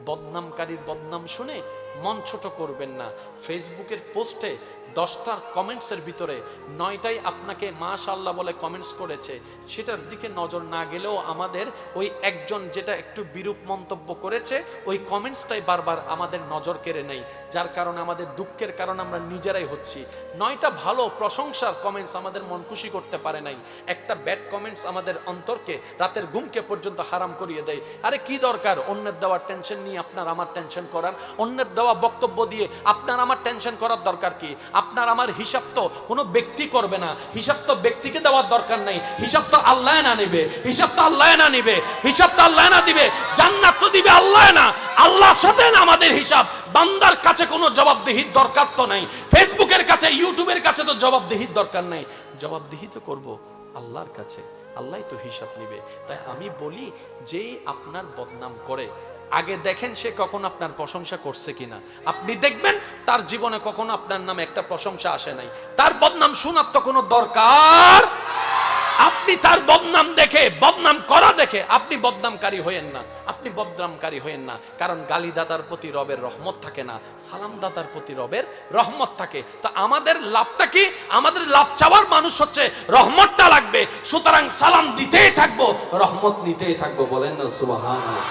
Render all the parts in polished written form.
বদনামকারীর বদনাম শুনে মন ছোট করবেন না। ফেসবুকের পোস্টে 10টার কমেন্টসের ভিতরে 9টাই আপনাকে মাশাআল্লাহ বলে কমেন্টস করেছে, সেটার দিকে নজর না গেলেও আমাদের ওই একজন যেটা একটু বিরূপ মন্তব্য করেছে ওই কমেন্টসটাই বারবার আমাদের নজর কেড়ে নেয়, যার কারণে আমাদের দুঃখের কারণ আমরা নিজেরাই হচ্ছি। 9টা ভালো প্রশংসার কমেন্টস আমাদের মন খুশি করতে পারে নাই, একটা ব্যাড কমেন্টস আমাদের অন্তরকে রাতের ঘুমকে পর্যন্ত হারাম করিয়ে দেয়। আরে কি দরকার অন্যের দেওয়ার টেনশন নিয়ে আপনার আমার টেনশন করার? অন্যের দেওয়া বক্তব্য দিয়ে আপনার আমার টেনশন করার দরকার কি? আপনার আমার হিসাব তো কোনো ব্যক্তি করবে না, হিসাব তো ব্যক্তিকে দেওয়ার দরকার নাই, হিসাব তো আল্লাহ না নেবে, হিসাব তো আল্লাহ না নেবে, হিসাব তো আল্লাহ না দিবে, জান্নাত তো দিবে আল্লাহ না, আল্লাহর সাথে না আমাদের হিসাব। বান্দার কাছে কোনো জবাবদিহির দরকার তো নাই, ফেসবুকের কাছে ইউটিউবের কাছে তো জবাবদিহির দরকার নাই, জবাবদিহি তো করব আল্লাহর কাছে, আল্লাহই তো হিসাব নিবে। তাই আমি বলি যে আপনার বদনাম করে আগে দেখেন সে কখন আপনার প্রশংসা করছে কিনা। আপনি দেখবেন তার জীবনে কখনো আপনার নামে একটা প্রশংসা আসে নাই, তার বদনাম শোনার তো কোনো দরকার। আপনি তার বদনাম দেখে, বদনাম করা দেখে আপনি বদনামকারী হয়েন না, আপনি বদনামকারী হয়েন না। কারণ গালিদাতার প্রতি রবের রহমত থাকে না, সালামদাতার প্রতি রবের রহমত থাকে। তো আমাদের লাভটা কি? আমাদের লাভ চাওয়ার মানুষ হচ্ছে রহমতটা লাগবে, সুতরাং সালাম দিতেই থাকবো, রহমত নিতেই থাকবো। বলেন না সুবহানাল্লাহ।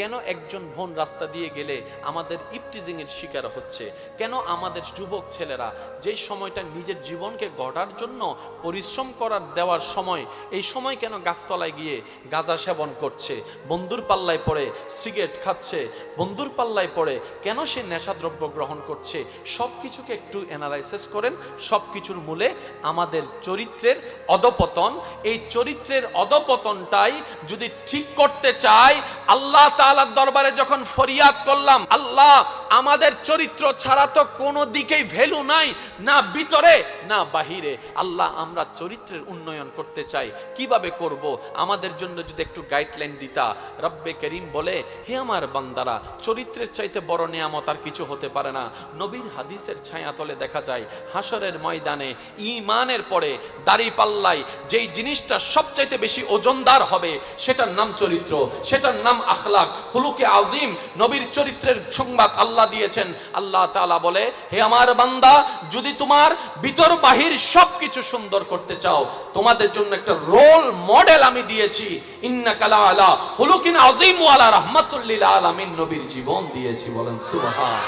কেন একজন বোন রাস্তা দিয়ে গেলে আমাদের ইফটিজিং এর শিকার হচ্ছে? কেন আমাদের যুবক ছেলেরা যেই সময়টা নিজের জীবনকে গড়ার জন্য পরিশ্রম করার দেওয়ার সময়, এই সময় কেন গাছতলায় গিয়ে গাঁজা সেবন করছে, বন্ধুর পাল্লায় পড়ে সিগারেট খাচ্ছে, বন্ধুর পাল্লায় পড়ে কেন সে নেশাদ্রব্য গ্রহণ করছে? সব কিছুকে একটু অ্যানালাইসিস করেন। সব কিছুর মূলে আমাদের চরিত্রের অধপতন। এই চরিত্রের অধপতনটাই যদি ঠিক করতে চাই, আল্লাহ তাআলার দরবারে যখন ফরিয়াদ করলাম, আল্লাহ আমাদের চরিত্র ছাড়া তো কোনো দিকেই ভ্যালু নাই, না ভিতরে না বাহিরে, আল্লাহ আমরা চরিত্রের উন্নয়ন করতে চাই, কিভাবে করব? আমাদের জন্য যদি একটু গাইডলাইন দিতা। রব্বে করিম বলে, হে আমার বান্দারা, চরিত্রের চাইতে বড় নিয়ামত আর কিছু হতে পারে না। নবীর হাদিসের ছায়াতলে দেখা যায় হাসরের ময়দানে ঈমানের পরে দাড়ি পাল্লায় যেই জিনিসটা সবচাইতে বেশি ওজনদার হবে সেটার নাম চরিত্র, সেটার নাম আখলাক, খুলুকে আজিম। নবীর চরিত্রের সংবাদ আল্লাহ দিয়েছেন। আল্লাহ তাআলা বলে, হে আমার বান্দা, যদি তোমার ভিতর বাহির সবকিছু সুন্দর করতে চাও, তোমাদের জন্য একটা রোল মডেল আমি দিয়েছি। ইন্নাকা লা আলা খুলুকিন আযীম ওয়া আলা রাহমাতুল লিল আলামিন, নবীর জীবন দিয়েছি। বলেন সুবহান।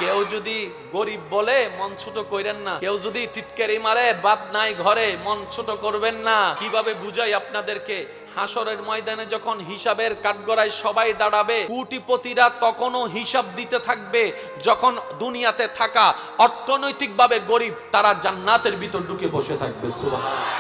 কেউ যদি গরিব বলে মন ছোট কইরেন না, কেউ যদি টিটকারি মারে বাদ নাই ঘরে, মন ছোট করবেন না। কিভাবে বুঝাই আপনাদেরকে? হাসরের ময়দানে যখন হিসাবের কাঠগড়ায় সবাই দাঁড়াবে, কোটিপতিরা তখনও হিসাব দিতে থাকবে। যখন দুনিয়াতে থাকা অর্থনৈতিকভাবে গরিব, তারা জান্নাতের ভিতর ঢুকে বসে থাকবে। সুবহানাল্লাহ।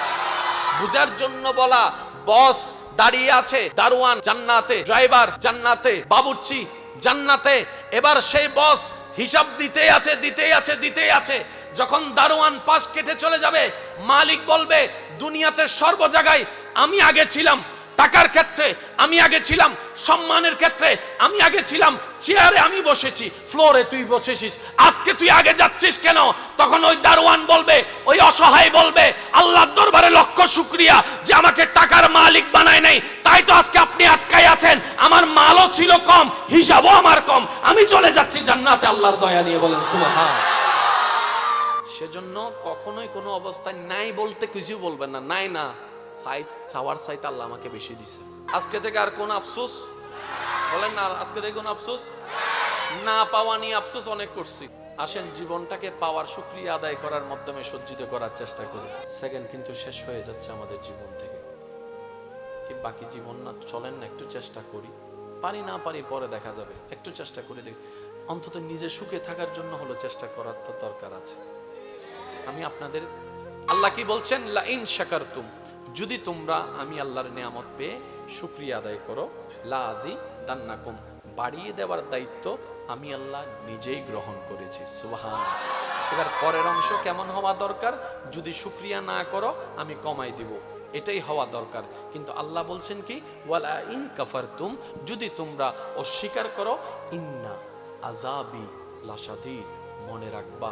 বুঝার জন্য বলা, বস দাঁড়িয়ে আছে, দারোয়ান জান্নাতে, ড্রাইভার জান্নাতে, বাবুর্চি জান্নাতে। এবার সেই বস হিসাব দিতেই আছে, দিতেই আছে, দিতেই আছে। যখন দারোয়ান পাশ কেটে চলে যাবে, মালিক বলবে, দুনিয়াতে সর্ব জায়গায় আমি আগে ছিলাম, টাকার ক্ষেত্রে আমি আগে ছিলাম, সম্মানের ক্ষেত্রে আমি আগে ছিলাম, চেয়ারে আমি বসেছি, ফ্লোরে তুই বসেছিস, আজকে তুই আগে যাচ্ছিস কেন? তখন ওই দারোয়ান বলবে, ওই অসহায় বলবে, আল্লাহর দরবারে লক্ষ শুকরিয়া যে আমাকে টাকার মালিক বানায় নাই, তাই তো আজকে আপনি আটকাই আছেন। আমার মালও ছিল কম, হিসাবও আমার কম, আমি চলে যাচ্ছি জান্নাতে আল্লাহর দয়া নিয়ে। বলেন সুবহানাল্লাহ। সেজন্য কখনোই কোনো অবস্থায় নাই বলতে কিছু বলবেন না। নাই না, সাইড চাওয়ার সাইড আল্লাহ আমাকে বেশি দিছে। আজকে থেকে আর কোন আফসোস? বলেন না, আজকে থেকে কোন আফসোস না? পাওয়া নিয়ে আফসোস অনেক করছি। আসেন জীবনটাকে পাওয়ার শুকরিয়া আদায় করার মাধ্যমে সজ্জিত করার চেষ্টা করি। সেকেন্ড কিন্তু শেষ হয়ে যাচ্ছে আমাদের জীবন থেকে। এই বাকি জীবন না চলেন না, একটু চেষ্টা করি, পারি না পারি পরে দেখা যাবে, একটু চেষ্টা করে দেখি। অন্তত নিজে সুখে থাকার জন্য হলো চেষ্টা করার তো দরকার আছে। আমি আপনাদের, আল্লাহ কি বলছেন? লা ইন শাকারতুম, যদি তোমরা আমি আল্লাহর নিয়ামত পেয়ে শুকরিয়া আদায় করো, লা আযীদান্নাকুম, বাড়িয়ে দেওয়ার দায়িত্ব আমি আল্লাহ নিজেই গ্রহণ করেছি। সুবহানাল্লাহ। এবার পরের অংশ কেমন হওয়া দরকার? যদি শুকরিয়া না করো আমি কমাই দিব, এটাই হওয়া দরকার। কিন্তু আল্লাহ বলছেন কি? ওয়ালা ইন কাফারতুম, যদি তোমরা অস্বীকার করো, ইন্না আযাবি লাশাদীদ, মনে রাখবা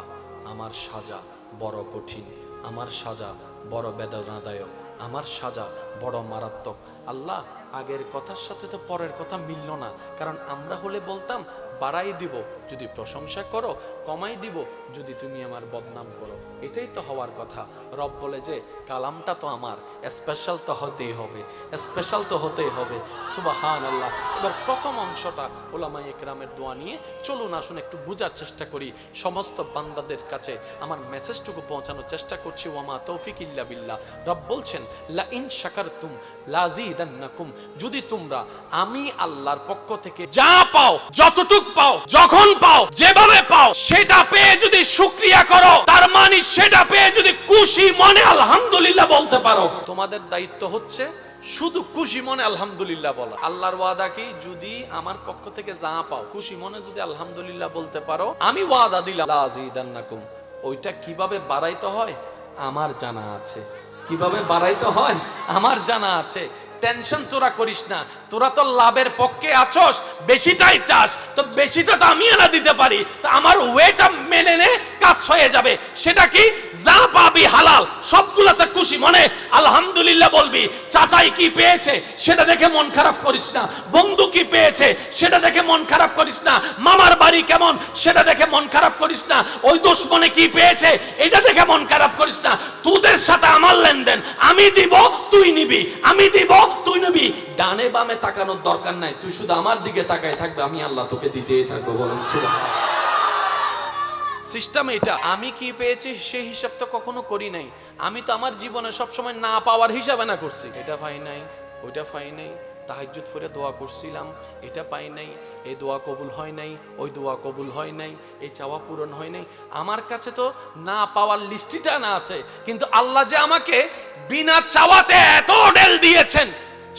আমার সাজা বড় কঠিন, আমার সাজা বড় বেদনাদায়ক, আমার সাজা বড় মারাত্মক। আল্লাহ আগের কথার সাথে তো পরের কথা মিলল না, কারণ আমরা হলে বলতাম বাড়াই দিব যদি প্রশংসা করো, কমাই দিব যদি তুমি আমার বদনাম করো। এটাই তো হওয়ার কথা। রব বলে যে কালামটা তো আমার, স্পেশাল তো হতেই হবে, স্পেশাল তো হতেই হবে। সুবহানাল্লাহ। এবার প্রথম অংশটা উলামায়ে কেরামের দোয়া নিয়ে চলুন আসুন একটু বোঝার চেষ্টা করি। সমস্ত বান্দাদের কাছে আমার মেসেজটুকু পৌঁছানোর চেষ্টা করছি। ওয়ামা তৌফিক ইল্লা বিল্লাহ। রব বলছেন লা ইন শাকারতুম লাযিদান্নাকুম, যদি তোমরা আমি আল্লাহর পক্ষ থেকে যা পাও, যতটুক পাও, যখন পাও, যেভাবে পাও, সেটা পেয়ে যদি শুকরিয়া করো, তার মানে সেটা পেয়ে যদি খুশি মনে আলহামদুলিল্লাহ বলতে পারো, তোমাদের দায়িত্ব হচ্ছে শুধু খুশি মনে আলহামদুলিল্লাহ বলা। আল্লাহর ওয়াদা কি, যদি আমার পক্ষ থেকে যা পাও খুশি মনে যদি আলহামদুলিল্লাহ বলতে পারো, আমি ওয়াদা দিলাম লাযিদান্নাকুম। ওইটা কিভাবে বাড়াইতে হয় আমার জানা আছে, কিভাবে বাড়াইতে হয় আমার জানা আছে। টেনশন তোরা করিস না, তোরা তো লাভের পক্ষে আছস, বেশিটাই চাস, তো বেশিটা তো আমি এনে দিতে পারি, তো আমার ওয়েটা মেনে নে, কাজ হয়ে যাবে। সেটা কি, যা পাবি হালাল সবগুলোতে খুশি মনে আলহামদুলিল্লাহ বলবি। চাচাই কি পেয়েছে সেটা দেখে মন খারাপ করিস না, বন্ধু কি পেয়েছে সেটা দেখে মন খারাপ করিস না, মামার বাড়ি কেমন সেটা দেখে মন খারাপ করিস না, ওই দুশমনে কি পেয়েছে এটা দেখে মন খারাপ করিস না। তোদের সাথে আমার লেনদেন, আমি দিব তুই নিবি, আমি দিব তুই নিবি। ডানে বামে তাকানোর দরকার নাই, তুই শুধু আমার দিকে তাকায় থাকবে, আমি আল্লাহ তোকে দিতেই থাকবো। বলেন সুবহানাল্লাহ। সিস্টেম এটা। আমি কি পেয়েছি সেই হিসাব তো কখনো করি নাই। আমি তো আমার জীবনে সবসময় না পাওয়ার হিসাবে না করছি, এটা পাই নাই, ওইটা পাই নাই, তাহাজ্জুদ পড়ে দোয়া করছিলাম, এটা পাই নাই, এই দোয়া কবুল হয় নাই, ওই দোয়া কবুল হয় নাই, এই চাওয়া পূরণ হয় নাই। আমার কাছে তো না পাওয়ার লিস্টিটা না আছে, কিন্তু আল্লাহ যে আমাকে বিনা চাওয়াতে এত ডেল দিয়েছেন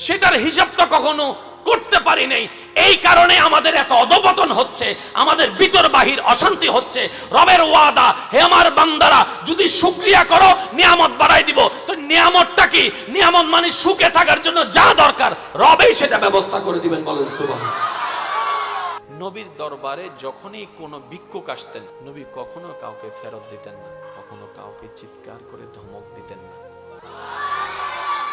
সেটার হিসাব তো কখনো করতে পারি নাই। এই কারণে আমাদের এত অধপতন হচ্ছে, আমাদের ভিতর বাহির অশান্তি হচ্ছে। রবের ওয়াদা, হে আমার বান্দারা যদি শুকরিয়া করো নিয়ামত বাড়াই দিব। তো নিয়ামতটা কি? নিয়ামত মানে সুখে থাকার জন্য যা দরকার রবেই সেটা ব্যবস্থা করে দিবেন। বলেন সুবহানাল্লাহ। নবীর দরবারে যখনই কোনো ভিক্ষুক আসতেন, নবী কখনো কাউকে ফেরত দিতেন না, কখনো কাউকে চিৎকার করে ধমক দিতেন না।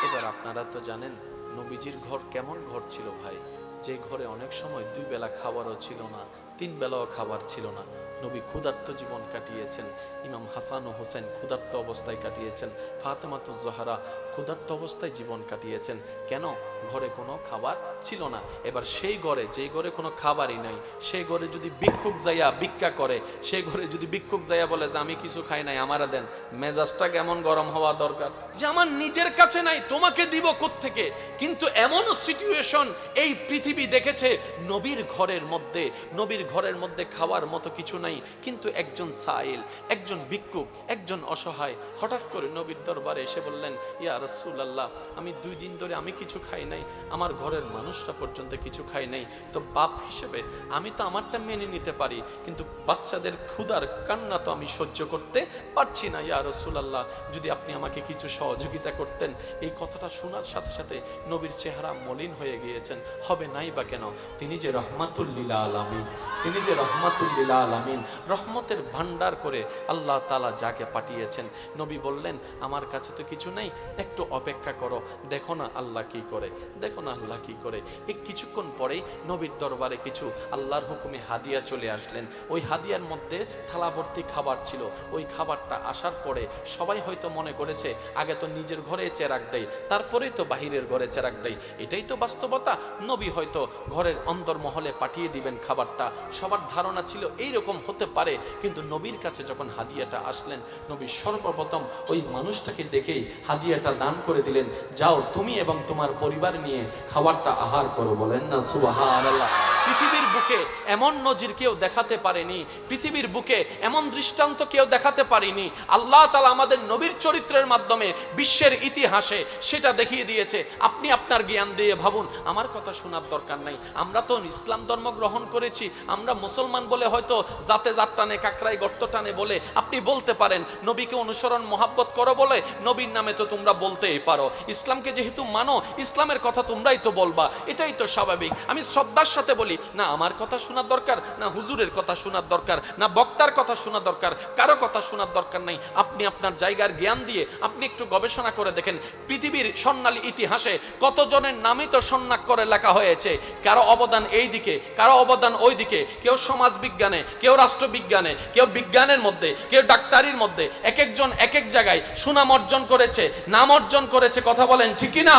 এবার আপনারা তো জানেন নবীজির ঘর কেমন ঘর ছিল ভাই, যে ঘরে অনেক সময় 2 বেলা খাবারও ছিল না, 3 বেলাও খাবার ছিল না। নবী ক্ষুধার্ত জীবন কাটিয়েছেন। ইমাম হাসান ও হোসেন ক্ষুধার্ত অবস্থায় কাটিয়েছেন। ফাতেমাতুজ জোহরা ক্ষুধার্ত অবস্থায় জীবন কাটিয়েছেন। কেন? ঘরে কোনো খাবার ছিল না। এবার সেই ঘরে, যেই ঘরে কোনো খাবারই নাই, সেই ঘরে যদি ভিক্ষুক যাইয়া ভিক্ষা করে, সেই ঘরে যদি ভিক্ষুক যাইয়া বলে যে আমি কিছু খাই নাই আমারা দেন, মেজাজটা কেমন গরম হওয়া দরকার, যে আমার নিজের কাছে নাই তোমাকে দিব কোত্থেকে। কিন্তু এমনও সিচুয়েশন এই পৃথিবী দেখেছে, নবীর ঘরের মধ্যে, নবীর ঘরের মধ্যে খাওয়ার মতো কিছু নাই, কিন্তু একজন সাইল, একজন ভিক্ষুক, একজন অসহায় হঠাৎ করে নবীর দরবারে এসে বললেন, ইয়া রাসূলুল্লাহ, আমি 2 দিন ধরে আমি কিছু খাই নাই, আমার ঘরের মানুষটা পর্যন্ত কিছু খাই নাই। তো বাপ হিসেবে আমি তো আমারটা মেনে নিতে পারি, কিন্তু বাচ্চাদের ক্ষুধার কান্না তো আমি সহ্য করতে পারছি না। ইয়া রাসূলুল্লাহ, যদি আপনি আমাকে কিছু সহযোগিতা করতেন। এই কথাটা শোনার সাথে সাথে নবীর চেহারা মলিন হয়ে গিয়েছেন। হবে নাই বা কেন? তিনি যে রহমাতুল লিল আলামিন, তিনি যে রহমাতুল লিল আলামিন, রহমতের ভান্ডার করে আল্লাহ তাআলা যাকে পাঠিয়েছেন। নবী বললেন, আমার কাছে তো কিছু নাই, একটু অপেক্ষা করো, দেখো না আল্লাহ কি করে, দেখো না আল্লাহ কি করে। এই কিছুক্ষণ পরেই নবীর দরবারে কিছু আল্লাহর হুকুমে হাদিয়া চলে আসলেন। ওই হাদিয়ার মধ্যে থালা ভর্তি খাবার ছিল। ওই খাবারটা আসার পরে সবাই হয়তো মনে করেছে আগে তো নিজের ঘরে চেরাগ দেয়, তারপরেই তো বাহিরের ঘরে চেরাগ দেয়, এটাই তো বাস্তবতা। নবী হয়তো ঘরের অন্তর্মহলে পাঠিয়ে দিবেন খাবারটা, সবার ধারণা ছিল এইরকম হতে পারে। কিন্তু নবীর কাছে যখন হাদিয়াটা আসলেন, নবী সর্বপ্রথম ওই মানুষটাকে দেখেই হাদিয়াটা দান করে দিলেন, যাও তুমি এবং তোমার পরিবার নিয়ে খাবারটা আহার করো। বলেন না সুবহানাল্লাহ। পৃথিবীর বুকে এমন নজির কেউ দেখাতে পারেনি, পৃথিবীর বুকে এমন দৃষ্টান্ত কেউ দেখাতে পারেনি। আল্লাহ তাআলা আমাদের নবীর চরিত্রের মাধ্যমে বিশ্বের ইতিহাসে সেটা দেখিয়ে দিয়েছে। আপনি আপনার জ্ঞান দিয়ে ভাবুন, আমার কথা শোনার দরকার নাই। আমরা তো ইসলাম ধর্ম গ্রহণ করেছি, আমরা মুসলমান বলে হয়তো জাতে জাত টানে কাকরাই গর্ত টানে বলে আপনি বলতে পারেন, নবীকে অনুসরণ মহাব্বত করো বলে নবীর নামে তো তোমরা বলতেই পারো। ইসলামকে যেহেতু মানো, ইসলামের কথা তোমরাই তো বলবা, এটাই তো স্বাভাবিক। আমি শ্রদ্ধার সাথে বলি, না আমার কথা শোনার দরকার, না হুজুরের কথা শোনার দরকার, না বক্তার কথা শোনা দরকার, কারো কথা শোনার দরকার নাই। আপনি আপনার জায়গার জ্ঞান দিয়ে আপনি একটু গবেষণা করে দেখেন, পৃথিবীর স্বর্ণালী ইতিহাসে কতজনের নামই তো সন্ন্যাক করে লেখা হয়েছে। কারো অবদান এই দিকে, কারো অবদান ওই দিকে, কেউ সমাজ বিজ্ঞানে, কেউ রাষ্ট্রবিজ্ঞানে, কেউ বিজ্ঞানের মধ্যে, কেউ ডাক্তারির মধ্যে, এক একজন এক এক জায়গায় সুনাম অর্জন করেছে, নাম অর্জন করেছে। কথা বলেন ঠিক কি না?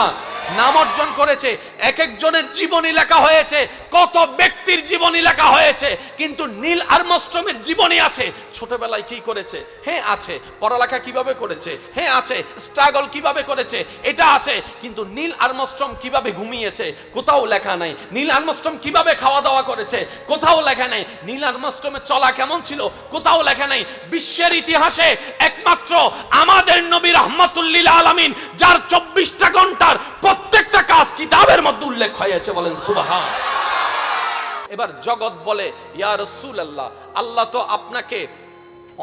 নাম অর্জন করেছে। এক একজনের জীবনী লেখা হয়েছে, কত ব্যক্তির জীবনী লেখা হয়েছে, কিন্তু নীল আর্মস্ট্রংয়ের জীবনী আছে। ছোটবেলায় কি করেছে? হ্যাঁ আছে। পড়ালেখা কিভাবে করেছে? হ্যাঁ আছে। স্ট্রাগল কিভাবে করেছে? এটা আছে। কিন্তু নীল আর্মস্ট্রং কিভাবে ঘুমিয়েছে? কোথাও লেখা নাই। নীল আর্মস্ট্রং কিভাবে খাওয়া দাওয়া করেছে? কোথাও লেখা নাই। নীল আর্মস্ট্রংয়ের চলা কেমন ছিল? কোথাও লেখা নাই। বিশ্বের ইতিহাসে একমাত্র আমাদের নবী রাহমাতুল লিল আলামিন, যার 24টা ঘন্টার প্রত্যেকটা কাজ কিতাবের মধ্যে উল্লেখ হয়েছে। বলেন সুবহান। এবার জগৎ বলে ইয়া রাসূলুল্লাহ, আল্লাহ তো আপনাকে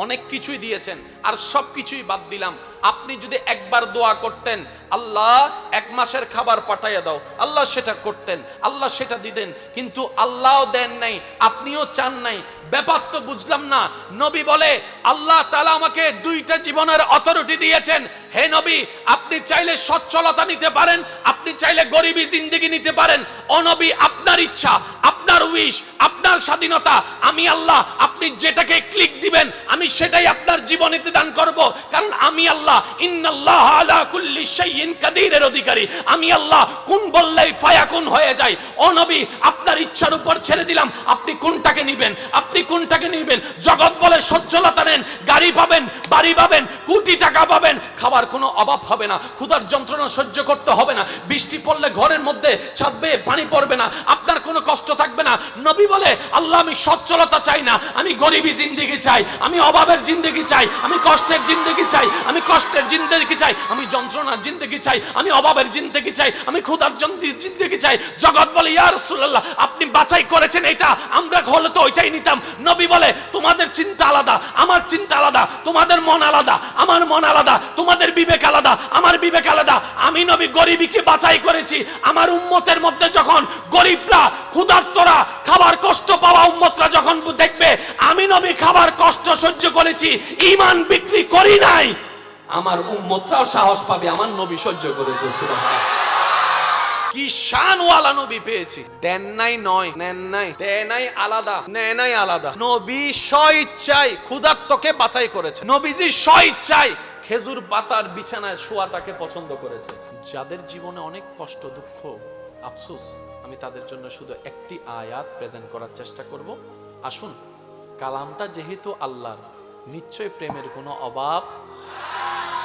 অনেক কিছুই দিয়েছেন, আর সব কিছুই বাদ দিলাম। আপনি যদি একবার দোয়া করতেন, আল্লাহ 1 মাসের খাবার পাঠাইয়া দাও, আল্লাহ সেটা করতেন, আল্লাহ সেটা দিতেন। কিন্তু আল্লাহও দেন নাই, আপনিও চান নাই। ব্যাপার তো বুঝলাম না। নবী বলে আল্লাহ তাআলা আমাকে 2টা জীবনের অথরিটি দিয়েছেন। হে নবী, আপনি চাইলে সচ্ছলতা নিতে পারেন, আপনি চাইলে গরিবী জিন্দেগি নিতে পারেন। ও নবী, আপনার ইচ্ছা, আপনার উইশ, আপনার স্বাধীনতা। আমি আল্লাহ, আপনি যেটাকে ক্লিক দিবেন আমি সেটাই আপনার জীবনেতে দান করব। কারণ আমি আল্লাহ ইন্নাল্লাহ আলা কুল্লি শাইইন কাদিরের অধিকারী। আমি আল্লাহ কোন বললেই ফায়াকুন হয়ে যায়। ও নবী, আপনার ইচ্ছার উপর ছেড়ে দিলাম, আপনি কোনটাকে নেবেন, আপনি কোনটাকে নেবেন। জগৎ বলে সচ্ছলতা নেন, গাড়ি পাবেন, বাড়ি পাবেন, কোটি টাকা পাবেন, খাবার কোনো অভাব হবে না, ক্ষুধার যন্ত্রণা সহ্য করতে হবে না, বৃষ্টি পড়লে ঘরের মধ্যে ছাদ বেয়ে পানি পড়বে না, আপনার কোনো কষ্ট থাকবে না। নবী বলে আল্লাহ আমি সচ্ছলতা চাই না, আমি গরিবী জিন্দেগি চাই, আমি অভাবের জিন্দেগি চাই, আমি কষ্টের জিন্দেগি চাই, আমি কষ্টের জিন্দেগি চাই, আমি যন্ত্রণার জিন্দেগি চাই, আমি অভাবের জিন্দেগি চাই, আমি ক্ষুধার জিন্দেগি চাই। জগৎ বলে ইয়া রাসূলুল্লাহ, আপনি বাছাই করেছেন এটা, আমরা হলে তো ওইটাই নিতাম। নবী বলে তোমাদের চিন্তা আলাদা, আমার চিন্তা আলাদা, তোমাদের মন আলাদা, আমার মন আলাদা, তোমাদের বিবেক আলাদা, আমার বিবেক আলাদা। আমি নবী গরিবীকে বাছাই করেছি। আমার উম্মতের মধ্যে যখন গরিবরা, ক্ষুধার্তরা, খাবার কষ্ট পাওয়া উম্মতরা যখন দেখবে আমি নবী খাবার কষ্ট সহ্য করেছি, ঈমান বিক্রি করি নাই, আমার উম্মতরাও সাহস পাবে আমার নবী সহ্য করেছে। সুবহানাল্লাহ। কি শানওয়ালা নবী পেয়েছি। দেন নাই নয়, নেন নাই, দেন নাই আলাদা, নেন নাই আলাদা। নবী স্বইচ্ছায় ক্ষুধার্তকে বাছাই করেছে। নবীজি স্বইচ্ছায় খেজুর পাতার বিছানায় শোয়াটাকে পছন্দ করেছে। যাদের জীবনে অনেক কষ্ট, দুঃখ, আফসোস, আমি তাদের জন্য শুধু একটি আয়াত প্রেজেন্ট করার চেষ্টা করব। আসুন, কালামটা যেহেতু আল্লাহর, নিশ্চয় প্রেমের কোনো অভাব,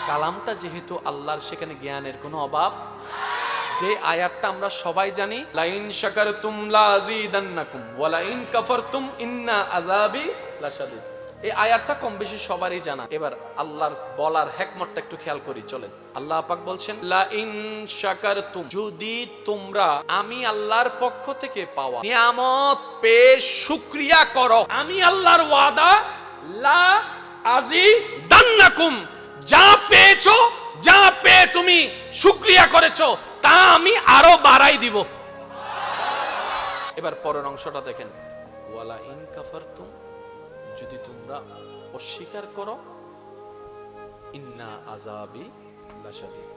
কালামটা যেহেতু আল্লাহর, সেখানে জ্ঞানের কোনো অভাব। যে আয়াতটা আমরা সবাই জানি, লাইন শাকারতুম লাযীদান্নাকুম ওয়া লাইন কাফারতুম ইন্না আযাবি লাশাদীদ। এই আয়াতটা কম বেশি সবারই জানা। এবার আল্লাহর বলার হিকমতটা একটু খেয়াল করি, চলেন। আল্লাহ পাক বলছেন লাইন শাকারতুম, যদি তোমরা আমি আল্লাহর পক্ষ থেকে পাওয়া নিয়ামত পেয়ে শুকরিয়া করো, আমি আল্লাহর ওয়াদা লা আযীদান্নাকুম, যা পেয়েছো, যা পেয়ে তুমি শুকরিয়া করেছো তা আমি আরো বাড়াই দিব। এবার পরের অংশটা দেখেন, ওয়ালা ইন কাফারতুম, যদি তোমরা অস্বীকার করো, ইন্না আযাবি লাশাদীদ,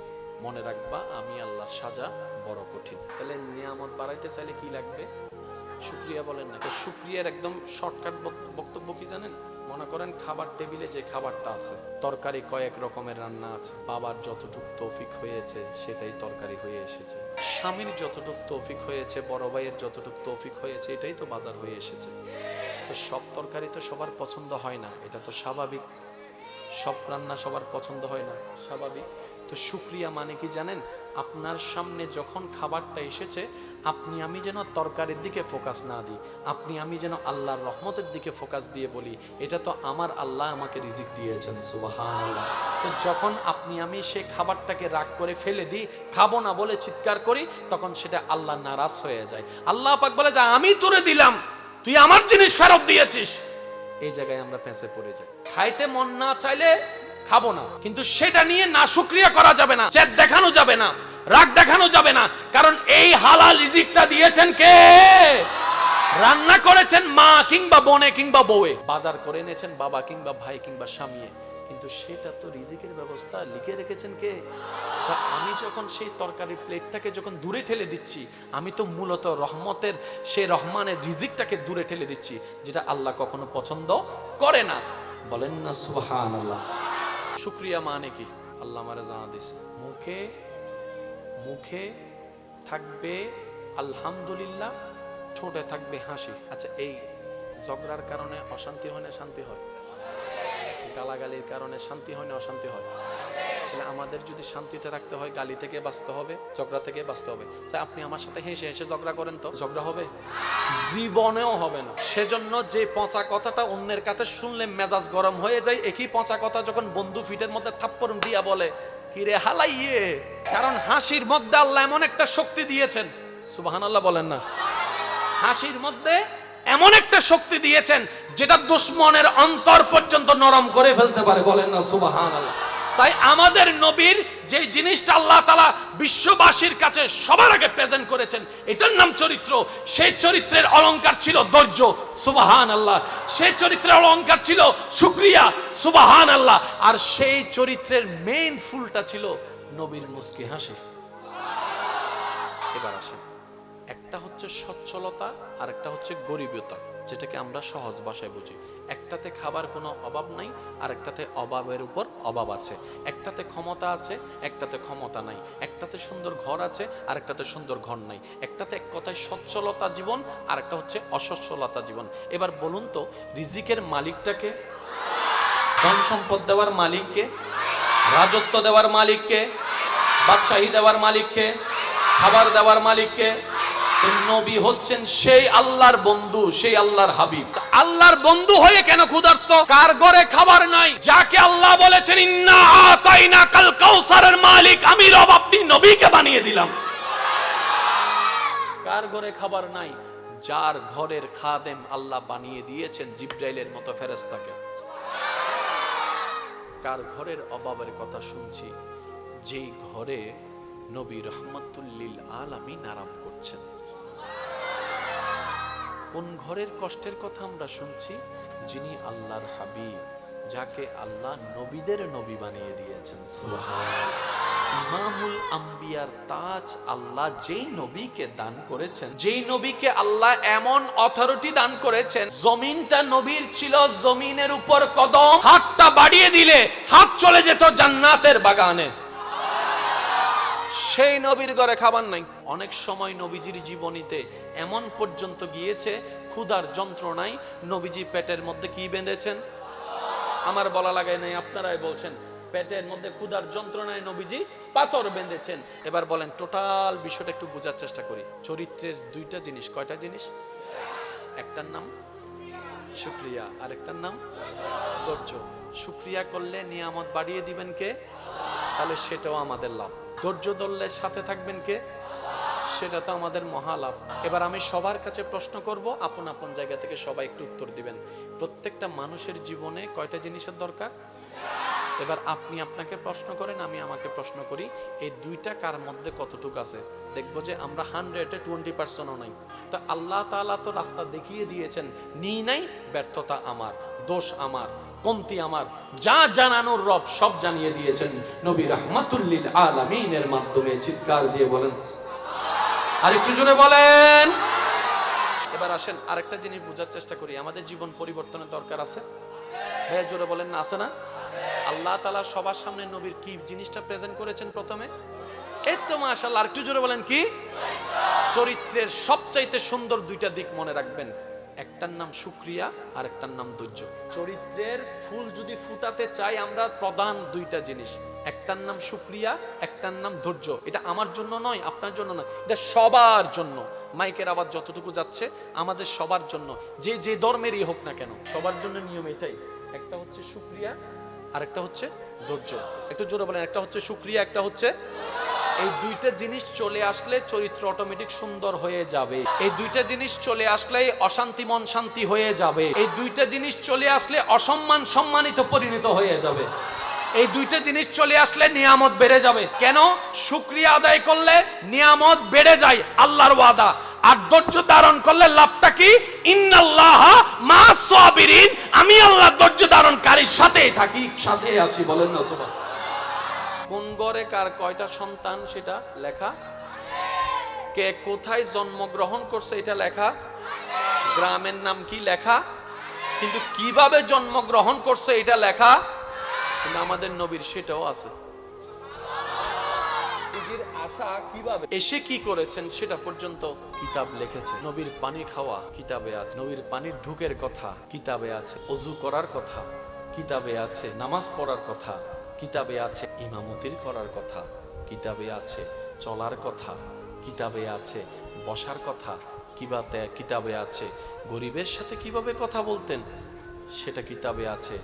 মনে রাখবা আমি আল্লাহর সাজা বড় কঠিন। তাহলে নিয়ামত বাড়াইতে চাইলে কি লাগবে? শুকরিয়া বলেন না। শুকরিয়ার একদম শর্টকাট বক্তব্য কি জানেন? মনে করেন খাবার টেবিলে যে খাবারটা আছে, তরকারি কয়েক রকমের রান্না আছে, বাবার যতটুকু তৌফিক হয়েছে সেটাই তরকারি হয়ে এসেছে, স্বামীর যতটুকু তৌফিক হয়েছে, বড় ভাইয়ের যতটুকু তৌফিক হয়েছে, এটাই তো বাজার হয়ে এসেছে। তো সব তরকারি তো সবার পছন্দ হয় না, এটা তো স্বাভাবিক। সব রান্না সবার পছন্দ হয় না, স্বাভাবিক। তো শুকরিয়া মানে কি জানেন? আপনার সামনে যখন খাবারটা এসেছে, আপনি আমি যেন তরকারির দিকে ফোকাস না দিই, আপনি আমি যেন আল্লাহর রহমতের দিকে ফোকাস দিয়ে বলি এটা তো আমার আল্লাহ আমাকে রিজিক দিয়েছেন। সুবহানাল্লাহ। তো যখন আপনি আমি সেই খাবারটাকে রাগ করে ফেলে দিই, খাবো না বলে চিৎকার করি, তখন সেটা আল্লাহ নারাজ হয়ে যায়। আল্লাহ পাক বলে যে আমি তোরে দিলাম, তুই আমার জিনিস ফেরত দিয়েছিস। এই জায়গায় আমরা পেঁচে পড়ে যাই। খাইতে মন না চাইলে খাবো না, কিন্তু সেটা নিয়ে না শুকরিয়া করা যাবে না, জেদ দেখানো যাবে না, রাগ দেখানো যাবে না, কারণ এই হালাল রিজিকটা দিয়েছেন কে? রান্না করেছেন মা কিংবা বোনে কিংবা বউয়ে, বাজার করে এনেছেন বাবা কিংবা ভাই কিংবা স্বামী, কিন্তু সেটা তো রিজিকের ব্যবস্থা লিখে রেখেছেন কে? তা আমি যখন সেই তরকারি প্লেটটাকে যখন দূরে ঠেলে দিচ্ছি, আমি তো মূলত রহমতের সেই রহমানের রিজিকটাকে দূরে ঠেলে দিচ্ছি, যেটা আল্লাহ কখনো পছন্দ করে না। বলেন না সুবহানাল্লাহ। শুকরিয়া মানে কি? আল্লাহ আমারে জানা দিয়েছে, মুখে মুখে থাকবে আলহামদুলিল্লাহ, ঠোঁটে থাকবে হাসি। আচ্ছা, এই ঝগড়ার কারণে অশান্তি হয় না শান্তি হয়? গালাগালির কারণে শান্তি হয় না অশান্তি হয়? তাহলে আমাদের যদি শান্তিতে রাখতে হয়, গালি থেকে বাঁচতে হবে, ঝগড়া থেকে বাঁচতে হবে। আপনি আমার সাথে হেসে হেসে ঝগড়া করেন তো ঝগড়া হবে? জীবনেও হবে না। সেজন্য যে পচা কথাটা অন্যের কাছে শুনলে মেজাজ গরম হয়ে যায়, একই পচা কথা যখন বন্ধু ফিটের মধ্যে থাপ্পড় দিয়া বলে কিরে হালাইয়ে, কারণ হাসির মধ্যে আল্লাহ এমন একটা শক্তি দিয়েছেন, সুবহানাল্লাহ বলেন না। হাসির মধ্যে এমন একটা শক্তি দিয়েছেন যেটা দুশমনের অন্তর পর্যন্ত নরম করে ফেলতে পারে। বলেন না সুবহানাল্লাহ। তাই আমাদের নবীর যে জিনিসটা আল্লাহ তাআলা বিশ্ববাসীর কাছে সবার আগে প্রেজেন্ট করেছেন, এটার নাম চরিত্র। সেই চরিত্রের অলংকার ছিল ধৈর্য, সুবহানাল্লাহ। সেই চরিত্রের অলংকার ছিল শুকরিয়া, সুবহানাল্লাহ। আর সেই চরিত্রের মেইন ফুলটা ছিল নবীর মুস্কি হাসি। এবার আসেন, একটা হচ্ছে সচ্ছলতা আর একটা হচ্ছে গরিবতা, যেটাকে আমরা সহজ ভাষায় বুঝি। একটাতে খাবার কোনো অভাব নাই, আর একটাতে অভাবের উপর অভাব আছে। একটাতে ক্ষমতা আছে, একটাতে ক্ষমতা নাই। একটাতে সুন্দর ঘর আছে, আর একটাতে সুন্দর ঘর নাই। একটাতে এক কথায় সচ্ছলতা জীবন, আর একটা হচ্ছে অসচ্ছলতা জীবন। এবার বলুন তো, রিজিকের মালিকটাকে? ধন সম্পদ দেওয়ার মালিককে? রাজত্ব দেওয়ার মালিককে? বাদশাহী দেওয়ার মালিককে? খাবার দেওয়ার মালিককে? নবী হচ্ছেন সেই আল্লাহর বন্ধু, সেই আল্লাহর হাবিব। আল্লাহর বন্ধু হয়ে কেন ক্ষুধার্ত? কার ঘরে খাবার নাই, যাকে আল্লাহ বলেছেন ইন্না আতাইনাকাল কাউসারের মালিক আমি রব, আপনি নবীকে বানিয়ে দিলাম। কার ঘরে খাবার নাই? যার ঘরের খাদেম আল্লাহ বানিয়ে দিয়েছেন জিবরাইলের মতো ফেরেশতাকে। কার ঘরের অভাবের কথা শুনছি? যেই ঘরে নবী রহমাতুল লিল আলামিন আরাম করছেন। কোন ঘরের কষ্টের কথা আমরা শুনছি? যিনি আল্লাহর হাবিব, যাকে আল্লাহ নবীদের নবী বানিয়ে দিয়েছেন। সুবহানাল্লাহ। ইমামুল আম্বিয়ার তাজ আল্লাহ যেই নবীকে দান করেছেন, যেই নবীকে আল্লাহ এমন অথরিটি দান করেছেন, জমিনটা নবীর ছিল, জমিনের উপর কদম, হাতটা বাড়িয়ে দিলে হাত চলে যেত জান্নাতের বাগানে। সেই নবীর ঘরে খাবার নাই। অনেক সময় নবীজির জীবনীতে এমন পর্যন্ত গিয়েছে, ক্ষুধার যন্ত্রণায় নবীজি পেটের মধ্যে কি বেঁধেছেন? আমার বলা লাগায় নাই, আপনারাই বলছেন। পেটের মধ্যে ক্ষুধার যন্ত্রণায় নবীজি পাথর বেঁধেছেন। এবার বলেন, টোটাল বিষয়টা একটু বোঝার চেষ্টা করি। চরিত্রের দুইটা জিনিস, কয়টা জিনিস? একটার নাম শুকরিয়া, আরেকটার নাম ধৈর্য। শুকরিয়া করলে নিয়ামত বাড়িয়ে দিবেন কে? তাহলে সেটাও আমাদের লাভ। ধৈর্য ধরলে সাথে থাকবেন কে? সেটা তো আমাদের মহালাভ। এবার আমি সবার কাছে প্রশ্ন করব, আপন আপন জায়গা থেকে সবাই একটু উত্তর দিবেন। প্রত্যেকটা মানুষের জীবনে কয়টা জিনিসের দরকার? এবার আপনি আপনাকে প্রশ্ন করেন, আমি আমাকে প্রশ্ন করি, এই দুইটা কার মধ্যে কতটুকু আছে? দেখবো যে আমরা 100-এ 20%ও নাই। তো আল্লাহ তাআলা তো রাস্তা দেখিয়ে দিয়েছেন, নি নাই, ব্যর্থতা আমার, দোষ আমার, কমতি আমার, যা জানানোর রব সব জানিয়ে দিয়েছেন নবী রাহমাতুল লিল আলামিনের মাধ্যমে। চিৎকার দিয়ে বলেন আর একটু জোরে বলেন। এবার আসেন আরেকটা জিনিস বোঝার চেষ্টা করি, আমাদের জীবন পরিবর্তনের দরকার আছে। ভাইয়া জোরে বলেন না, আছে না? আল্লাহ তাআলা সবার সামনে নবীর কি জিনিসটা প্রেজেন্ট করেছেন প্রথমে? এই তো মাশাআল্লাহ, আরেকটু জোরে বলেন কি? চরিত্রের সবচাইতে সুন্দর দুইটা দিক মনে রাখবেন, একটার নাম শুকরিয়া আর একটার নাম ধৈর্য। চরিত্রের ফুল যদি ফুটাতে চাই আমরা, প্রধান দুইটা জিনিস, একটার নাম শুকরিয়া, একটার নাম ধৈর্য। এটা আমার জন্য নয়, আপনার জন্য নয়, এটা সবার জন্য। মাইকের আওয়াজ যতটুকু যাচ্ছে আমাদের সবার জন্য, যে যে ধর্মেরই হোক না কেন, সবার জন্য নিয়ম এটাই। একটা হচ্ছে শুকরিয়া আর একটা হচ্ছে ধৈর্য। একটু জোরে বলেন, একটা হচ্ছে শুকরিয়া, একটা হচ্ছে। এই দুইটা জিনিস চলে আসলে চরিত্র অটোমেটিক সুন্দর হয়ে যাবে। এই দুইটা জিনিস চলে আসলে অশান্তি মন শান্তি হয়ে যাবে। এই দুইটা জিনিস চলে আসলে অসম্মান সম্মানিত পরিণত হয়ে যাবে। এই দুইটা জিনিস চলে আসলে নিয়ামত বেড়ে যাবে। কেন? শুকরিয়া আদায় করলে নিয়ামত বেড়ে যায়, আল্লাহর ওয়াদা। আর ধৈর্য ধারণ করলে লাভ আমানতটা কি? ইন্নাল্লাহা মা'আস সাবিরিন, আমি আল্লাহ ধৈর্য ধারণকারীর সাথেই থাকি, সাথেই আছি। বলেন না সুবহান। কোন ঘরে কার কয়টা সন্তান সেটা লেখা, কে কোথায় জন্মগ্রহণ করছে এটা লেখা, গ্রামের নাম কি লেখা, কিন্তু কিভাবে জন্মগ্রহণ করছে এটা লেখা। কিন্তু আমাদের নবীর সেটাও আছে। নবীর আশা কিভাবে এসে কি করেছেন সেটা পর্যন্ত কিতাব লিখেছে। নবীর পানি খাওয়া কিতাবে আছে, নবীর পানির ঢুকের কথা কিতাবে আছে, ওযু করার কথা কিতাবে আছে, নামাজ পড়ার কথা কিতাবে আছে, ইমামতির করার কথা কিতাবে আছে, চলার কথা কিতাবে আছে, বসার কথা কিতাবে আছে, গরিবের সাথে কিভাবে কথা বলতেন সেটা কিতাবে আছে,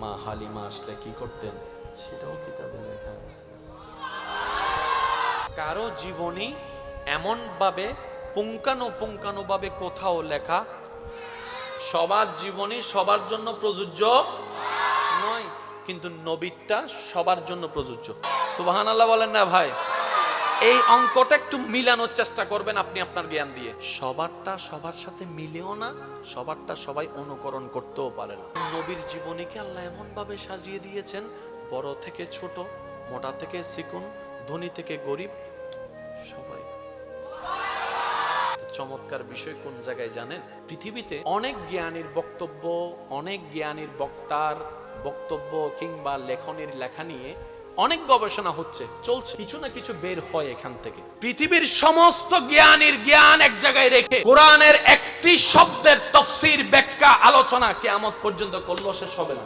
মা হালিমা আসলে কি করতেন সেটাও কিতাবে লেখা আছে। কারো জীবনী এমন ভাবে পুঙ্খানু ভাবে কোথাও লেখা, সবার জীবনী সবার জন্য প্রযোজ্য নয়, কিন্তু নবীরটা সবার জন্য প্রযোজ্য। সুবহানাল্লাহ বলেন না ভাই? এই অঙ্কটা একটু মিলানোর চেষ্টা করবেন আপনি আপনার জ্ঞান দিয়ে। সবারটা সবার সাথে মিলেও না, সবারটা সবাই অনুকরণ করতেও পারে না। নবীর জীবনীকে আল্লাহ এমন ভাবে সাজিয়ে দিয়েছেন, বড় থেকে ছোট, মোটা থেকে চিকন, ধনী থেকে গরিব সবাই। চমৎকার বিষয় কোন জায়গায় জানেন? পৃথিবীতে অনেক জ্ঞানীর বক্তব্য, অনেক জ্ঞানীর বক্তার বক্তব্য কিংবা লেখনীর লেখা নিয়ে অনেক গবেষণা হচ্ছে, চলছে, কিছু না কিছু বের হয় এখান থেকে। পৃথিবীর সমস্ত জ্ঞানীর জ্ঞান এক জায়গায় রেখে কোরআনের একটি শব্দের তাফসীর, ব্যাখ্যা, আলোচনা কিয়ামত পর্যন্ত করলে শেষ হবে না।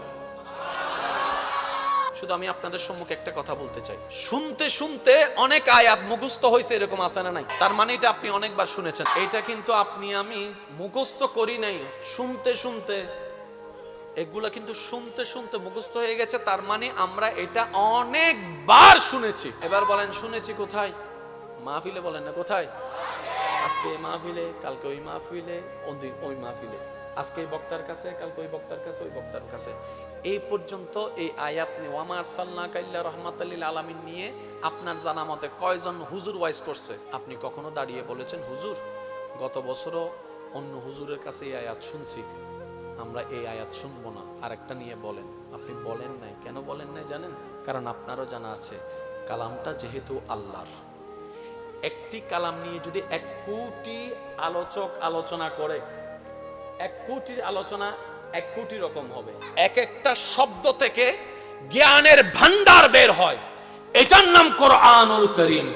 শুধু আমি আপনাদের সম্মুখে একটা কথা বলতে চাই, শুনতে শুনতে অনেক আয়াত মুখস্থ হয়েছে এরকম আছে না নাই? তার মানে এটা আপনি অনেকবার শুনেছেন। এটা কিন্তু আপনি আমি মুখস্থ করি নাই, শুনতে শুনতে এগুলা কিন্তু শুনতে শুনতে মুখস্থ হয়ে গেছে। তার মানে আমরা এটা অনেকবার শুনেছি। এবার বলেন শুনেছি কোথায়? মাহফিলে। বলেন না কোথায়? আজকে এই মাহফিলে, কালকে ওই মাহফিলে, ওই মাহফিলে, আজকে এই বক্তার কাছে, কালকে ওই বক্তার কাছে, ওই বক্তার কাছে। এই পর্যন্ত এই আয়াত নিয়ে ওয়া মা আরসালনাকা ইল্লা রাহমাতাল লিল আলামিন নিয়ে আপনার জানা মতে কয়জন হুজুর ওয়াইজ করছে? আপনি কখনো দাঁড়িয়ে বলেছেন হুজুর গত বছরও অন্য হুজুরের কাছে এই আয়াত শুনছি, আমরা এই আয়াত শুনবো না, আরেকটা নিয়ে বলেন? আপনি বলেন নাই। কেন বলেন নাই জানেন? কারণ আপনারও জানা আছে কালামটা যেহেতু আল্লাহর, একটি কালাম নিয়ে যদি 1 কোটি আলোচক আলোচনা করে, 1 কোটির আলোচনা 1 কোটি রকম হবে। এক একটা শব্দ থেকে জ্ঞানের ভান্ডার বের হয়, এটার নাম কোরআনুল কারীম।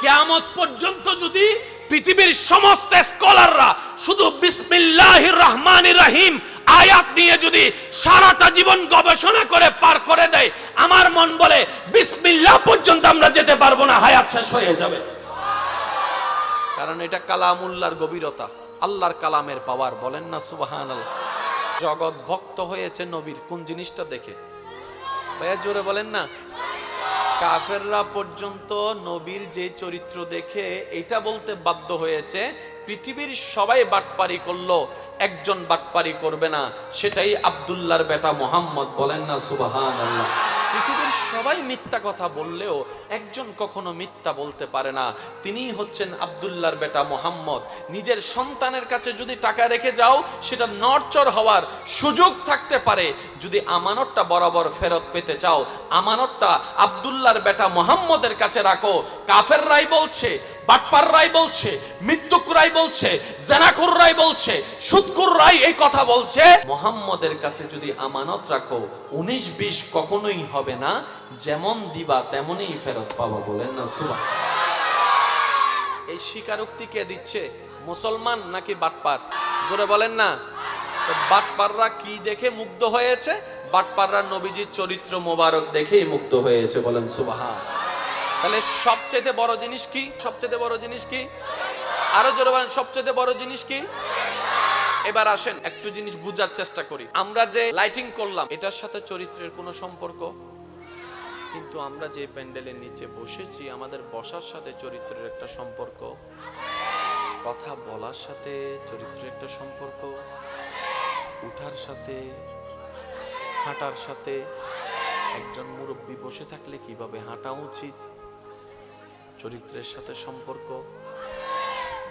কিয়ামত পর্যন্ত যদি পৃথিবীর সমস্ত স্কলাররা শুধু বিসমিল্লাহির রহমানির রহিম আয়াত নিয়ে যদি সারাটা জীবন গবেষণা করে পার করে দেয়, আমার মন বলে বিসমিল্লাহ পর্যন্ত আমরা যেতে পারবো না, হায়াত শেষ হয়ে যাবে। কারণ এটা কালামুল্লাহর গভীরতা, আল্লাহর কালামের পাওয়ার। বলেন না সুবহানাল্লাহ? জগৎ ভক্ত হয়েছে নবীর কোন জিনিসটা দেখে? ভাইয়া জোরে বলেন না। কাফেররা পর্যন্ত নবীর যে চরিত্র দেখে এটা বলতে বাধ্য হয়েছে পৃথিবীর সবাই বাটপারি করলো, একজন বাটপারি করবে না, সেটাই আব্দুল্লাহর বেটা মুহাম্মদ। বলেন না সুবহানাল্লাহ? পৃথিবীর সবাই মিথ্যা কথা বললেও একজন কখনো মিথ্যা বলতে পারে না, তিনিই হচ্ছেন আব্দুল্লাহর বেটা মুহাম্মদ। নিজের সন্তানের কাছে যদি টাকা রেখে যাও সেটা নড়চড় হওয়ার সুযোগ থাকতে পারে, যদি আমানতটা বরাবর ফেরত পেতে চাও আমানতটা আব্দুল্লাহর বেটা মুহাম্মদের কাছে রাখো। কাফেররাই বলছে, বাটপাররাই বলছে, মৃত্যুকরাই বলছে, জানাকুররাই বলছে, সুদকুররাই এই কথা বলছে, মুহাম্মদের কাছে যদি আমানত রাখো 19-20 কখনোই হবে না, যেমন দিবা তেমনই ফেরত পাবো। বলেন না সুবহানাল্লাহ? এই স্বীকারোক্তি কে দিচ্ছে? মুসলমান নাকি বাটপার? জোরে বলেন না। তো বাটপাররা কি দেখে মুগ্ধ হয়েছে? বাটপাররা নবীজির চরিত্র মোবারক দেখেই মুগ্ধ হয়েছে। বলেন সুবহানাল্লাহ। তাহলে সবচেয়ে বড় জিনিস কি? সবচেয়ে বড় জিনিস কি? আরো জোরে বলেন, সবচেয়ে বড় জিনিস কি? এবার আসেন একটু জিনিস বুঝার চেষ্টা করি। আমরা যে লাইটিং করলাম এটার সাথে চরিত্রের কোনো সম্পর্ক? কিন্তু আমরা যে প্যান্ডেলের নিচে বসেছি আমাদের বসার সাথে চরিত্রের একটা সম্পর্ক, কথা বলার সাথে চরিত্রের একটা সম্পর্ক, উঠার সাথে, হাঁটার সাথে, একজন মুরব্বী বসে থাকলে কিভাবে হাঁটা উচিত চরিত্রের সাথে সম্পর্ক,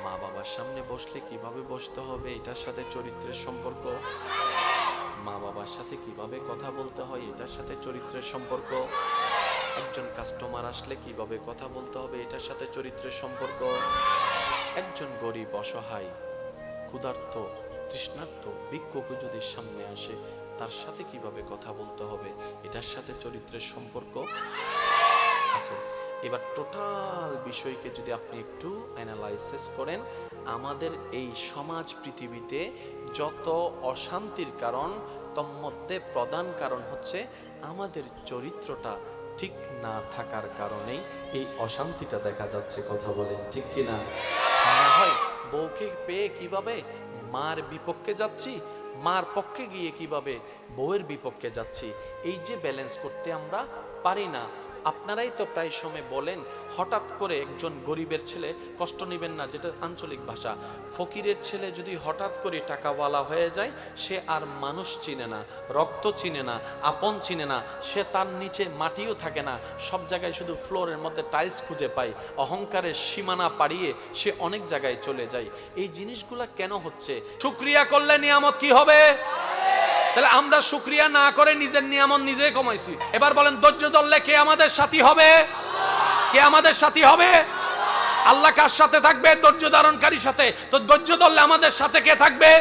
মা বাবার সামনে বসলে কিভাবে বসতে হবে এটার সাথে চরিত্রের সম্পর্ক। মা বাবার সাথে কিভাবে কথা বলতে হয় এটার সাথে চরিত্রের সম্পর্ক। একজন কাস্টমার আসলে কিভাবে কথা বলতে হবে এটার সাথে চরিত্রের সম্পর্ক। একজন গরিব অসহায় ক্ষুধার্ত তৃষ্ণার্ত ভিক্ষুক যদি সামনে আসে তার সাথে কিভাবে কথা বলতে হবে এটার সাথে চরিত্রের সম্পর্ক আছে। এবার টোটাল বিষয়কে যদি আপনি একটু অ্যানালাইসিস করেন, আমাদের এই সমাজ পৃথিবীতে যত অশান্তির কারণ তন্মধ্যে প্রধান কারণ হচ্ছে আমাদের চরিত্রটা ঠিক না থাকার কারণেই এই অশান্তিটা দেখা যাচ্ছে। কথা বলেন ঠিক কিনা? না হয় বউকে পেয়ে কিভাবে মার বিপক্ষে যাচ্ছি, মার পক্ষে গিয়ে কিভাবে বউয়ের বিপক্ষে যাচ্ছি, এই যে ব্যালেন্স করতে আমরা পারি না। আপনারাই তো প্রায় সময় বলেন, হঠাৎ করে একজন গরিবের ছেলে, কষ্ট নেবেন না যেটা আঞ্চলিক ভাষা, ফকিরের ছেলে যদি হঠাৎ করে টাকাওয়ালা হয়ে যায়, সে আর মানুষ চিনে না, রক্ত চিনে না, আপন চিনে না, সে তার নিচে মাটিও থাকে না, সব জায়গায় শুধু ফ্লোরের মধ্যে টাইলস খুঁজে পায়, অহংকারের সীমানা পাড়িয়ে সে অনেক জায়গায় চলে যায়। এই জিনিসগুলা কেন হচ্ছে? শুকরিয়া করলে নিয়ামত কি হবে? তাহলে আমরা শুকরিয়া না করে নিজের নিয়ামত নিজে কমাইছি। এবার বলেন, ধৈর্য ধরলে কে আমাদের সাথী হবে? কে আমাদের সাথী হবে? আল্লাহ কার সাথে থাকবে? ধৈর্য ধারণকারীর সাথে। তো ধৈর্য ধরলে আমাদের সাথে কে থাকবে?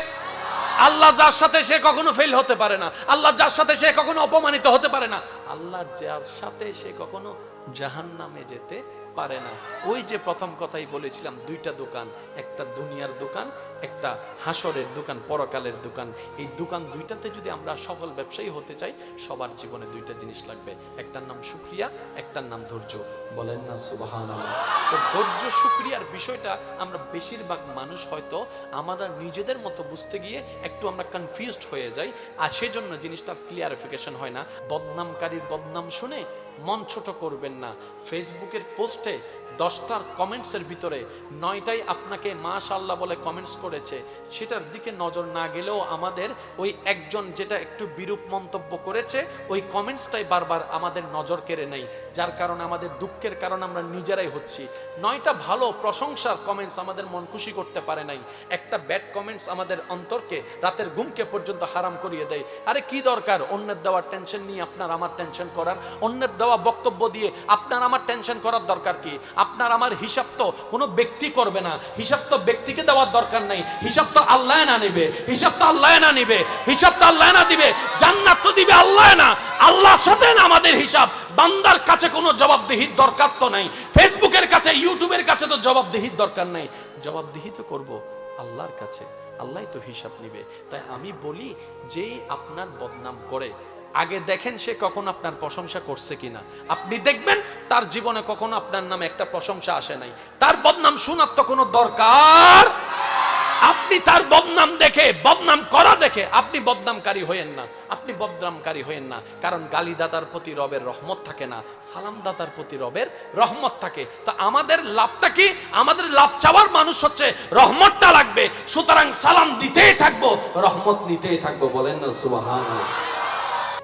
আল্লাহ যার সাথে সে কখনো ফেল হতে পারে না, আল্লাহ যার সাথে সে কখনো অপমানিত হতে পারে না, আল্লাহ যার সাথে সে কখনো জাহান্নামে যেতে পারে না। ওই যে প্রথম কথাই বলেছিলাম, দুইটা দোকান, একটা দুনিয়ার দোকান, একটা হাসরের দোকান, পরকালের দোকান। এই দোকান দুইটাতে যদি আমরা সফল ব্যবসায়ী হতে চাই, সবার জীবনে দুইটা জিনিস লাগবে, একটার নাম শুকরিয়া, একটার নাম ধৈর্য। বলেন না সুবহানাল্লাহ। তো ধৈর্য শুকরিয়ার বিষয়টা আমরা বেশিরভাগ মানুষ হয়তো আমরা নিজেদের মতো বুঝতে গিয়ে একটু আমরা কনফিউজড হয়ে যাই, আর সেজন্য জিনিসটা ক্লিয়ারিফিকেশন হয় না। বদনামকারীর বদনাম শুনে মন ছোট করবেন না। ফেসবুকের পোস্টে 10টার কমেন্টসের ভিতরে 9টাই আপনাকে মাশাআল্লাহ বলে কমেন্টস করেছে, সেটার দিকে নজর না গেলেও আমাদের ওই একজন যেটা একটু বিরূপ মন্তব্য করেছে ওই কমেন্টসটাই বারবার আমাদের নজর কেড়ে নেই, যার কারণে আমাদের দুঃখের কারণ আমরা নিজেরাই হচ্ছি। 9টা ভালো প্রশংসার কমেন্টস আমাদের মন খুশি করতে পারে নাই, একটা ব্যাড কমেন্টস আমাদের অন্তরকে, রাতের ঘুমকে পর্যন্ত হারাম করিয়ে দেয়। আরে কি দরকার অন্যের দেওয়া টেনশন নিয়ে আপনার আমার টেনশন করার? অন্যের দেওয়া বক্তব্য দিয়ে আপনার আমার টেনশন করার দরকার কি? আপনার আমার হিসাব তো কোনো ব্যক্তি করবে না, হিসাব তো ব্যক্তিকে দেওয়ার দরকার নেই, হিসাব তো আল্লাহ না নেবে, হিসাব তো আল্লাহ না নেবে, হিসাব তো আল্লাহ না দিবে, জান্নাত তো দিবে আল্লাহ না, আল্লাহর সাথে না আমাদের হিসাব। বান্দার কাছে কোনো জবাবদিহির দরকার তো নাই, ফেসবুকের কাছে ইউটিউবের কাছে তো জবাবদিহির দরকার নাই, জবাবদিহি তো করব আল্লাহর কাছে, আল্লাহই তো হিসাব নিবে। তাই আমি বলি, যেই আপনার বদনাম করে আগে দেখেন সে কখন আপনার প্রশংসা করছে কিনা। আপনি দেখবেন তার জীবনে কখনো আপনার নামে একটা প্রশংসা আসে নাই, তার বদনাম শোনার তো কোনো দরকার। আপনি তার বদনাম দেখে, বদনাম করা দেখে আপনি বদনামকারী হয়েন না, আপনি বদনামকারী হয়েন না। কারণ গালিদাতার প্রতি রবের রহমত থাকে না, সালামদাতার প্রতি রবের রহমত থাকে। তো আমাদের লাভটা কি? আমাদের লাভ চাওয়ার মানুষ হচ্ছে রহমতটা লাগবে, সুতরাং সালাম দিতেই থাকবো, রহমত নিতেই থাকবো। বলেন না সুবহানাল্লাহ।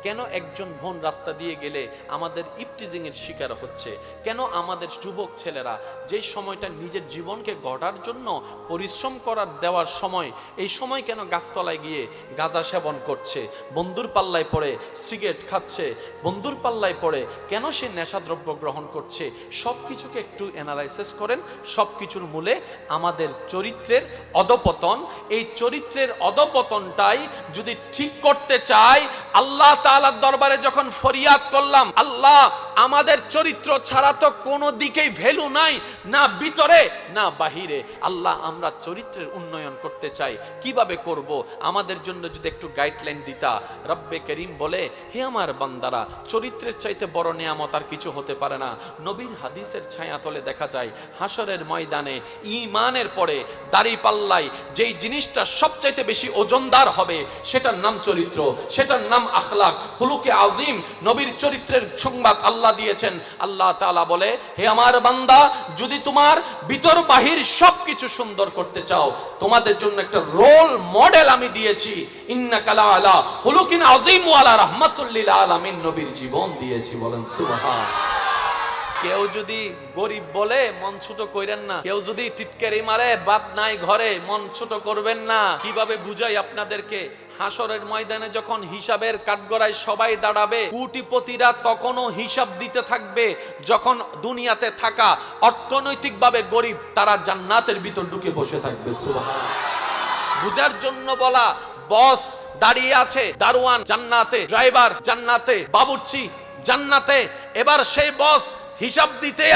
কেন একজন বোন রাস্তা দিয়ে গেলে আমাদের ইপটিজিং এর শিকার হচ্ছে? কেন আমাদের যুবক ছেলেরা যে সময়টা নিজের জীবনকে গড়ার জন্য পরিশ্রম করার দেওয়ার সময়, এই সময় কেন গাছতলায় গিয়ে গাঁজা সেবন করছে, বন্ধুর পাল্লায় পড়ে সিগারেট খাচ্ছে, বন্ধুর পাল্লায় পড়ে কেন সে নেশাদ্রব্য গ্রহণ করছে? সব কিছুকে একটু অ্যানালাইসিস করেন। সব কিছুর মূলে আমাদের চরিত্রের অধপতন। এই চরিত্রের অধপতনটাই যদি ঠিক করতে চাই, আল্লাহ তাআলার দরবারে যখন ফরিয়াদ করলাম, আল্লাহ আমাদের চরিত্র ছাড়া তো কোনো দিকেই ভ্যালু নাই, না ভিতরে না বাহিরে, আল্লাহ আমরা চরিত্রের উন্নয়ন করতে চাই, কিভাবে করব? আমাদের জন্য যদি একটু গাইডলাইন দিতা। রব্বে করিম বলে, হে আমার বান্দারা, চরিত্রের চাইতে বড় নিয়ামত আর কিছু হতে পারে না। নবীর হাদিসের ছায়াতলে দেখা যায় হাসরের ময়দানে ঈমানের পরে দাড়ি পাল্লায় যেই জিনিসটা সবচাইতে বেশি ওজনদার হবে সেটার নাম চরিত্র, সেটার নাম আখলাক, খুলুকে আজিম। নবীর চরিত্রের সংবাদ আল্লাহ দিয়েছেন। আল্লাহ তাআলা বলে, হে আমার বান্দা, যদি তোমার ভিতর বাহির সবকিছু সুন্দর করতে চাও, তোমাদের জন্য একটা রোল মডেল আমি দিয়েছি। ইন্নাকা লা আলা খুলুকিন আযীম ওয়া আলা রাহমাতুল লিল আলামিন, নবীর জীবন দিয়েছি। বলেন সুবহান। কেউ যদি গরিব বলে মন ছোট কইরেন না, কেউ যদি টিটকারি মারে বাদ নাই ঘরে মন ছোট করবেন না। কিভাবে বুঝাই আপনাদেরকে, হাসরের ময়দানে যখন হিসাবের কাঠগড়ায় সবাই দাঁড়াবে, কোটিপতিরা তখনও হিসাব দিতে থাকবে, যখন দুনিয়াতে থাকা অর্থনৈতিকভাবে গরিব তারা জান্নাতের ভিতর ঢুকে বসে থাকবে। সুবহানাল্লাহ। বুঝার জন্য বলা, বস দাঁড়িয়ে আছে, দারোয়ান জান্নাতে, ড্রাইভার জান্নাতে, বাবুর্চি জান্নাতে। এবার সেই বস হিসাব দিতেই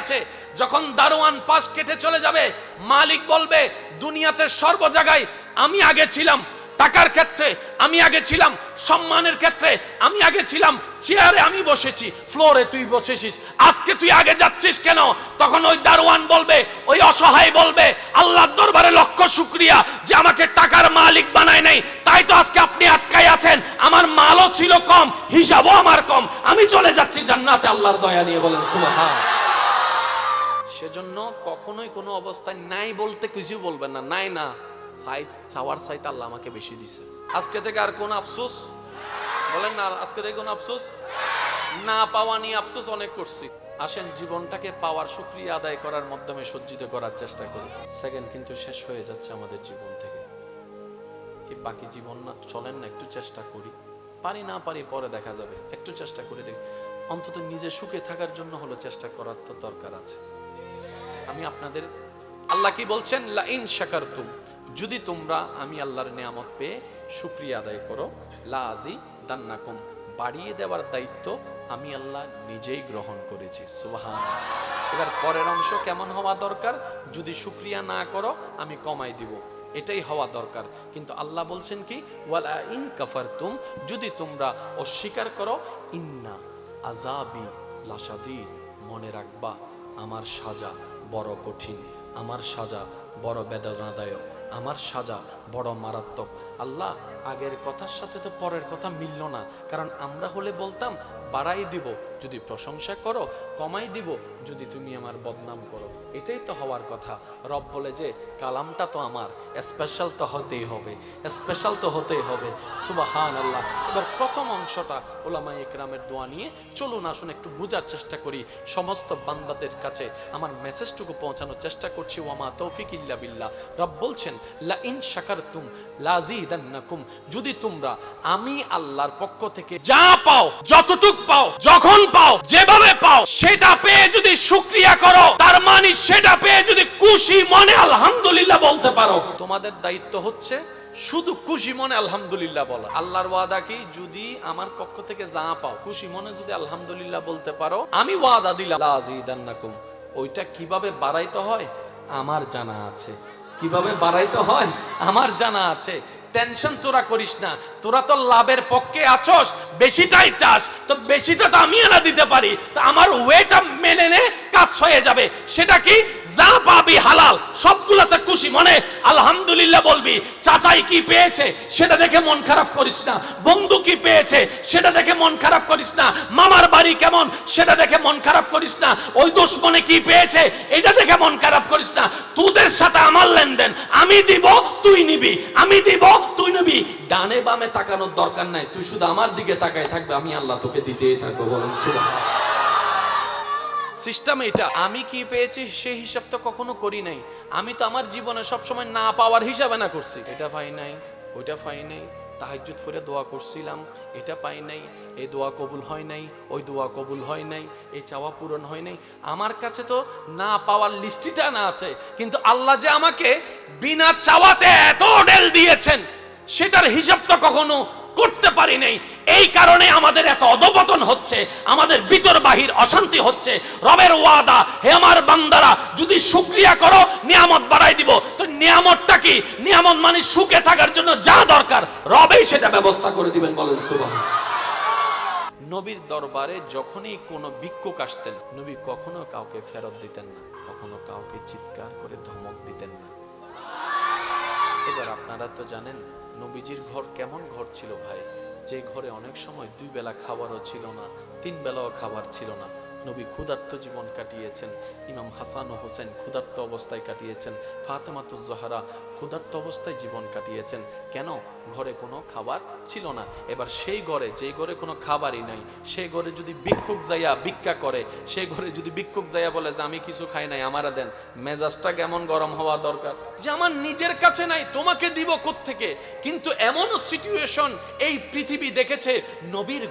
আছে। যখন দারোয়ান পাশ কেটে চলে যাবে, মালিক বলবে দুনিয়াতে সর্ব জায়গায় আমি আগে ছিলাম, টাকার ক্ষেত্রে আমি আগে ছিলাম, সম্মানের ক্ষেত্রে আমি আগে ছিলাম, চেয়ারে আমি বসেছি, ফ্লোরে তুই বসেছিস, আজকে তুই আগে যাচ্ছিস কেন? তখন ওই দারোয়ান বলবে, ওই অসহায় বলবে, আল্লাহর দরবারে লক্ষ শুকরিয়া যে আমাকে টাকার মালিক বানায় নাই, তাই তো আজকে আপনি আটকাই আছেন। আমার মালও ছিল কম, হিসাবও আমার কম, আমি চলে যাচ্ছি জান্নাতে আল্লাহর দয়া নিয়ে। বলেন সুবহান। সেজন্য কখনোই কোনো অবস্থায় নাই বলতে কিছু বলবেন না। নাই না, চাওয়ার চাইতে আল্লাহ আমাকে বেশি দিছে। আজকে থেকে আর কোন আফসোস বলেন না, আজকে থেকে কোন আফসোস না, পাওয়া নিয়ে আফসোস অনেক করছি। আসেন জীবনটাকে পাওয়ার শুকরিয়া আদায় করার মাধ্যমে সজ্জিত করার চেষ্টা করি। সেকেন্ড কিন্তু শেষ হয়ে যাচ্ছে আমাদের জীবন থেকে, এই বাকি জীবন না, চলেন না একটু চেষ্টা করি, পারি না পারি পরে দেখা যাবে, একটু চেষ্টা করে দেখি। অন্তত নিজে সুখে থাকার জন্য হলো চেষ্টা করার তো দরকার আছে। আমি আপনাদের, আল্লাহ কি বলছেন, লা ইন শাকারতুম, যদি তোমরা আমি আল্লাহর নিয়ামত পেয়ে শুকরিয়া আদায় করো, লা আযীদান্নাকুম, বাড়িয়ে দেওয়ার দায়িত্ব আমি আল্লাহ নিজেই গ্রহণ করেছি। সুবহানাল্লাহ। এবার পরের অংশ কেমন হওয়া দরকার, যদি শুকরিয়া না করো আমি কমাই দিব, এটাই হওয়া দরকার। কিন্তু আল্লাহ বলছেন কি, ওয়ালা ইন কাফারতুম, যদি তোমরা অস্বীকার করো, ইন্না আযাবি লাশাদীদ, মনে রাখবা আমার সাজা বড় কঠিন, আমার সাজা বড় বেদনাদায়ক, আমার সাজা বড় মারাত্মক। আল্লাহ আগের কথার সাথে তো পরের কথা মিলল না, কারণ আমরা হলে বলতাম বাড়াই দিব যদি প্রশংসা করো, কমাই দিব যদি তুমি আমার বদনাম করো, এটাই তো হওয়ার কথা। রব বলে যে কালামটা তো আমার, স্পেশাল তো হতেই হবে, স্পেশাল তো হতেই হবে। সুবহানাল্লাহ। এবার প্রথম অংশটা উলামায়ে ইকরামের দোয়া নিয়ে চলুন আসুন একটু বোঝার চেষ্টা করি, সমস্ত বান্দাদের কাছে আমার মেসেজটুকু পৌঁছানোর চেষ্টা করছি। ওয়ামা তৌফিক ইল্লা বিল্লাহ। রব বলছেন লা ইন শাকারতুম লাযীদান্নাকুম, যদি তোমরা আমি আল্লাহর পক্ষ থেকে যা পাও, যতটুক পাও, যখন পাও, যেভাবে পাও, সেটা পেয়ে যদি শুকরিয়া করো, তার মানে সেটা পেয়ে যদি খুশি মনে আলহামদুলিল্লাহ বলতে পারো, তোমাদের দায়িত্ব হচ্ছে শুধু খুশি মনে আলহামদুলিল্লাহ বলা। আল্লাহর ওয়াদা কি, যদি আমার পক্ষ থেকে যা পাও খুশি মনে যদি আলহামদুলিল্লাহ বলতে পারো, আমি ওয়াদা দিলাম লা আযীদান্নাকুম। ওইটা কিভাবে বাড়াইতে হয় আমার জানা আছে, কিভাবে বাড়াইতে হয় আমার জানা আছে। টেনশন তোরা করিস না, তোরা তো লাভের পক্ষে আছস, বেশিটাই চাস, তো বেশিটা তো আমি এনে দিতে পারি, তো আমার ওয়েটা মেনে নে, কাজ হয়ে যাবে। সেটা কি, যা পাবি হালাল, সবগুলোতে খুশি মনে আলহামদুলিল্লাহ বলবি। চাচাই কি পেয়েছে সেটা দেখে মন খারাপ করিস না, বন্ধু কি পেয়েছে সেটা দেখে মন খারাপ করিস না, মামার বাড়ি কেমন সেটা দেখে মন খারাপ করিস না, ওই দুশমনে কি পেয়েছে এটা দেখে মন খারাপ করিস না। তোদের সাথে আমার লেনদেন, আমি দিব তুই নিবি, আমি দিব তুই নিবি, ডানে বামে তাকানোর দরকার নাই, তুই শুধু আমার দিকে তাকায় থাকবে, আমি আল্লাহ তোকে দিতেই থাকবো। বলেন সুবহানাল্লাহ। সিস্টেম এটা। আমি কি পেয়েছি সেই হিসাব তো কখনো করি নাই, আমি তো আমার জীবনে সবসময় না পাওয়ার হিসাবে না করছি, এটা পাই নাই, ওইটা পাই নাই, তাহাজ্জুদ পড়ে দোয়া করছিলাম, এটা পাই নাই, এই দোয়া কবুল হয় নাই, ওই দোয়া কবুল হয় নাই, এই চাওয়া পূরণ হয় নাই। আমার কাছে তো না পাওয়ার লিস্টিটা না আছে, কিন্তু আল্লাহ যে আমাকে বিনা চাওয়াতে এত ডেল দিয়েছেন সেটার হিসাব তো কখনো করতে পারি নাই। এই কারণে আমাদের এত অধপতন হচ্ছে, আমাদের ভিতর বাহির অশান্তি হচ্ছে। রবের ওয়াদা, হে আমার বান্দারা যদি শুকরিয়া করো নিয়ামত বাড়াই দিব। তো নিয়ামতটা কি? নিয়ামত মানে সুখে থাকার জন্য যা দরকার রবেই সেটা ব্যবস্থা করে দিবেন। বলেন সুবহানাল্লাহ। নবীর দরবারে যখনই কোনো ভিক্ষুক আসতেন, নবী কখনো কাউকে ফেরত দিতেন না, কখনো কাউকে চিৎকার করে ধমক দিতেন না। এবার আপনারা তো জানেন নবীজির ঘর কেমন ঘর ছিল ভাই, যে ঘরে অনেক সময় 2 বেলা খাবারও ছিল না, 3 বেলাও খাবার ছিল না। নবী ক্ষুধার্ত জীবন কাটিয়েছেন, ইমাম হাসান ও হোসেন ক্ষুধার্ত অবস্থায় কাটিয়েছেন, ফাতেমাতুজ জোহরা ক্ষুধার্ত অবস্থায় জীবন কাটিয়েছেন। কেন? ঘরে কোনো খাবার ছিল না। এবার সেই ঘরে, যে ঘরে কোনো খাবারই নাই, সেই ঘরে যদি ভিক্ষুক যাইয়া ভিক্ষা করে, সেই ঘরে যদি ভিক্ষুক যাইয়া বলে যে আমি কিছু খাই নাই, আমারা দেন, মেজাজটা কেমন গরম হওয়া দরকার যে আমার নিজের কাছে নাই, তোমাকে দিব কোত্থেকে। কিন্তু এমনও সিচুয়েশন এই পৃথিবী দেখেছে, নবীর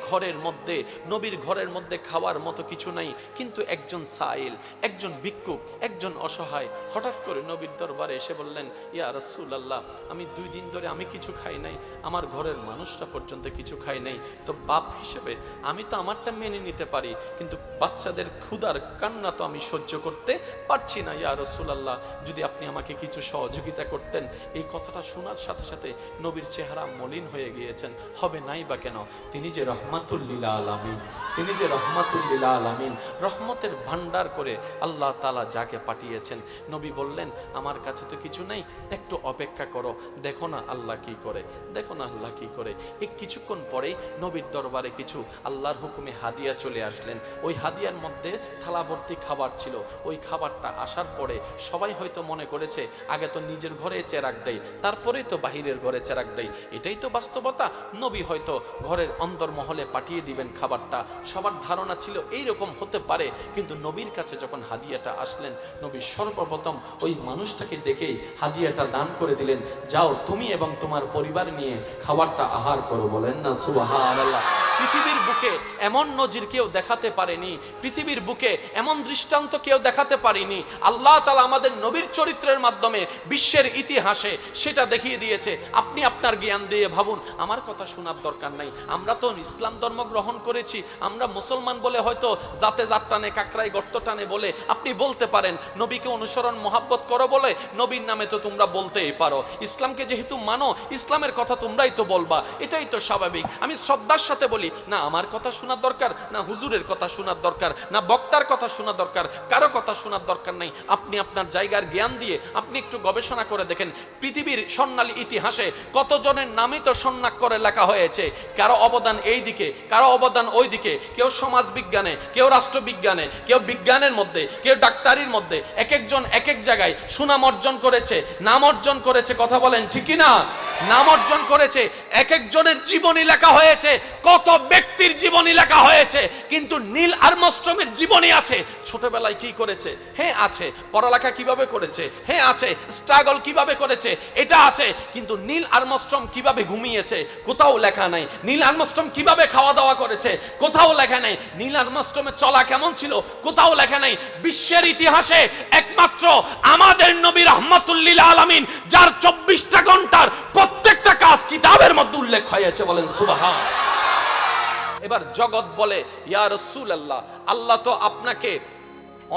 ঘরের মধ্যে খাওয়ার মতো কিছু নাই, কিন্তু একজন সাইল, একজন ভিক্ষুক, একজন অসহায় হঠাৎ করে নবীর দরবারে এসে বললেন, ইয়া রাসূলুল্লাহ, আমি 2 দিন ধরে আমি কিছু খাই নাই, আমার ঘরের মানুষটা পর্যন্ত কিছু খাই নাই। তো বাপ হিসেবে আমি তো আমারটা মেনে নিতে পারি, কিন্তু বাচ্চাদের ক্ষুধার কান্না তো আমি সহ্য করতে পারছি না। ইয়া রাসূলুল্লাহ, যদি আপনি আমাকে কিছু সহযোগিতা করতেন। এই কথাটা শোনার সাথে সাথে নবীর চেহারা মলিন হয়ে গিয়েছেন। হবে নাই বা কেন? তিনি যে রহমাতুল লিল আলামিন, তিনি যে রহমাতুল লিল আলামিন, রহমতের ভান্ডার করে আল্লাহ তাআলা যাকে পাঠিয়েছেন। নবী বললেন, আমার কাছে তো কিছু নেই, একটু অপেক্ষা করো, দেখো না আল্লাহ কি করে, দেখো না আল্লাহ কি করে। এই কিছুক্ষণ পরেই নবীর দরবারে কিছু আল্লাহর হুকুমে হাদিয়া চলে আসলেন। ওই হাদিয়ার মধ্যে থালা ভর্তি খাবার ছিল। ওই খাবারটা আসার পরে সবাই হয়তো মনে করেছে আগে তো নিজের ঘরে চেরাগ দেয়, তারপরেই তো বাহিরের ঘরে চেরাগ দেয়, এটাই তো বাস্তবতা। নবী হয়তো ঘরের অন্তর্মহলে পাঠিয়ে দিবেন খাবারটা, সবার ধারণা ছিল এইরকম হতে পারে। কিন্তু নবীর কাছে যখন হাদিয়াটা আসলেন, নবী সর্বপ্রথম ওই মানুষটাকে দেখেই হাদিয়াটা দান করে দিলেন, যাও তুমি এবং তোমার পরিবার নিয়ে খাবারটা আহার করো। বলেন না সুবহানাল্লাহ। পৃথিবীর বুকে এমন নজির কেউ দেখাতে পারেনি, পৃথিবীর বুকে এমন দৃষ্টান্ত কেউ দেখাতে পারেনি। আল্লাহ তাআলা আমাদের নবীর চরিত্রের মাধ্যমে বিশ্বের ইতিহাসে সেটা দেখিয়ে দিয়েছে। আপনি আপনার জ্ঞান দিয়ে ভাবুন, আমার কথা শোনার দরকার নাই। আমরা তো ইসলাম ধর্ম গ্রহণ করেছি, আমরা মুসলমান বলে হয়তো জাতে জাত টানে, কাকরাই গর্ত টানে বলে আপনি বলতে পারেন। নবীকে অনুসরণ মহাব্বত করো বলে নবীর নামে তো তোমরা বলতেই পারো। ইসলামকে যেহেতু মানো, ইসলামের কথা তোমরাই তো বলবা, এটাই তো স্বাভাবিক। আমি শ্রদ্ধার সাথে বলি, না আমার কথা শোনার দরকার, না হুজুরের কথা শোনার দরকার, না বক্তার কথা শোনার দরকার, কারো কথা শোনার দরকার নাই। আপনি আপনার জায়গার জ্ঞান দিয়ে আপনি একটু গবেষণা করে দেখেন, পৃথিবীর স্বর্ণালী ইতিহাসে কতজনের নামই তো স্বর্ণাক্ষরে লেখা হয়েছে। কারো অবদান এই দিকে, কারো অবদান ওই দিকে, কেউ সমাজ বিজ্ঞানে, কেউ রাষ্ট্রবিজ্ঞানে, কেউ বিজ্ঞানের মধ্যে, কেউ ডাক্তারির মধ্যে, এক একজন এক এক জায়গায় সুনাম অর্জন করেছে, নাম অর্জন করেছে। কথা বলেন ঠিক কি না? নাম অর্জন করেছে। এক একজনের জীবনী লেখা হয়েছে, কত ব্যক্তির জীবনী লেখা হয়েছে, কিন্তু নীল আর্মস্ট্রংয়ের জীবনী আছে। ছোটবেলায় কি করেছে? হ্যাঁ আছে। পড়ালেখা কিভাবে করেছে? হ্যাঁ আছে। স্ট্রাগল কিভাবে করেছে? এটা আছে। কিন্তু নীল আর্মস্ট্রং কিভাবে ঘুমিয়েছে? কোথাও লেখা নাই। নীল আর্মস্ট্রং কিভাবে খাওয়া দাওয়া করেছে? কোথাও লেখা নাই। নীল আর্মস্ট্রংয়ের চলা কেমন ছিল? কোথাও লেখা নাই। বিশ্বের ইতিহাসে একমাত্র আমাদের নবী রাহমাতুল লিল আলামিন, যার 24টা ঘন্টার প্রত্যেকটা কাজ কিতাবের মধ্যে উল্লেখ হয়েছে। বলেন সুবহান। এবার জগৎ বলে, ইয়া রাসূলুল্লাহ, আল্লাহ তো আপনাকে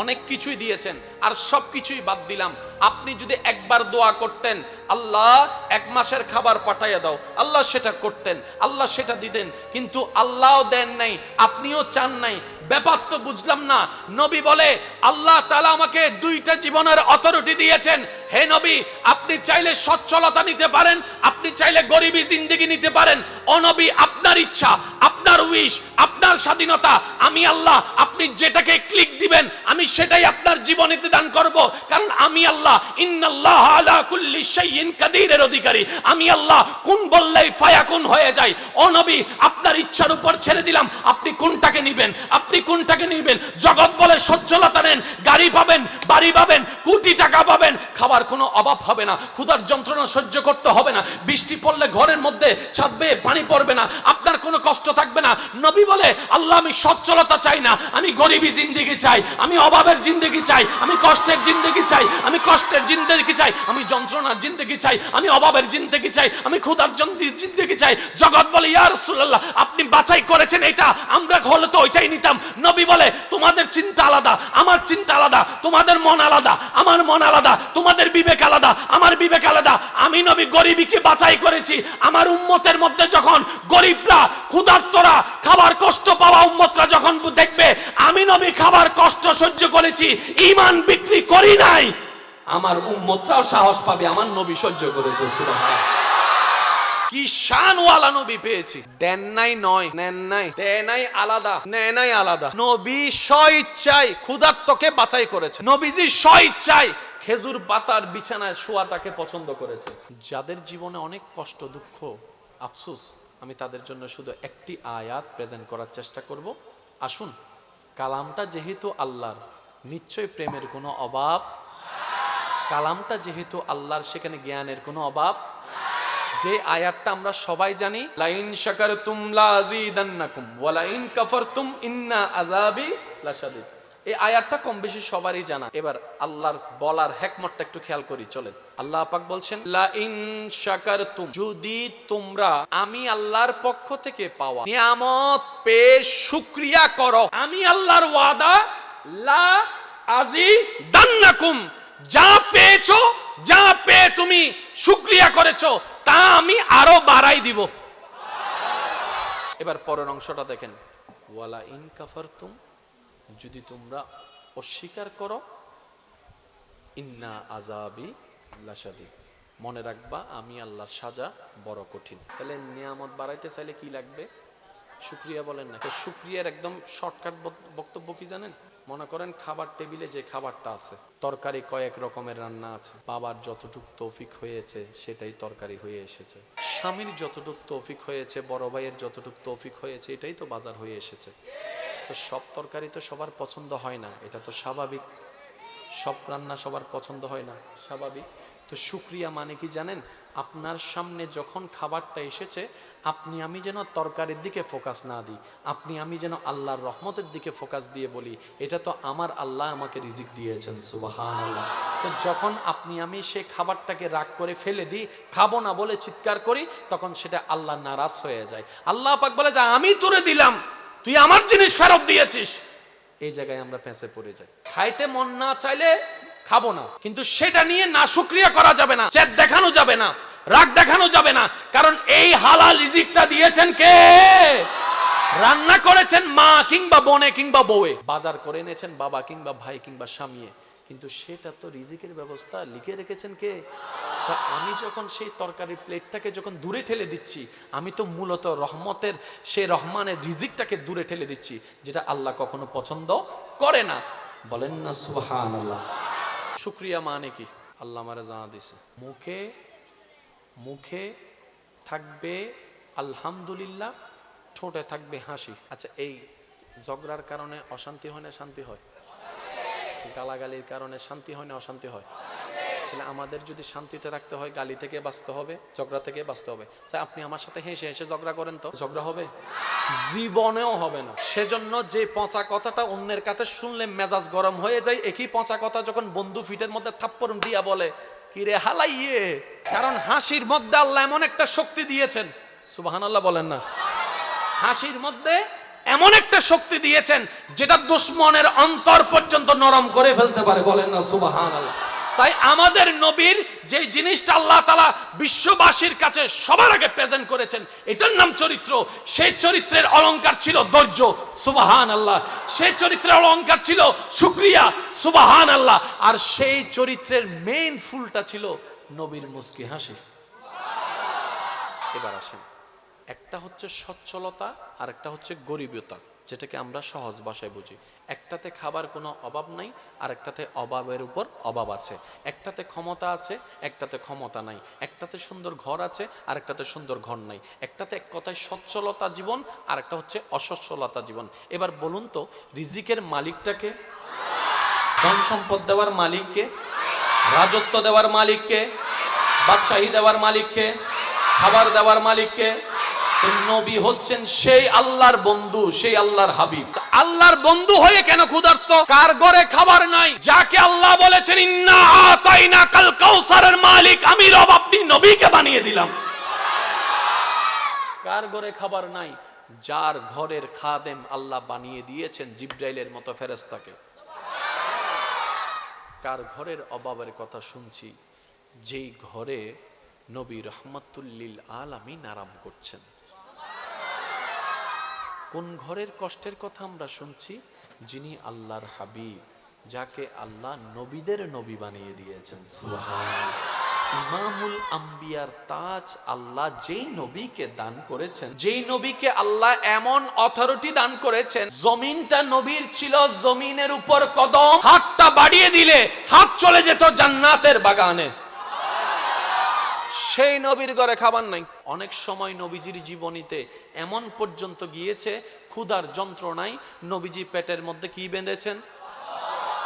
অনেক কিছুই দিয়েছেন, আর সব কিছুই বাদ দিলাম, আপনি যদি একবার দোয়া করতেন, আল্লাহ 1 মাসের খাবার পাঠাইয়া দাও, আল্লাহ সেটা করতেন, আল্লাহ সেটা দিতেন। কিন্তু আল্লাহও দেন নাই, আপনিও চান নাই। ব্যাপার তো বুঝলাম না। নবী বলে, আল্লাহ তাআলা আমাকে 2টা জীবনের অথরিটি দিয়েছেন। হে নবী, আপনি চাইলে সচ্ছলতা নিতে পারেন, আপনি চাইলে গরিবী জিন্দেগি নিতে পারেন। ও নবী, আপনার ইচ্ছা, আপনার উইশ, আপনার স্বাধীনতা। আমি আল্লাহ, আপনি যেটাকে ক্লিক দিবেন আমি সেটাই আপনার জীবনেতে দান করব, কারণ আমি আল্লাহ ইন্নাল্লাহ আলা কুল্লি শাইইন কাদিরের অধিকারী। আমি আল্লাহ কোন বললেই ফায়াকুন হয়ে যায়। ও নবী, আপনার ইচ্ছার উপর ছেড়ে দিলাম, আপনি কোনটাকে নেবেন, আপনি কোনটাকে নেবেন। জগৎ বলে সচ্ছলতা নেন, গাড়ি পাবেন, বাড়ি পাবেন, কোটি টাকা পাবেন, খাবার কোনো অভাব হবে না, ক্ষুধার যন্ত্রণা সহ্য করতে হবে না, বৃষ্টি পড়লে ঘরের মধ্যে ছাদ বেয়ে পানি পড়বে না, আপনার কোনো কষ্ট থাকবে না। নবী বলে, আল্লাহ আমি সচ্ছলতা চাই না, আমি গরিবী জিন্দেগি চাই, আমি অভাবের জিন্দেগি চাই, আমি কষ্টের জিন্দেগি চাই, আমি কষ্টের জিন্দেগি চাই, আমি যন্ত্রণার জিন্দেগি চাই, আমি অভাবের জিন্দেগি চাই, আমি ক্ষুধার জিন্দেগি চাই। জগৎ বলে, ইয়া রাসূলুল্লাহ, আপনি বাছাই করেছেন এটা, আমরা হলে তো ওইটাই নিতাম। নবী বলে, তোমাদের চিন্তা আলাদা, আমার চিন্তা আলাদা, তোমাদের মন আলাদা, আমার মন আলাদা, তোমাদের বিবেক আলাদা, আমার বিবেক আলাদা। আমি নবী গরিবীকে বাছাই করেছি। আমার উম্মতের মধ্যে যখন গরিবরা, ক্ষুধার্তরা, খাবার কষ্ট পাওয়া উম্মতরা যখন দেখবে আমি নবী খাবার কষ্ট সহ্য করেছি, ঈমান বিক্রি করি নাই, আমার উম্মতরাও সাহস পাবে আমার নবী সহ্য করেছে। সুবহানাল্লাহ। কি শানওয়ালা নবী পেয়েছি। দেন নাই নয়, নেন নাই, দেয় নাই আলাদা, নেয় নাই আলাদা। নবী স্ব ইচ্ছায় ক্ষুধার্তকে বাছাই করেছে। নবীজি স্ব ইচ্ছায় খেজুর পাতার বিছানায় শোয়াটাকে পছন্দ করেছে। যাদের জীবনে অনেক কষ্ট, দুঃখ, আফসোস, আমি তাদের জন্য শুধু একটি আয়াত প্রেজেন্ট করার চেষ্টা করব। আসুন, কালামটা যেহেতু আল্লাহর, নিশ্চয় প্রেমের কোনো অভাব, কালামটা যেহেতু আল্লাহর, সেখানে জ্ঞানের কোনো অভাব। যে আয়াতটা আমরা সবাই জানি, লাইন শাকারতুম লাযীদান্নাকুম ওয়া লাইন কাফারতুম ইন্না আযাবি লাশাদীদ। এই আয়াতটা কম বেশি সবারই জানা। এবার আল্লাহর বলার হিকমতটা একটু খেয়াল করি চলেন। আল্লাহ পাক বলছেন, লাইন শাকারতুম, যদি তোমরা আমি আল্লাহর পক্ষ থেকে পাওয়া নিয়ামত পেয়ে শুকরিয়া করো, আমি আল্লাহর ওয়াদা লা আযীদান্নাকুম, যা পেয়েছো, যা পেয়ে তুমি শুকরিয়া করেছো, তা আমি আরো বাড়াই দিব। এবার পরের অংশটা দেখেন, ওয়ালা ইন কাফারতুম, যদি তোমরা অস্বীকার করো, ইন্না আযাবি লাশাদীদ, মনে রাখবা আমি আল্লাহর সাজা বড় কঠিন। তাহলে নিয়ামত বাড়াইতে চাইলে কি লাগবে? শুকরিয়া বলেন না। তো শুকরিয়ার একদম শর্টকাট বক্তব্য কি জানেন? মনে করেন খাবার টেবিলে যে খাবারটা আছে, তরকারি কয়েক রকমের রান্না আছে, বাবার যতটুকু তৌফিক হয়েছে সেটাই তরকারি হয়ে এসেছে, স্বামীর যতটুকু তৌফিক হয়েছে, বড় ভাইয়ের যতটুকু তৌফিক হয়েছে, এটাই তো বাজার হয়ে এসেছে। তো সব তরকারি তো সবার পছন্দ হয় না, এটা তো স্বাভাবিক। সব রান্না সবার পছন্দ হয় না, স্বাভাবিক। তো শুকরিয়া মানে কি জানেন? আপনার সামনে যখন খাবারটা এসেছে, আপনি আমি যেন তরকারির দিকে ফোকাস না দিই, আপনি আমি যেন আল্লাহর রহমতের দিকে ফোকাস দিয়ে বলি, এটা তো আমার আল্লাহ আমাকে রিজিক দিয়েছেন, সুবহানাল্লাহ। তো যখন আপনি আমি সে খাবারটাকে রাগ করে ফেলে দিই, খাবো না বলে চিৎকার করি, তখন সেটা আল্লাহ নারাজ হয়ে যায়। আল্লাহ পাক বলে যে আমি তোরে দিলাম, তুই আমার জিনিস ফেরত দিয়েছিস। এই জায়গায় আমরা ফেঁসে পড়ে যাই। খাইতে মন না চাইলে খাবো না, কিন্তু সেটা নিয়ে না শুকরিয়া করা যাবে না, জেদ দেখানো যাবে না, রাগ দেখানো যাবে না। কারণ এই হালাল রিজিকটা দিয়েছেন কে? রান্না করেছেন মা কিংবা বোনে কিংবা বউয়ে, বাজার করে এনেছেন বাবা কিংবা ভাই কিংবা স্বামীয়ে, কিন্তু সেটা তো রিজিকের ব্যবস্থা লিখে রেখেছেন কে? তা আমি যখন সেই তরকারির প্লেটটাকে যখন দূরে ঠেলে দিচ্ছি, আমি তো মূলত রহমতের, সে রহমানের রিজিকটাকে দূরে ঠেলে দিচ্ছি, যেটা আল্লাহ কখনো পছন্দ করে না। বলেন না সুবহানাল্লাহ। শুকরিয়া মানে কি? আল্লাহ আমারে জানা দিয়েছে, মুখে মুখে থাকবে আলহামদুলিল্লাহ, ঠোঁটে থাকবে হাসি। আচ্ছা, এই ঝগড়ার কারণে অশান্তি হয় না শান্তি হয়? গালাগালির কারণে শান্তি হয় না অশান্তি হয়? তাহলে আমাদের যদি শান্তিতে রাখতে হয়, গালি থেকে বাঁচতে হবে, ঝগড়া থেকে বাঁচতে হবে। স্যার আপনি আমার সাথে হেসে হেসে ঝগড়া করেন, তো ঝগড়া হবে? জীবনেও হবে না। সেজন্য যে পচা কথাটা অন্যের কাছে শুনলে মেজাজ গরম হয়ে যায়, একই পচা কথা যখন বন্ধু ফিটের মধ্যে থাপ্পড় দিয়া বলে, কি রে হালাইয়ে, কারণ হাসির মধ্যে আল্লাহ এমন একটা শক্তি দিয়েছেন, সুবহানাল্লাহ বলেন না। হাসির মধ্যে এমন একটা শক্তি দিয়েছেন যেটা দুশমনের অন্তর পর্যন্ত নরম করে ফেলতে পারে, বলেন না সুবহানাল্লাহ। তাই আমাদের নবীর যে জিনিসটা আল্লাহ তাআলা বিশ্ববাসীর কাছে সবার আগে প্রেজেন্ট করেছেন, এটার নাম চরিত্র। সেই চরিত্রের অলংকার ছিল ধৈর্য, সুবহানাল্লাহ। সেই চরিত্রের অলংকার ছিল শুকরিয়া, সুবহানাল্লাহ। আর সেই চরিত্রের মেইন ফুলটা ছিল নবীর মুস্কি হাসি। এবার আসেন, একটা হচ্ছে সচ্ছলতা আর একটা হচ্ছে গরিবতা, যেটাকে আমরা সহজ ভাষায় বুঝি। একটাতে খাবার কোনো অভাব নাই, আর একটাতে অভাবের উপর অভাব আছে। একটাতে ক্ষমতা আছে, একটাতে ক্ষমতা নাই। একটাতে সুন্দর ঘর আছে, আর একটাতে সুন্দর ঘর নাই। একটাতে এক কথায় সচ্ছলতা জীবন, আর একটা হচ্ছে অসচ্ছলতা জীবন। এবার বলুন তো, রিজিকের মালিকটাকে? ধন সম্পদ দেওয়ার মালিককে? রাজত্ব দেওয়ার মালিককে? বাদশাহী দেওয়ার মালিককে? খাবার দেওয়ার মালিককে? নবী হচ্ছেন সেই আল্লাহর বন্ধু, সেই আল্লাহর হাবিব। আল্লাহর বন্ধু হয়ে কেন ক্ষুধার্ত? কার ঘরে খাবার নাই, যাকে আল্লাহ বলেছেন ইন্না আতাইনাকাল কাউসারের মালিক আমি রব, আপনি নবীকে বানিয়ে দিলাম। কার ঘরে খাবার নাই? যার ঘরের খাদেম আল্লাহ বানিয়ে দিয়েছেন জিবরাইলের মতো ফেরেশতাকে। কার ঘরের অভাবের কথা শুনছি? যেই ঘরে নবী রহমাতুল লিল আলামিন আরাম করছেন। কোন ঘরের কষ্টের কথা আমরা শুনছি? যিনি আল্লাহর হাবিব, যাকে আল্লাহ নবীদের নবী বানিয়ে দিয়েছেন, সুবহানাল্লাহ। ইমামুল আম্বিয়ার তাজ আল্লাহ যেই নবীকে দান করেছেন, যেই নবীকে আল্লাহ এমন অথরিটি দান করেছেন, জমিনটা নবীর ছিল, জমিনের উপর কদম, হাতটা বাড়িয়ে দিলে হাত চলে যেত জান্নাতের বাগানে। সেই নবীর ঘরে খাবার নাই। অনেক সময় নবীজির জীবনীতে এমন পর্যন্ত গিয়েছে, ক্ষুধার যন্ত্রণায় নবীজি পেটের মধ্যে কি বেঁধেছেন,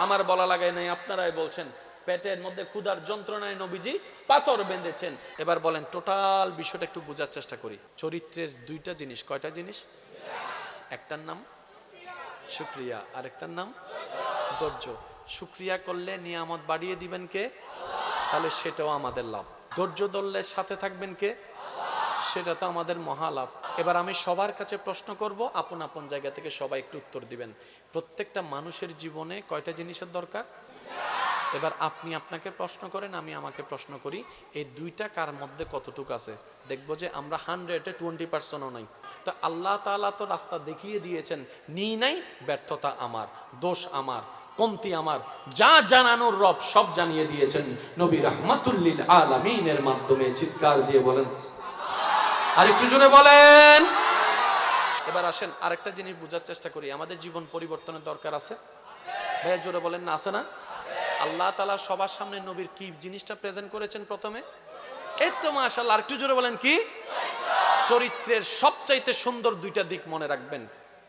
আমার বলা লাগায় নাই, আপনারাই বলছেন, পেটের মধ্যে ক্ষুধার যন্ত্রণায় নবীজি পাথর বেঁধেছেন। এবার বলেন টোটাল বিষয়টা একটু বোঝার চেষ্টা করি। চরিত্রের দুইটা জিনিস, কয়টা জিনিস? একটার নাম শুকরিয়া, আরেকটার নাম ধৈর্য। শুকরিয়া করলে নিয়ামত বাড়িয়ে দিবেন কে? তাহলে সেটাও আমাদের লাভ। ধৈর্য ধরলে সাথে থাকবেন কে? সেটা তো আমাদের মহালাভ। এবার আমি সবার কাছে প্রশ্ন করব, আপন আপন জায়গা থেকে সবাই একটু উত্তর দিবেন। প্রত্যেকটা মানুষের জীবনে কয়টা জিনিসের দরকার? এবার আপনি আপনাকে প্রশ্ন করেন, আমি আমাকে প্রশ্ন করি, এই দুইটা কার মধ্যে কতটুকু আছে? দেখবো যে আমরা 100-এ 20%ও নাই। তো আল্লাহ তাআলা তো রাস্তা দেখিয়ে দিয়েছেন, নিই নাই, ব্যর্থতা আমার, দোষ আমার, কমতি আমার, যা জানানোর রব সব জানিয়ে দিয়েছেন নবী রাহমাতুল লিল আলামিনের মাধ্যমে। চিৎকার দিয়ে বলেন আর একটু জোরে বলেন। এবার আসেন আরেকটা জিনিস বোঝার চেষ্টা করি, আমাদের জীবন পরিবর্তনের দরকার আছে ভাইয়া, জোরে বলেন না, আছে না? আল্লাহ তাআলা সবার সামনে নবীর কি জিনিসটা প্রেজেন্ট করেছেন প্রথমে? এই তো মাশাআল্লাহ, আর একটু জোরে বলেন কি? চরিত্রের সবচাইতে সুন্দর দুইটা দিক মনে রাখবেন,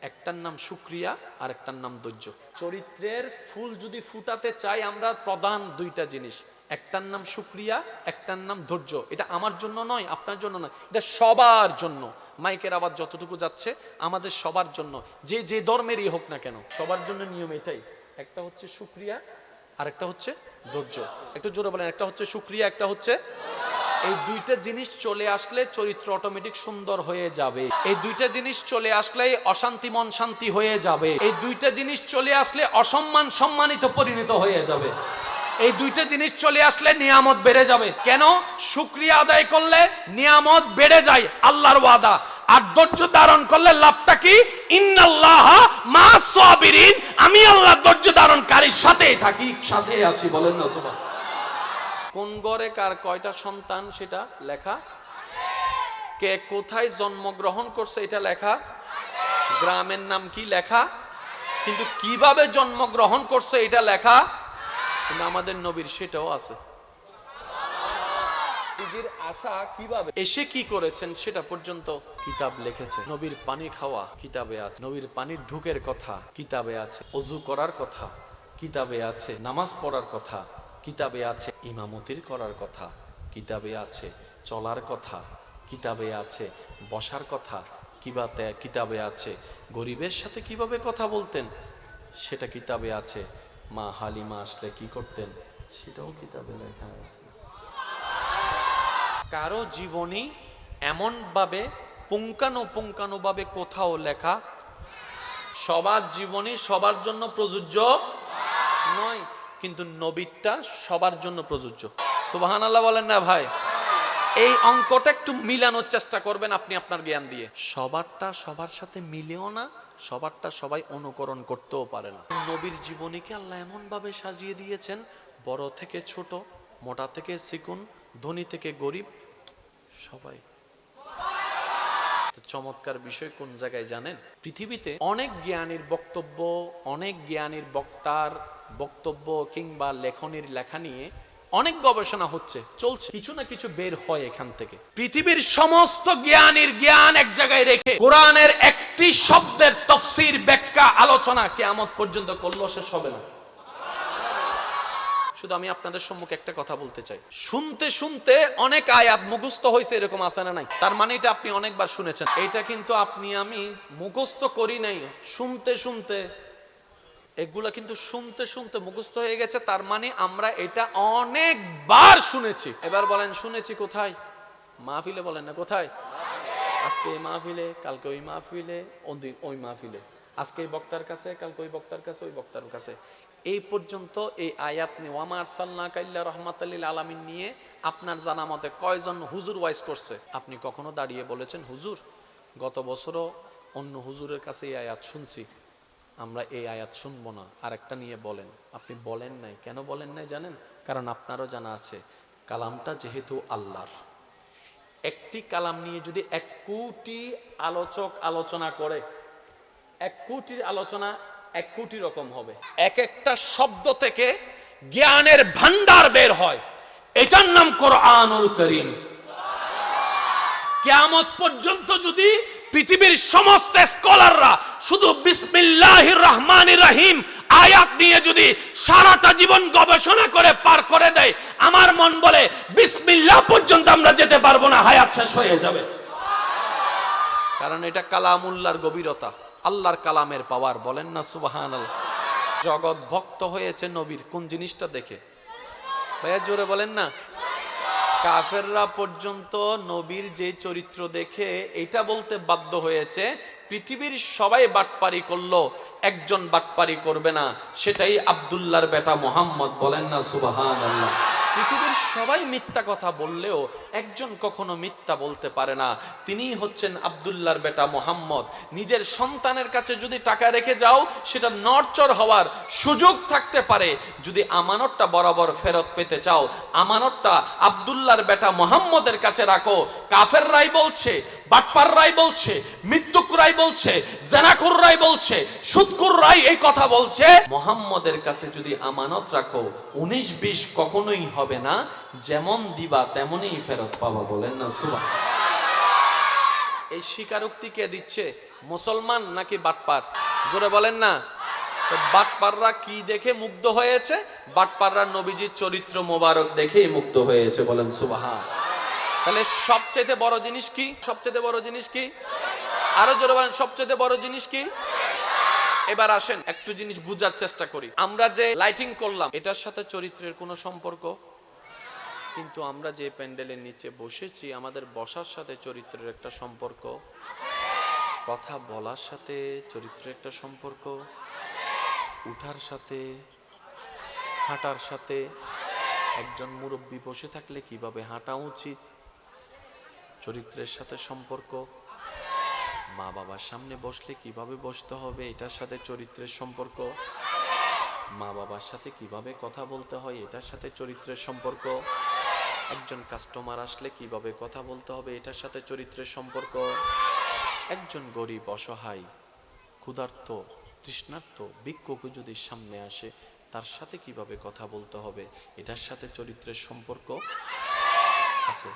একটার নাম শুকরিয়া আর একটার নাম ধৈর্য। চরিত্রের ফুল যদি ফুটাতে চাই আমরা, প্রধান দুইটা জিনিস, একটার নাম শুকরিয়া, একটার নাম ধৈর্য। এটা আমার জন্য নয়, আপনার জন্য নয়, এটা সবার জন্য। মাইকের আওয়াজ যতটুকু যাচ্ছে আমাদের সবার জন্য, যে যে ধর্মেরই হোক না কেন, সবার জন্য নিয়ম এটাই। একটা হচ্ছে শুকরিয়া আর একটা হচ্ছে ধৈর্য। একটু জোরে বলেন, একটা হচ্ছে শুকরিয়া, একটা হচ্ছে। এই দুইটা জিনিস চলে আসলে চরিত্র অটোমেটিক সুন্দর হয়ে যাবে। এই দুইটা জিনিস চলে আসলে অশান্তি মন শান্তি হয়ে যাবে। এই দুইটা জিনিস চলে আসলে অসম্মান সম্মানিত পরিণত হয়ে যাবে। এই দুইটা জিনিস চলে আসলে নিয়ামত বেড়ে যাবে। কেন? শুকরিয়া আদায় করলে নিয়ামত বেড়ে যায়, আল্লাহর ওয়াদা। আর ধৈর্য ধারণ করলে লাভটা কি? ইন্নাল্লাহা মা'আস সাবিরিন, আমি আল্লাহ ধৈর্য ধারণকারীর সাথেই থাকি, সাথে আছি। বলেন না সুবহান। কোন ঘরে কার কয়টা সন্তান সেটা লেখা, কে কোথায় জন্মগ্রহণ করছে এটা লেখা, গ্রামের নাম কি লেখা, কিন্তু কিভাবে জন্মগ্রহণ করছে এটা লেখা। কিন্তু আমাদের নবীর সেটাও আছে। নবীর আশা কিভাবে এসে কি করেছেন সেটা পর্যন্ত কিতাব লিখেছে। নবীর পানি খাওয়া কিতাবে আছে, নবীর পানির ঢুকের কথা কিতাবে আছে, ওযু করার কথা কিতাবে আছে, নামাজ পড়ার কথা কিতাবে আছে, ইমামতির করার কথা কিতাবে আছে, চলার কথা কিতাবে আছে, বসার কথা কিতাবে আছে, গরিবের সাথে কিভাবে কথা বলতেন সেটা কিতাবে আছে, মা হালিমা আসলে কি করতেন সেটাও কিতাবে লেখা আছে। কারো জীবনী এমন ভাবে পুঙ্খানুপুঙ্খানু ভাবে কোথাও লেখা, সবার জীবনী সবার জন্য প্রযোজ্য নয়, কিন্তু নবীরটা সবার জন্য প্রযোজ্য। সুবহানাল্লাহ বলেন না ভাই? এই অঙ্কটা একটু মিলানোর চেষ্টা করবেন আপনি আপনার জ্ঞান দিয়ে। সবারটা সবার সাথে মিলেও না, সবারটা সবাই অনুকরণ করতেও পারে না। নবীর জীবনীকে আল্লাহ এমন ভাবে সাজিয়ে দিয়েছেন, বড় থেকে ছোট, মোটা থেকে চিকুন, ধনী থেকে গরিব, সবাই। চমৎকার বিষয় কোন জায়গায় জানেন? পৃথিবীতে অনেক জ্ঞানীর বক্তব্য, অনেক জ্ঞানীর বক্তার বক্তব্য কিংবা লেখনীর লেখা নিয়ে অনেক গবেষণা হচ্ছে, চলছে, কিছু না কিছু বের হয় এখান থেকে। পৃথিবীর সমস্ত জ্ঞানীর জ্ঞান এক জায়গায় রেখে কোরআনের একটি শব্দের তাফসীর, ব্যাখ্যা, আলোচনা কিয়ামত পর্যন্ত করলেও শেষ হবে না। শুধু আমি আপনাদের সম্মুখে একটা কথা বলতে চাই, শুনতে শুনতে অনেক আয়াত মুখস্থ হয়েছে এরকম আছে না নাই? তার মানে এটা আপনি অনেকবার শুনেছেন। এটা কিন্তু আপনি আমি মুখস্থ করি নাই, শুনতে শুনতে এগুলা কিন্তু শুনতে শুনতে মুখস্থ হয়ে গেছে। তার মানে আমরা এটা অনেকবার শুনেছি। এবার বলেন শুনেছি কোথায়? মাহফিলে। বলেন না কোথায়? আজকে এই মাহফিলে, কালকে ওই মাহফিলে, ওই মাহফিলে, আজকে এই বক্তার কাছে, কালকে ওই বক্তার কাছে, ওই বক্তার কাছে। এই পর্যন্ত এই আয়াত নিয়ে ওয়া মা আরসালনাকা ইল্লা রাহমাতাল লিল আলামিন নিয়ে আপনার জানা মতে কয়জন হুজুর ওয়াইজ করছে? আপনি কখনো দাঁড়িয়ে বলেছেন হুজুর গত বছরও অন্য হুজুরের কাছে এই আয়াত শুনছি, আমরা এই আয়াত শুনবো না, আরেকটা নিয়ে বলেন? আপনি বলেন নাই। কেন বলেন নাই জানেন? কারণ আপনারও জানা আছে কালামটা যেহেতু আল্লাহর, একটি কালাম নিয়ে যদি 1 কোটি আলোচক আলোচনা করে, 1 কোটির আলোচনা 1 কোটি রকম হবে। এক একটা শব্দ থেকে জ্ঞানের ভান্ডার বের হয়, এটার নাম কোরআনুল কারীম। কিয়ামত পর্যন্ত যদি পৃথিবীর সমস্ত স্কলাররা শুধু বিসমিল্লাহির রহমানির রহিম আয়াত নিয়ে যদি সারাটা জীবন গবেষণা করে পার করে দেয়, আমার মন বলে বিসমিল্লাহ পর্যন্ত আমরা যেতে পারবো না, হায়াত শেষ হয়ে যাবে। কারণ এটা কালামুল্লাহর গভীরতা, আল্লাহর কালামের পাওয়ার। বলেন না সুবহানাল্লাহ। জগৎ ভক্ত হয়েছে নবীর কোন জিনিসটা দেখে? ভাইয়া জোরে বলেন না। কাফেররা পর্যন্ত নবীর যে চরিত্র দেখে এটা বলতে বাধ্য হয়েছে, পৃথিবীর সবাই বাটপারি করলো, একজন বাটপারি করবে না, সেটাই আব্দুল্লাহর বেটা মুহাম্মদ। বলেন না সুবহানাল্লাহ। পৃথিবীর সবাই মিথ্যা কথা বললেও একজন কখনো মিথ্যা বলতে পারে না, তিনি হচ্ছেন আব্দুল্লাহর বেটা মুহাম্মদ। নিজের সন্তানের কাছে যদি টাকা রেখে যাও, সেটা নড়চড় হওয়ার সুযোগ থাকতে পারে। যদি আমানতটা বরাবর ফেরত পেতে চাও, আমানতটা আব্দুল্লাহর বেটা মুহাম্মদের কাছে রাখো। কাফেররাই বলছে, বাটপাররাই বলছে, মৃত্যুকরাই বলছে, জানাকুররাই বলছে, সুদকুররাই এই কথা বলছে, মুহাম্মদের কাছে যদি আমানত রাখো 19-20 কখনোই হবে না, যেমন দিবা তেমনই ফেরত পাবা। বলেন না সুবহানাল্লাহ। এই স্বীকারোক্তি কে দিচ্ছে, মুসলমান নাকি বাটপার? জোরে বলেন না। তো বাটপাররা কি দেখে মুগ্ধ হয়েছে? বাটপাররা নবীজির চরিত্র মোবারক দেখেই মুগ্ধ হয়েছে। বলেন সুবহানাল্লাহ। তাহলে সবচেয়ে বড় জিনিস কি? সবচেয়ে বড় জিনিস কি? আরো জোরে বলেন, সবচেয়ে বড় জিনিস কি? এবার আসেন একটু জিনিস বুঝার চেষ্টা করি। আমরা যে লাইটিং করলাম, এটার সাথে চরিত্রের কোনো সম্পর্ক? কিন্তু আমরা যে প্যান্ডেলের নিচে বসেছি, আমাদের বসার সাথে চরিত্রের একটা সম্পর্ক, কথা বলার সাথে চরিত্রের একটা সম্পর্ক, উঠার সাথে, হাঁটার সাথে। একজন মুরব্বী বসে থাকলে কিভাবে হাঁটা উচিত, চরিত্রের সাথে সম্পর্ক। মা বাবার সামনে বসলে কিভাবে বসতে হবে, এটার সাথে চরিত্রের সম্পর্ক। মা বাবার সাথে কিভাবে কথা বলতে হয়, এটার সাথে চরিত্রের সম্পর্ক। একজন কাস্টমার আসলে কিভাবে কথা বলতে হবে, এটার সাথে চরিত্রের সম্পর্ক। একজন গরিব, অসহায়, ক্ষুধার্ত, তৃষ্ণার্ত, ভিক্ষুক যদি সামনে আসে, তার সাথে কিভাবে কথা বলতে হবে, এটার সাথে চরিত্রের সম্পর্ক আছে।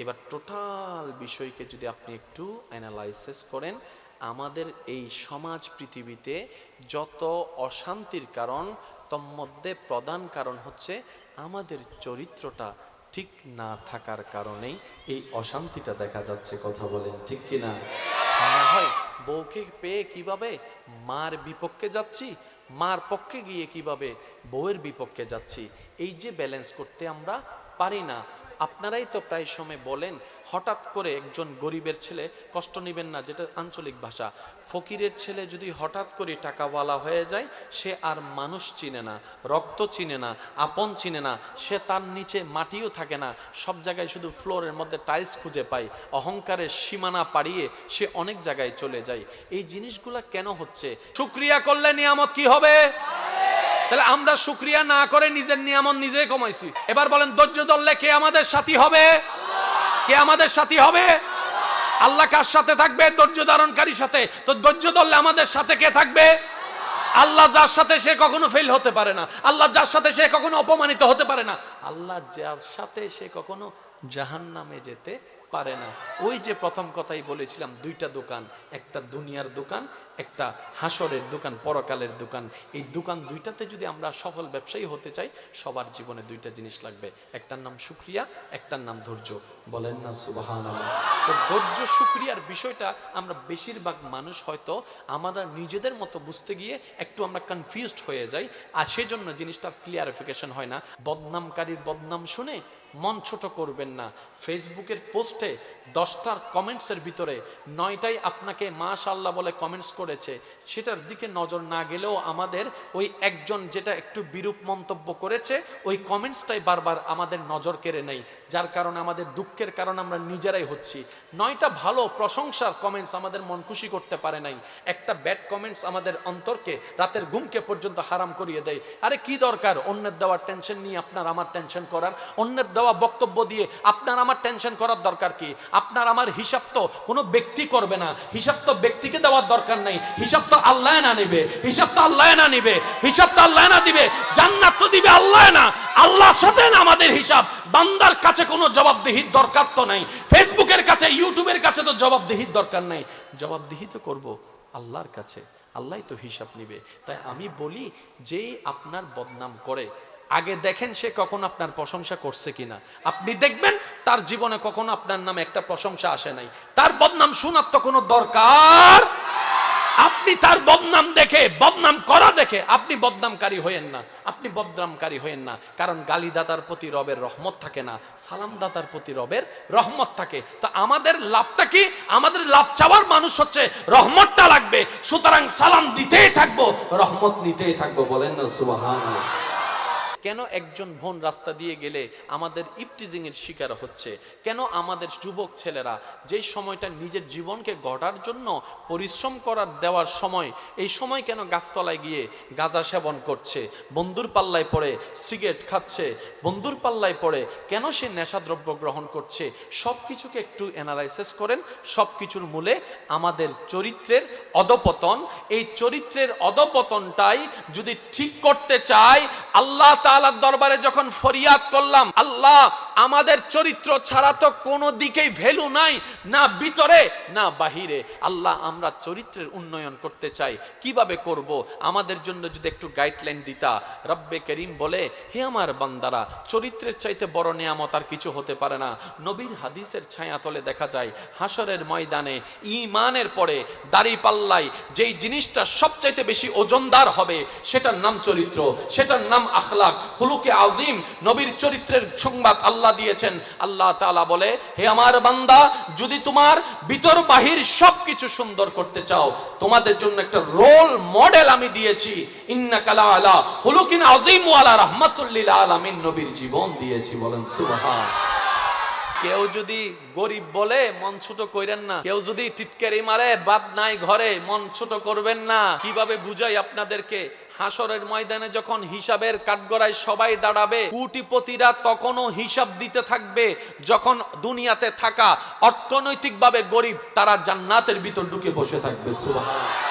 এবার টোটাল বিষয়কে যদি আপনি একটু অ্যানালাইসিস করেন, আমাদের এই সমাজ পৃথিবীতে যত অশান্তির কারণ, তন্মধ্যে প্রধান কারণ হচ্ছে আমাদের চরিত্রটা ঠিক না থাকার কারণেই এই অশান্তিটা দেখা যাচ্ছে। কথা বলেন ঠিক কিনা? হয় বউকে পেয়ে কিভাবে মার বিপক্ষে যাচ্ছি, মার পক্ষে গিয়ে কিভাবে বউয়ের বিপক্ষে যাচ্ছি, এই যে ব্যালেন্স করতে আমরা পারি না। আপনারাই তো প্রায় সময় বলেন, হঠাৎ করে একজন গরিবের ছেলে, কষ্ট নেবেন না, যেটা আঞ্চলিক ভাষা, ফকিরের ছেলে যদি হঠাৎ করে টাকাওয়ালা হয়ে যায়, সে আর মানুষ চিনে না, রক্ত চিনে না, আপন চিনে না, সে তার নিচে মাটিও থাকে না, সব জায়গায় শুধু ফ্লোরের মধ্যে টাইলস খুঁজে পায়, অহংকারের সীমানা পাড়িয়ে সে অনেক জায়গায় চলে যায়। এই জিনিসগুলা কেন হচ্ছে? শুকরিয়া করলে নিয়ামত কি হবে? তাহলে আমরা শুকরিয়া না করে নিজের নিয়ামত নিজেই কমাইছি। এবার বলেন, ধৈর্য ধরলে কে আমাদের সাথী হবে? কে আমাদের সাথী হবে? আল্লাহ কার সাথে থাকবে? ধৈর্য ধারণকারীর সাথে। তো ধৈর্য ধরলে আমাদের সাথে কে থাকবে? আল্লাহ যার সাথে সে কখনো ফেল হতে পারে না, আল্লাহ যার সাথে সে কখনো অপমানিত হতে পারে না, আল্লাহ যার সাথে সে কখনো জাহান্নামে যেতে পারে না। ওই যে প্রথম কথাই বলেছিলাম, দুইটা দোকান, একটা দুনিয়ার দোকান, একটা হাসরের দোকান, পরকালের দোকান। এই দোকান দুইটাতে যদি আমরা সফল ব্যবসায়ী হতে চাই, সবার জীবনে দুইটা জিনিস লাগবে, একটার নাম শুকরিয়া, একটার নাম ধৈর্য। বলেন না সুবহানাল্লাহ। তো ধৈর্য শুকরিয়ার বিষয়টা আমরা বেশিরভাগ মানুষ হয়তো আমরা নিজেদের মতো বুঝতে গিয়ে একটু আমরা কনফিউজড হয়ে যাই, আর সেজন্য জিনিসটা ক্লিয়ারিফিকেশন হয় না। বদনামকারীর বদনাম শুনে মন ছোট করবেন না। ফেসবুকের পোস্টে 10টার কমেন্টসের ভিতরে 9টাই আপনাকে মাশাআল্লাহ বলে কমেন্টস করেছে, সেটার দিকে নজর না গেলেও আমাদের ওই একজন যেটা একটু বিরূপ মন্তব্য করেছে, ওই কমেন্টসটাই বারবার আমাদের নজর কেড়ে নেই, যার কারণে আমাদের দুঃখের কারণ আমরা নিজেরাই হচ্ছি। 9টা ভালো প্রশংসার কমেন্টস আমাদের মন খুশি করতে পারে নাই, একটা ব্যাড কমেন্টস আমাদের অন্তরকে, রাতের ঘুমকে পর্যন্ত হারাম করিয়ে দেয়। আরে কি দরকার অন্যের দেওয়ার টেনশন নিয়ে আপনার আমার টেনশন করার? অন্যের দেওয়া দেওয়া বক্তব্য দিয়ে আপনার আমার টেনশন করার দরকার কি? আপনার আমার হিসাব তো কোনো ব্যক্তি করবে না, হিসাব তো ব্যক্তিকে দেওয়ার দরকার নেই, হিসাব তো আল্লাহ না নেবে, হিসাব তো আল্লাহ না নেবে, হিসাব তো আল্লাহ না দিবে, জান্নাত তো দিবে আল্লাহ না, আল্লাহর সাথে না আমাদের হিসাব। বান্দার কাছে কোনো জবাবদিহির দরকার তো নাই, ফেসবুকের কাছে ইউটিউবের কাছে তো জবাবদিহির দরকার নেই, জবাবদিহি তো করব আল্লাহর কাছে, আল্লাহই তো হিসাব নিবে। তাই আমি বলি, যে আপনার বদনাম করে আগে দেখেন সে কখন আপনার প্রশংসা করছে কিনা। আপনি দেখবেন তার জীবনে কখনো আপনার নামে একটা প্রশংসা আসে নাই, তার বদনাম শোনার তো কোনো দরকার। আপনি তার বদনাম দেখে, বদনাম করা দেখে আপনি বদনামকারী হয়েন না, আপনি বদনামকারী হয়েন না। কারণ গালিদাতার প্রতি রবের রহমত থাকে না, সালামদাতার প্রতি রবের রহমত থাকে। তা আমাদের লাভটা কি? আমাদের লাভ চাওয়ার মানুষ হচ্ছে রহমতটা লাগবে, সুতরাং সালাম দিতেই থাকবো, রহমত নিতেই থাকবো। বলেন না সুবহানাল্লাহ। কেন একজন বোন রাস্তা দিয়ে গেলে আমাদের ইফটিজিং এর শিকার হচ্ছে? কেন আমাদের যুবক ছেলেরা যেই সময়টা নিজের জীবনকে গড়ার জন্য পরিশ্রম করার দেওয়ার সময়, এই সময় কেন গাছতলায় গিয়ে গাঁজা সেবন করছে, বন্ধুর পাল্লায় পড়ে সিগারেট খাচ্ছে, বন্ধুর পাল্লায় পড়ে কেন সে নেশাদ্রব্য গ্রহণ করছে? সব কিছুকে একটু অ্যানালাইসিস করেন। সব কিছুর মূলে আমাদের চরিত্রের অধপতন। এই চরিত্রের অধপতনটাই যদি ঠিক করতে চাই, আল্লাহ তাআলার দরবারে যখন ফরিয়াদ করলাম, আল্লাহ আমাদের চরিত্র ছাড়া তো কোনো দিকেই ভ্যালু নাই, না ভিতরে না বাহিরে। আল্লাহ আমরা চরিত্রের উন্নয়ন করতে চাই, কিভাবে করব? আমাদের জন্য যদি একটু গাইডলাইন দিতা। রব্বে করিম বলে, হে আমার বান্দারা, চরিত্রের চাইতে বড় নিয়ামত আর কিছু হতে পারে না। নবীর হাদিসের ছায়াতলে দেখা যায় হাসরের ময়দানে ঈমানের পরে দাড়ি পাল্লায় যেই জিনিসটা সবচাইতে বেশি ওজনদার হবে সেটার নাম চরিত্র, সেটার নাম আখলাক, খুলুকে আজিম। নবীর চরিত্রের সংবাদ আল্লাহ দিয়েছেন। আল্লাহ তাআলা বলে, হে আমার বান্দা, যদি তোমার ভিতর বাহির সবকিছু সুন্দর করতে চাও, তোমাদের জন্য একটা রোল মডেল আমি দিয়েছি। ইন্নাকা লা আলা খুলুকিন আজিম ওয়া আলা রাহমাতুল লিল আলামিন, নবীর জীবন দিয়েছি। বলেন সুবহান। কেউ যদি গরিব বলে মন ছোট কইরেন না, কেউ যদি টিটকারি মারে বাদ নাই ঘরে, মন ছোট করবেন না। কিভাবে বুঝাই আপনাদেরকে? হাসরের ময়দানে যখন হিসাবের কাঠগড়ায় সবাই দাঁড়াবে, কোটিপতিরা তখনও হিসাব দিতে থাকবে। যখন দুনিয়াতে থাকা অর্থনৈতিকভাবে গরিব, তারা জান্নাতের ভিতর ঢুকে বসে থাকবে। সুবহানাল্লাহ।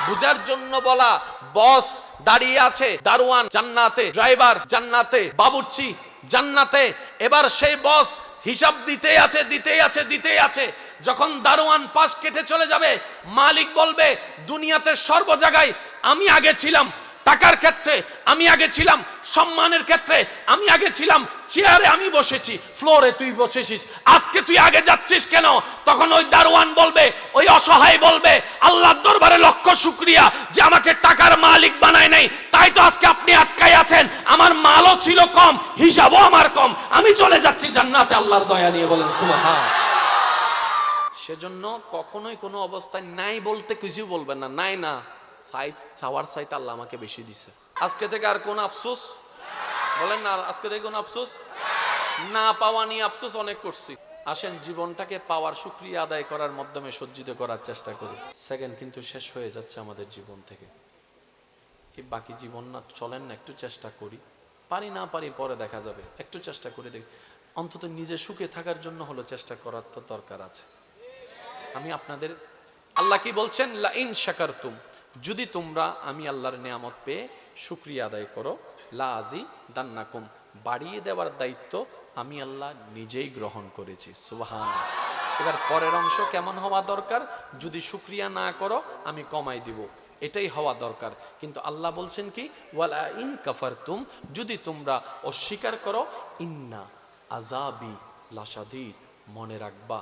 বুঝার জন্য বলা, বস দাঁড়িয়ে আছে, দারোয়ান জান্নাতে, ড্রাইভার জান্নাতে, বাবুর্চি জান্নাতে। এবার সেই বস হিসাব দিতেই আছে, দিতেই আছে, দিতেই আছে। যখন দারোয়ান পাশ কেটে চলে যাবে, মালিক বলবে, দুনিয়াতে সর্ব জায়গায় আমি আগে ছিলাম, টাকার ক্ষেত্রে আমি আগে ছিলাম, সম্মানের ক্ষেত্রে আমি আগে ছিলাম, চেয়ারে আমি বসেছি, ফ্লোরে তুই বসেছিস, আজকে তুই আগে যাচ্ছিস কেন? তখন ওই দারোয়ান বলবে, ওই অসহায় বলবে, আল্লাহর দরবারে লক্ষ শুকরিয়া যে আমাকে টাকার মালিক বানায় নাই, তাই তো আজকে আপনি আটকাই আছেন। আমার মালও ছিল কম, হিসাবও আমার কম, আমি চলে যাচ্ছি জান্নাতে আল্লাহর দয়া নিয়ে। বলেন সুবহান। সেজন্য কখনোই কোনো অবস্থায় নাই বলতে কিছু বলবেন না। নাই না, সাইড চাওয়ার সাইড আল্লাহ আমাকে বেশি দিছে। আজকে থেকে আর কোন আফসোস বলেন না, আজকে থেকে কোন আফসোস না, পাওয়া নিয়ে আফসোস অনেক করছি। আসেন জীবনটাকে পাওয়ার শুকরিয়া আদায় করার মাধ্যমে সজ্জিত করার চেষ্টা করি। সেকেন্ড কিন্তু শেষ হয়ে যাচ্ছে আমাদের জীবন থেকে। এই বাকি জীবন না চলেন না, একটু চেষ্টা করি, পারি না পারি পরে দেখা যাবে, একটু চেষ্টা করে দেখি। অন্তত নিজে সুখে থাকার জন্য হলো চেষ্টা করার তো দরকার আছে। আমি আপনাদের, আল্লাহ কি বলছেন? লা ইন শাকারতুম, যদি তোমরা আমি আল্লাহর নিয়ামত পেয়ে শুকরিয়া আদায় করো, লা আযীদান্নাকুম, বাড়িয়ে দেওয়ার দায়িত্ব আমি আল্লাহ নিজেই গ্রহণ করেছি। সুবহানাল্লাহ। এবার পরের অংশ কেমন হওয়া দরকার? যদি শুকরিয়া না করো আমি কমাই দিব, এটাই হওয়া দরকার। কিন্তু আল্লাহ বলছেন কি? ওয়ালা ইন কাফারতুম, যদি তোমরা অস্বীকার করো, ইন্না আযাবি লাশাদীদ, মনে রাখবা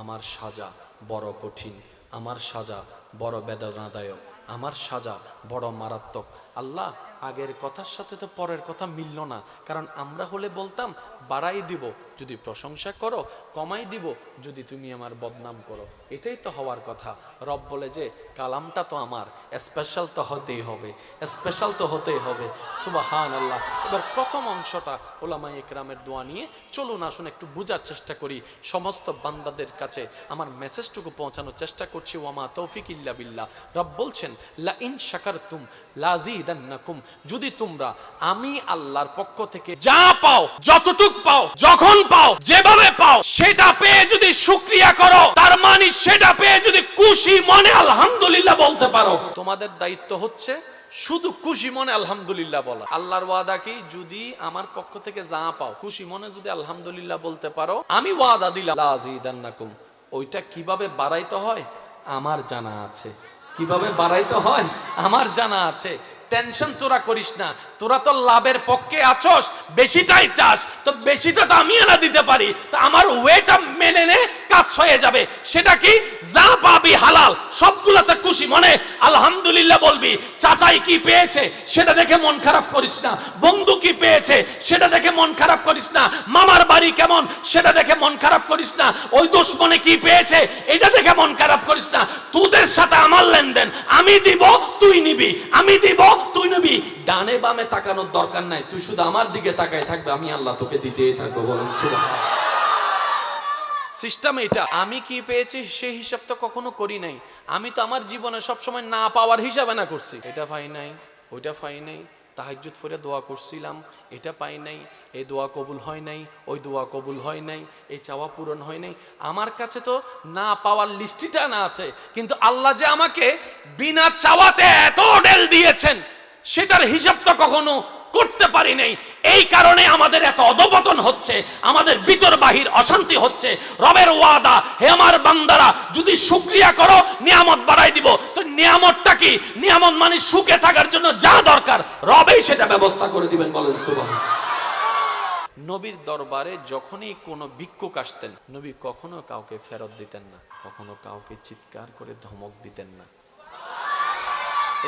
আমার সাজা বড় কঠিন, আমার সাজা বড় বেদনাদায়ক, আমার সাজা বড় মারাত্মক। আল্লাহ আগের কথার সাথে তো পরের কথা মিলল না। কারণ আমরা হলে বলতাম বাড়াই দিব যদি প্রশংসা করো, কমাই দিব যদি তুমি আমার বদনাম করো। এটাই তো হওয়ার কথা। রব বলে যে কালামটা তো আমার, স্পেশাল তো হতেই হবে, স্পেশাল তো হতেই হবে। সুবহানাল্লাহ। এবার প্রথম অংশটা ওলামায়ে ইকরামের দোয়া নিয়ে চলুন আসুন একটু বোঝার চেষ্টা করি। সমস্ত বান্দাদের কাছে আমার মেসেজটুকু পৌঁছানোর চেষ্টা করছি। ওয়ামা তৌফিক ইল্লা বিল্লাহ। রব বলছেন লা ইন শাকারতুম লাযীদ আযীদান্নাকুম, যদি তোমরা আমি আল্লাহর পক্ষ থেকে যা পাও, যতটুক পাও, যখন পাও, যেভাবে পাও, সেটা পেয়ে যদি শুকরিয়া করো, তার মানে সেটা পেয়ে যদি খুশি মনে আলহামদুলিল্লাহ বলতে পারো, তোমাদের দায়িত্ব হচ্ছে শুধু খুশি মনে আলহামদুলিল্লাহ বলা। আল্লাহর ওয়াদা কি, যদি আমার পক্ষ থেকে যা পাও খুশি মনে যদি আলহামদুলিল্লাহ বলতে পারো, আমি ওয়াদা দিলাম লা আযীদান্নাকুম। ওইটা কিভাবে বাড়াইতে হয় আমার জানা আছে, কিভাবে বাড়াইতে হয় আমার জানা আছে। টেনশন তোরা করিস না, তোরা তো লাভের পক্ষে আছস, বেশিটাই চাস, তো বেশিটা তো আমি এনে দিতে পারি, তো আমার ওয়েটা মেনে নে, কাজ হয়ে যাবে। সেটা কি, যা পাবি হালাল, সবগুলোতে খুশি মনে আলহামদুলিল্লাহ বলবি। চাচাই কি পেয়েছে সেটা দেখে মন খারাপ করিস না, বন্ধু কি পেয়েছে সেটা দেখে মন খারাপ করিস না, মামার বাড়ি কেমন সেটা দেখে মন খারাপ করিস না, ওই দুশমনে কি পেয়েছে এটা দেখে মন খারাপ করিস না। তোদের সাথে আমার লেনদেন, আমি দিব তুই নিবি, আমি দিব তুই নিবি। ডানে বামে তাকানোর দরকার নাই, তুই শুধু আমার দিকে তাকায় থাকবে, আমি আল্লাহ তোকে দিতেই থাকবো। বলেন সুবহানাল্লাহ। সিস্টেম এটা। আমি কি পেয়েছি সেই হিসাব তো কখনো করি নাই। আমি তো আমার জীবনে সবসময় না পাওয়ার হিসাবে না করছি, এটা পাই নাই, ওইটা পাই নাই, তাহাজ্জুদ পড়ে দোয়া করছিলাম, এটা পাই নাই, এই দোয়া কবুল হয় নাই, ওই দোয়া কবুল হয় নাই, এই চাওয়া পূরণ হয় নাই। আমার কাছে তো না পাওয়ার লিস্টিটা না আছে, কিন্তু আল্লাহ যে আমাকে বিনা চাওয়াতে এত ডেল দিয়েছেন সেটার হিসাব তো কখনো করতে পারি নাই। এই কারণে আমাদের এত অধপতন হচ্ছে, আমাদের ভিতর বাহির অশান্তি হচ্ছে। রবের ওয়াদা, হে আমার বান্দারা যদি শুকরিয়া করো নিয়ামত বাড়াই দিব। তো নিয়ামতটা কি? নিয়ামত মানে সুখে থাকার জন্য যা দরকার রবেই সেটা ব্যবস্থা করে দিবেন। বলেন সুবহানাল্লাহ। নবীর দরবারে যখনই কোনো ভিক্ষুক আসতেন, নবী কখনো কাউকে ফেরত দিতেন না, কখনো কাউকে চিৎকার করে ধমক দিতেন না।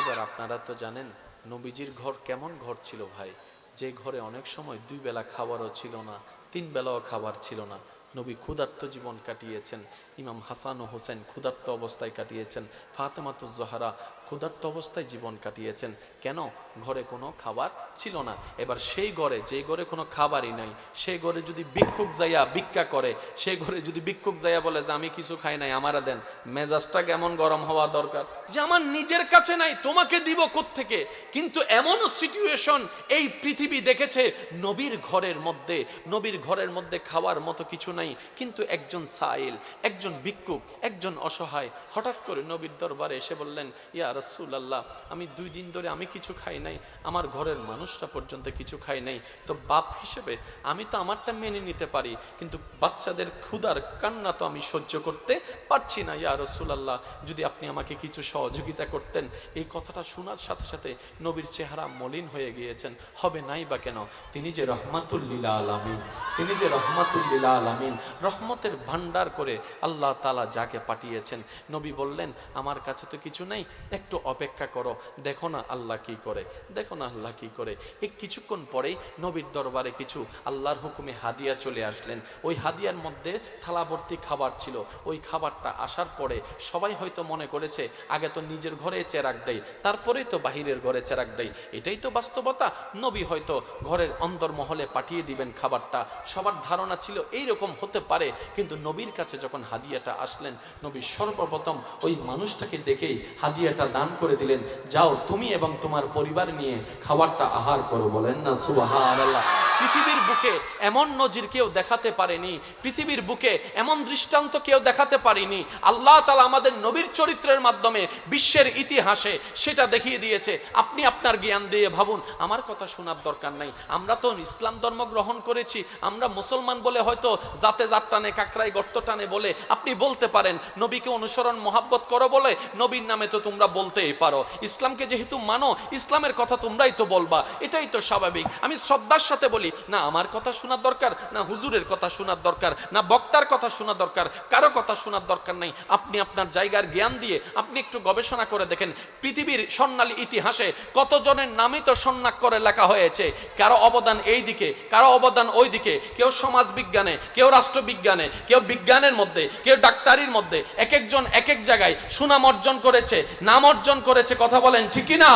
এবার আপনারা তো জানেন নবীজির ঘর কেমন ঘর ছিল ভাই, যে ঘরে অনেক সময় 2 বেলা খাবারও ছিল না, 3 বেলাও খাবার ছিল না। নবী ক্ষুধার্ত জীবন কাটিয়েছেন, ইমাম হাসান ও হোসেন ক্ষুধার্ত অবস্থায় কাটিয়েছেন, ফাতেমাতুজ জোহরা ক্ষুধার্ত অবস্থায় জীবন কাটিয়েছেন। কেন? ঘরে কোনো খাবার ছিল না। এবার সেই ঘরে, যে ঘরে কোনো খাবারই নাই, সেই ঘরে যদি ভিক্ষুক যাইয়া ভিক্ষা করে, সেই ঘরে যদি ভিক্ষুক যাইয়া বলে যে আমি কিছু খাই নাই আমারা দেন, মেজাজটা কেমন গরম হওয়া দরকার, যে আমার নিজের কাছে নাই তোমাকে দিব কোত্থেকে। কিন্তু এমনও সিচুয়েশন এই পৃথিবী দেখেছে, নবীর ঘরের মধ্যে, নবীর ঘরের মধ্যে খাওয়ার মতো কিছু নাই, কিন্তু একজন সাইল, একজন ভিক্ষুক, একজন অসহায় হঠাৎ করে নবীর দরবারে এসে বললেন, ইয়া রাসূলুল্লাহ, আমি 2 দিন ধরে আমি কিছু খাই নাই, আমার ঘরের মানুষটা পর্যন্ত কিছু খাই নাই। তো বাপ হিসেবে আমি তো আমারটা মেনে নিতে পারি, কিন্তু বাচ্চাদের ক্ষুধার কান্না তো আমি সহ্য করতে পারছি না। ইয়া রাসূলুল্লাহ, যদি আপনি আমাকে কিছু সহযোগিতা করতেন। এই কথাটা শোনার সাথে সাথে নবীর চেহারা মলিন হয়ে গিয়েছেন। হবে নাই বা কেন? তিনি যে রহমাতুল লিল আলামিন, তিনি যে রহমাতুল লিল আলামিন, রহমতের ভান্ডার করে আল্লাহ তাআলা যাকে পাঠিয়েছেন। নবী বললেন, আমার কাছে তো কিছু নাই, একটু অপেক্ষা করো, দেখো না আল্লাহ কি করে, দেখো না আল্লাহ কি করে। এই কিছুক্ষণ পরেই নবীর দরবারে কিছু আল্লাহর হুকুমে হাদিয়া চলে আসলেন। ওই হাদিয়ার মধ্যে থালা ভর্তি খাবার ছিল। ওই খাবারটা আসার পরে সবাই হয়তো মনে করেছে আগে তো নিজের ঘরে চেরাগ দেয়, তারপরেই তো বাহিরের ঘরে চেরাগ দেয়, এটাই তো বাস্তবতা। নবী হয়তো ঘরের অন্তর্মহলে পাঠিয়ে দিবেন খাবারটা, সবার ধারণা ছিল এইরকম হতে পারে। কিন্তু নবীর কাছে যখন হাদিয়াটা আসলেন, নবী সর্বপ্রথম ওই মানুষটাকে দেখেই হাদিয়াটা দান করে দিলেন, যাও তুমি এবং তোমার পরিবার নিয়ে খাবারটা আহার করো। বলেন না সুবহানাল্লাহ। পৃথিবীর বুকে এমন নজির কেউ দেখাতে পারেনি, পৃথিবীর বুকে এমন দৃষ্টান্ত কেউ দেখাতে পারেনি। আল্লাহ তাআলা আমাদের নবীর চরিত্রের মাধ্যমে বিশ্বের ইতিহাসে সেটা দেখিয়ে দিয়েছে। আপনি আপনার জ্ঞান দিয়ে ভাবুন, আমার কথা শোনার দরকার নাই। আমরা তো ইসলাম ধর্ম গ্রহণ করেছি, আমরা মুসলমান বলে হয়তো জাতে জাত টানে কাকরাই গর্ত টানে বলে আপনি বলতে পারেন, নবীকে অনুসরণ মহাব্বত করো বলে নবীর নামে তো তোমরা বলতেই পারো। ইসলামকে যেহেতু মানো, ইসলামের কথা তোমরাই তো বলবা, এটাই তো স্বাভাবিক। আমি শ্রদ্ধার সাথে বলি, না আমার কথা শোনার দরকার, না হুজুরের কথা শোনার দরকার, না বক্তার কথা শোনার দরকার, কারো কথা শোনার দরকার নাই। আপনি আপনার জায়গার জ্ঞান দিয়ে আপনি একটু গবেষণা করে দেখেন, পৃথিবীর স্বর্ণালী ইতিহাসে কতজনের নামই তো স্বর্ণাক্ষরে লেখা হয়েছে। কারো অবদান এই দিকে, কারো অবদান ওই দিকে, কেউ সমাজ বিজ্ঞানে, কেউ রাষ্ট্রবিজ্ঞানে, কেউ বিজ্ঞানের মধ্যে, কেউ ডাক্তারির মধ্যে, এক একজন এক এক জায়গায় সুনাম অর্জন করেছে, নাম অর্জন করেছে। কথা বলেন ঠিক কি না?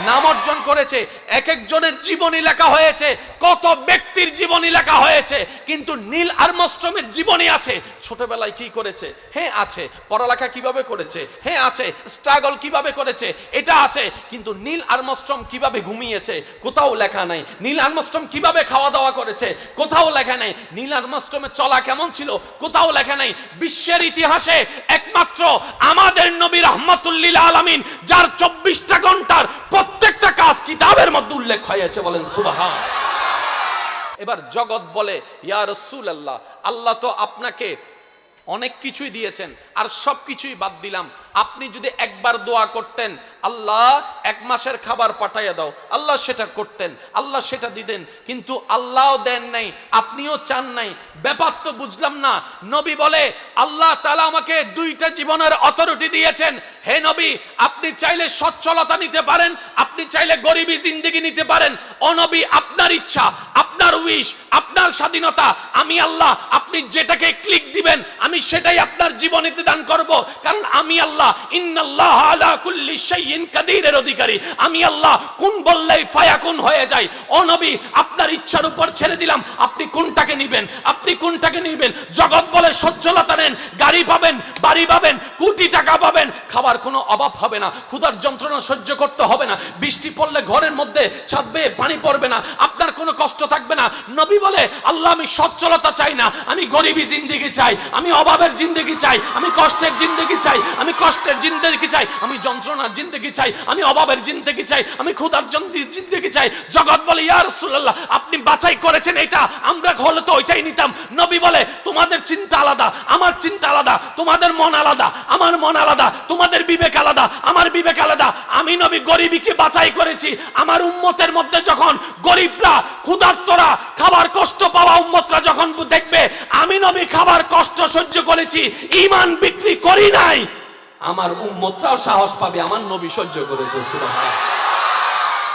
নাম অর্জন করেছে। এক একজনের জীবনী লেখা হয়েছে, কত ব্যক্তির জীবনী লেখা হয়েছে, কিন্তু নীল আর্মস্ট্রংয়ের জীবনী আছে ছোটবেলায় কি করেছে? হ্যাঁ আছে। পড়ালেখা কিভাবে করেছে? হ্যাঁ আছে। স্ট্রাগল কিভাবে করেছে? এটা আছে। কিন্তু নীল আর্মস্ট্রং কিভাবে ঘুমিয়েছে? কোথাও লেখা নাই। নীল আর্মস্ট্রং কিভাবে খাওয়া দাওয়া করেছে? কোথাও লেখা নাই। নীল আর্মস্ট্রংয়ের চলা কেমন ছিল? কোথাও লেখা নাই। বিশ্বের ইতিহাসে একমাত্র আমাদের নবী রাহমাতুল লিল আলামিন, যার 24টা ঘন্টার প্রত্যেকটা কাজ কিতাবের মধ্যে উল্লেখ হয়েছে, বলেন সুবহান। এবার জগৎ বলে, ইয়া রাসূলুল্লাহ, আল্লাহ তো আপনাকে অনেক কিছুই দিয়েছেন, আর সব কিছুই বাদ দিলাম, আপনি যদি একবার দোয়া করতেন, আল্লাহ 1 মাসের খাবার পাঠাইয়া দাও, আল্লাহ সেটা করতেন, আল্লাহ সেটা দিতেন। কিন্তু আল্লাহও দেন নাই, আপনিও চান নাই। ব্যাপার তো বুঝলাম না। নবী বলে, আল্লাহ তাআলা আমাকে 2টা জীবনের অথরিটি দিয়েছেন। হে নবী, আপনি চাইলে সচ্ছলতা নিতে পারেন, আপনি চাইলে গরিবী জিন্দেগি নিতে পারেন। ও নবী, আপনার ইচ্ছা, আপনার উইশ, আপনার স্বাধীনতা। আমি আল্লাহ, আপনি যেটাকে ক্লিক দিবেন আমি সেটাই আপনার জীবনেতে দান করব। কারণ আমি আল্লাহ, ইন্নাল্লাহ আলা কুল্লি শাইইন কাদিরের অধিকারী। আমি আল্লাহ কোন বললেই ফায়াকুন হয়ে যায়। ও নবী, আপনার ইচ্ছার উপর ছেড়ে দিলাম, আপনি কোনটাকে নেবেন, আপনি কোনটাকে নেবেন। জগৎ বলে সচ্ছলতা নেন, গাড়ি পাবেন, বাড়ি পাবেন, কোটি টাকা পাবেন, খাবার কোনো অভাব হবে না, ক্ষুধার যন্ত্রণা সহ্য করতে হবে না, বৃষ্টি পড়লে ঘরের মধ্যে ছাদ বেয়ে পানি পড়বে না, আপনার কোনো কষ্ট থাকবে না। নবী বলে, আল্লাহ আমি সচ্ছলতা চাই না, আমি গরিবী জিন্দেগি চাই, আমি অভাবের জিন্দেগি চাই, আমি কষ্টের জিন্দেগি চাই, আমি কষ্টের জিন্দেগি চাই, আমি যন্ত্রণার জিন্দেগি চাই, আমি অভাবের জিন্দেগি চাই, আমি ক্ষুধার জিন্দেগি চাই। জগৎ বলে, ইয়া রাসূলুল্লাহ, আপনি বাছাই করেছেন এটা, আমরা হলে তো ওইটাই নিতাম। নবী বলে, তোমাদের চিন্তা আলাদা, আমার চিন্তা আলাদা, তোমাদের মন আলাদা, আমার মন আলাদা, তোমাদের বিবেক আলাদা, আমার বিবেক আলাদা। আমি নবী গরিবীকে বাছাই করেছি। আমার উম্মতের মধ্যে যখন গরিবরা, ক্ষুধার্তরা, খাবার কষ্ট পাওয়া উম্মতরা যখন দেখবে আমি নবী খাবার কষ্ট সহ্য করেছি, ঈমান বিক্রি করি নাই, আমার উম্মতরাও সাহস পাবে আমার নবী সহ্য করেছে। সুবহানাল্লাহ।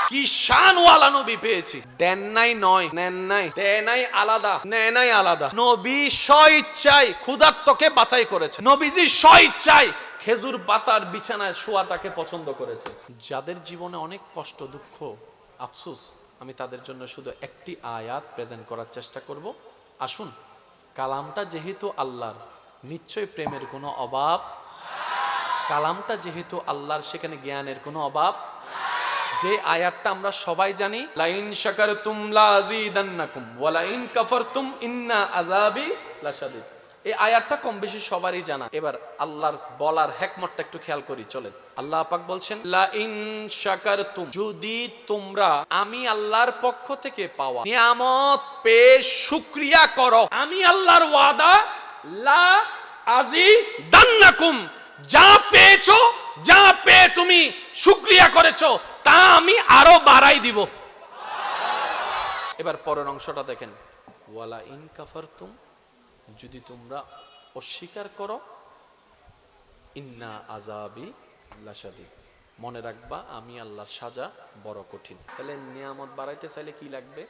কি শানওয়ালা নবী পেয়েছি। দেন নাই নয়, নেন নাই, দেয় নাই আলাদা, নেয় নাই আলাদা। নবী স্বইচ্ছায় ক্ষুধার্তকে বাছাই করেছে। নবীজি স্বইচ্ছায় খেজুর পাতার বিছানায় শোয়াটাকে পছন্দ করেছে। যাদের জীবনে অনেক কষ্ট, দুঃখ, আফসোস, আমি তাদের জন্য শুধু একটি আয়াত প্রেজেন্ট করার চেষ্টা করব। আসুন, কালামটা যেহেতু আল্লাহর, নিশ্চয় প্রেমের কোনো অভাব, কালামটা যেহেতু আল্লাহর, সেখানে জ্ঞানের কোনো অভাব। যে আয়াতটা আমরা সবাই জানি, লাইন শাকারতুম লাযীদান্নাকুম ওয়া লাইন কাফারতুম ইন্না আযাবি লাশাদীদ। এই আয়াতটা কম বেশি সবারই জানা। এবার আল্লাহর বলার হিকমতটা একটু খেয়াল করি, চলেন। আল্লাহ পাক বলছেন, লাইন শাকারতুম, যদি তোমরা আমি আল্লাহর পক্ষ থেকে পাওয়া নিয়ামত পেয়ে শুকরিয়া করো, আমি আল্লাহর ওয়াদা, লা আযীদান্নাকুম, যা পেয়েছো, যা পেয়ে তুমি শুকরিয়া করেছো, তা আমি আরো বাড়াই দিব। এবার পরের অংশটা দেখেন, ওয়ালা ইন কাফারতুম, যদি তোমরা অস্বীকার করো, ইন্না আযাবি লাশাদীদ, মনে রাখবা আমি আল্লাহর সাজা বড় কঠিন। তাহলে নিয়ামত বাড়াইতে চাইলে কি লাগবে?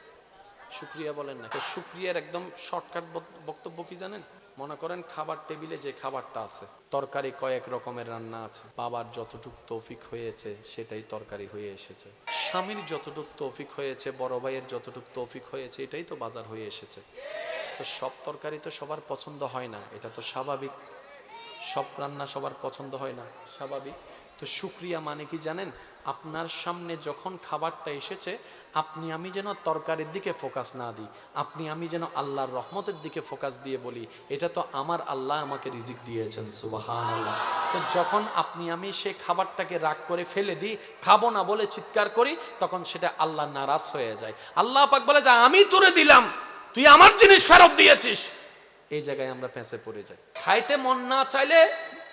শুকরিয়া বলেন না। তো শুকরিয়ার একদম শর্টকাট বক্তব্য কি জানেন? মনে করেন খাবার টেবিলে যে খাবারটা আছে, তরকারি কয়েক রকমের রান্না আছে, বাবার যতটুক তৌফিক হয়েছে সেটাই তরকারি হয়ে এসেছে, স্বামীর যতটুক তৌফিক হয়েছে, বড় ভাইয়ের যতটুক তৌফিক হয়েছে, এটাই তো বাজার হয়ে এসেছে। তো সব তরকারি তো সবার পছন্দ হয় না, এটা তো স্বাভাবিক। সব রান্না সবার পছন্দ হয় না, স্বাভাবিক। তো শুকরিয়া মানে কি জানেন? আপনার সামনে যখন খাবারটা এসেছে, আপনি আমি যেন তরকারির দিকে ফোকাস না দিই, আপনি আমি যেন আল্লাহর রহমতের দিকে ফোকাস দিয়ে বলি, এটা তো আমার আল্লাহ আমাকে রিজিক দিয়েছেন। সুবহানাল্লাহ। তো যখন আপনি আমি সে খাবারটাকে রাগ করে ফেলে দিই, খাবো না বলে চিৎকার করি, তখন সেটা আল্লাহ নারাজ হয়ে যায়। আল্লাহ পাক বলে যে আমি তোরে দিলাম, তুই আমার জিনিস ফেরত দিয়েছিস। এই জায়গায় আমরা ফেঁসে পড়ে যাই। খাইতে মন না চাইলে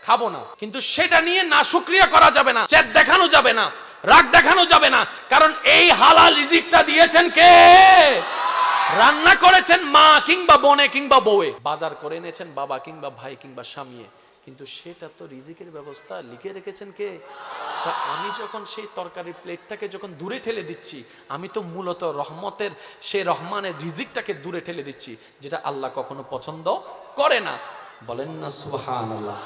খাবো না, কিন্তু সেটা নিয়ে না শুকরিয়া করা যাবে না, জেদ দেখানো যাবে না, রাগ দেখানো যাবে না। কারণ এই হালাল রিজিকটা দিয়েছেন কে? রান্না করেছেন মা কিংবা বোনে কিংবা বউয়ে, বাজার করে এনেছেন বাবা কিংবা ভাই কিংবা স্বামীয়ে, কিন্তু সেটা তো রিজিকের ব্যবস্থা লিখে রেখেছেন কে? তা আমি যখন সেই তরকারির প্লেটটাকে যখন দূরে ঠেলে দিচ্ছি, আমি তো মূলত রহমতের, সে রহমানের রিজিকটাকে দূরে ঠেলে দিচ্ছি, যেটা আল্লাহ কখনো পছন্দ করে না। বলেন না সুবহানাল্লাহ।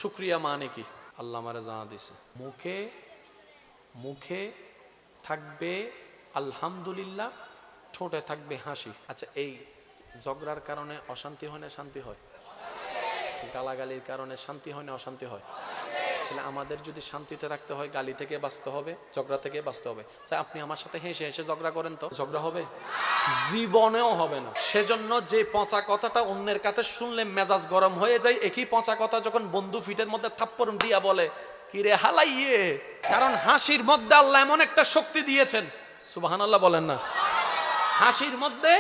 শুকরিয়া মানে কি? আল্লাহ আমারে জানা দিয়েছে, মুখে মুখে থাকবে আলহামদুলিল্লাহ, ঠোঁটে থাকবে হাসি। আচ্ছা, এই ঝগড়ার কারণে অশান্তি হয় না শান্তি হয়? গালাগালির কারণে শান্তি হয় না অশান্তি হয়? তাহলে আমাদের যদি শান্তিতে রাখতে হয় গালি থেকে বাঁচতে হবে, ঝগড়া থেকে বাঁচতে হবে। স্যার আপনি আমার সাথে হেসে হেসে ঝগড়া করেন তো ঝগড়া হবে? জীবনেও হবে না। সেজন্য যে পচা কথাটা অন্যের কাছে শুনলে মেজাজ গরম হয়ে যায়, একই পচা কথা যখন বন্ধু ফিটের মধ্যে থাপ্পড় দিয়া বলে কি রে হালাইয়ে, কারণ হাসির মধ্যে আল্লাহ এমন একটা শক্তি দিয়েছেন, সুবহানাল্লাহ বলেন না, হাসির মধ্যে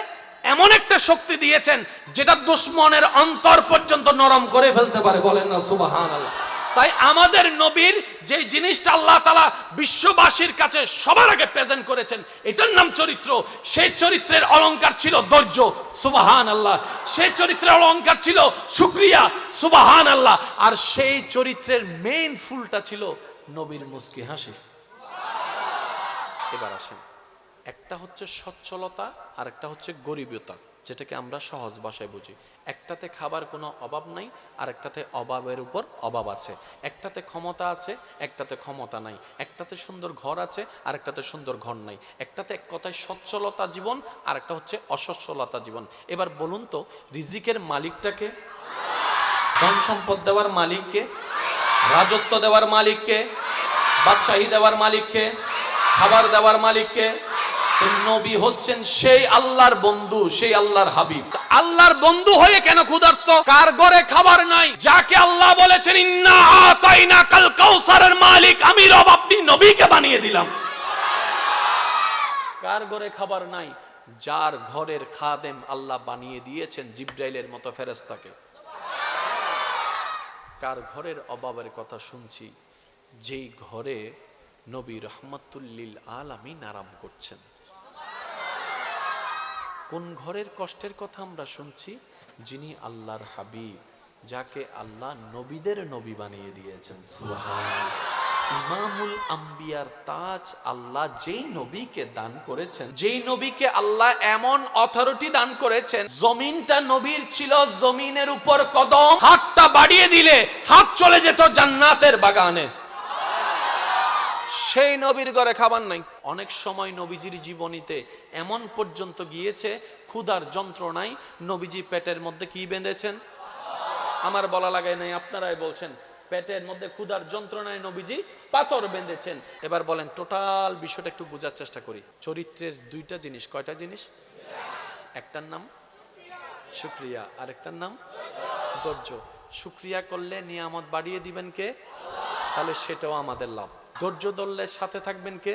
এমন একটা শক্তি দিয়েছেন যেটা দুশমনের অন্তর পর্যন্ত নরম করে ফেলতে পারে, বলেন না সুবহানাল্লাহ। তাই আমাদের নবীর যে জিনিসটা আল্লাহ তাআলা বিশ্ববাসীর কাছে সবার আগে প্রেজেন্ট করেছেন, এটার নাম চরিত্র। সেই চরিত্রের অলংকার ছিল ধৈর্য, সুবহানাল্লাহ। সেই চরিত্রের অলংকার ছিল শুকরিয়া, সুবহানাল্লাহ। আর সেই চরিত্রের মেইন ফুলটা ছিল নবীর মুস্কি হাসি। এবার আসেন, একটা হচ্ছে সচ্ছলতা আর একটা হচ্ছে গরিবতা, যেটাকে আমরা সহজ ভাষায় বুঝি। একটাতে খাবার কোনো অভাব নাই, আর একটাতে অভাবের উপর অভাব আছে। একটাতে ক্ষমতা আছে, একটাতে ক্ষমতা নাই। একটাতে সুন্দর ঘর আছে, আর একটাতে সুন্দর ঘর নাই। একটাতে এক কথায় সচ্ছলতা জীবন, আর একটা হচ্ছে অসচ্ছলতা জীবন। এবার বলুন তো, রিজিকের মালিকটাকে? ধন সম্পদ দেওয়ার মালিককে? রাজত্ব দেওয়ার মালিককে? বাদশাহী দেওয়ার মালিককে? খাবার দেওয়ার মালিককে? নবী হচ্ছেন সেই আল্লাহর বন্ধু, সেই আল্লাহর হাবিব। আল্লাহর বন্ধু হয়ে কেন ক্ষুধার্ত? কার ঘরে খাবার নাই, যাকে আল্লাহ বলেছেন ইন্না আতাইনাকাল কাউসারের মালিক আমি রব, আপনি নবীকে বানিয়ে দিলাম। কার ঘরে খাবার নাই? যার ঘরের খাদেম আল্লাহ বানিয়ে দিয়েছেন জিবরাইলের মতো ফেরেশতাকে। কার ঘরের অভাবের কথা শুনছি? যেই ঘরে নবী রহমাতুল লিল আলামিন আরাম করছেন। কোন ঘরের কষ্টের কথা আমরা শুনছি? যিনি আল্লাহর হাবিব, যাকে আল্লাহ নবীদের নবী বানিয়ে দিয়েছেন। সুবহানাল্লাহ। ইমামুল আম্বিয়ার তাজ আল্লাহ যেই নবীকে দান করেছেন, যেই নবীকে আল্লাহ এমন অথরিটি দান করেছেন, জমিনটা নবীর ছিল, জমিনের উপর কদম, হাতটা বাড়িয়ে দিলে হাত চলে যেত জান্নাতের বাগানে। সেই নবীর ঘরে খাবার নাই। অনেক সময় নবীজির জীবনীতে এমন পর্যন্ত গিয়েছে, ক্ষুধার যন্ত্রণায় নবীজি পেটের মধ্যে কি বেঁধেছেন? আমার বলা লাগাই নাই, আপনারাই বলছেন। পেটের মধ্যে ক্ষুধার যন্ত্রণায় নবীজি পাথর বেঁধেছেন। এবার বলেন, টোটাল বিষয়টা একটু বোঝার চেষ্টা করি। চরিত্রের দুইটা জিনিস, কয়টা জিনিস? একটার নাম শুকরিয়া, আরেকটার নাম ধৈর্য। শুকরিয়া করলে নিয়ামত বাড়িয়ে দিবেন কে? তাহলে সেটাও আমাদের লাভ। ধৈর্য ধরলে সাথে থাকবেন কে?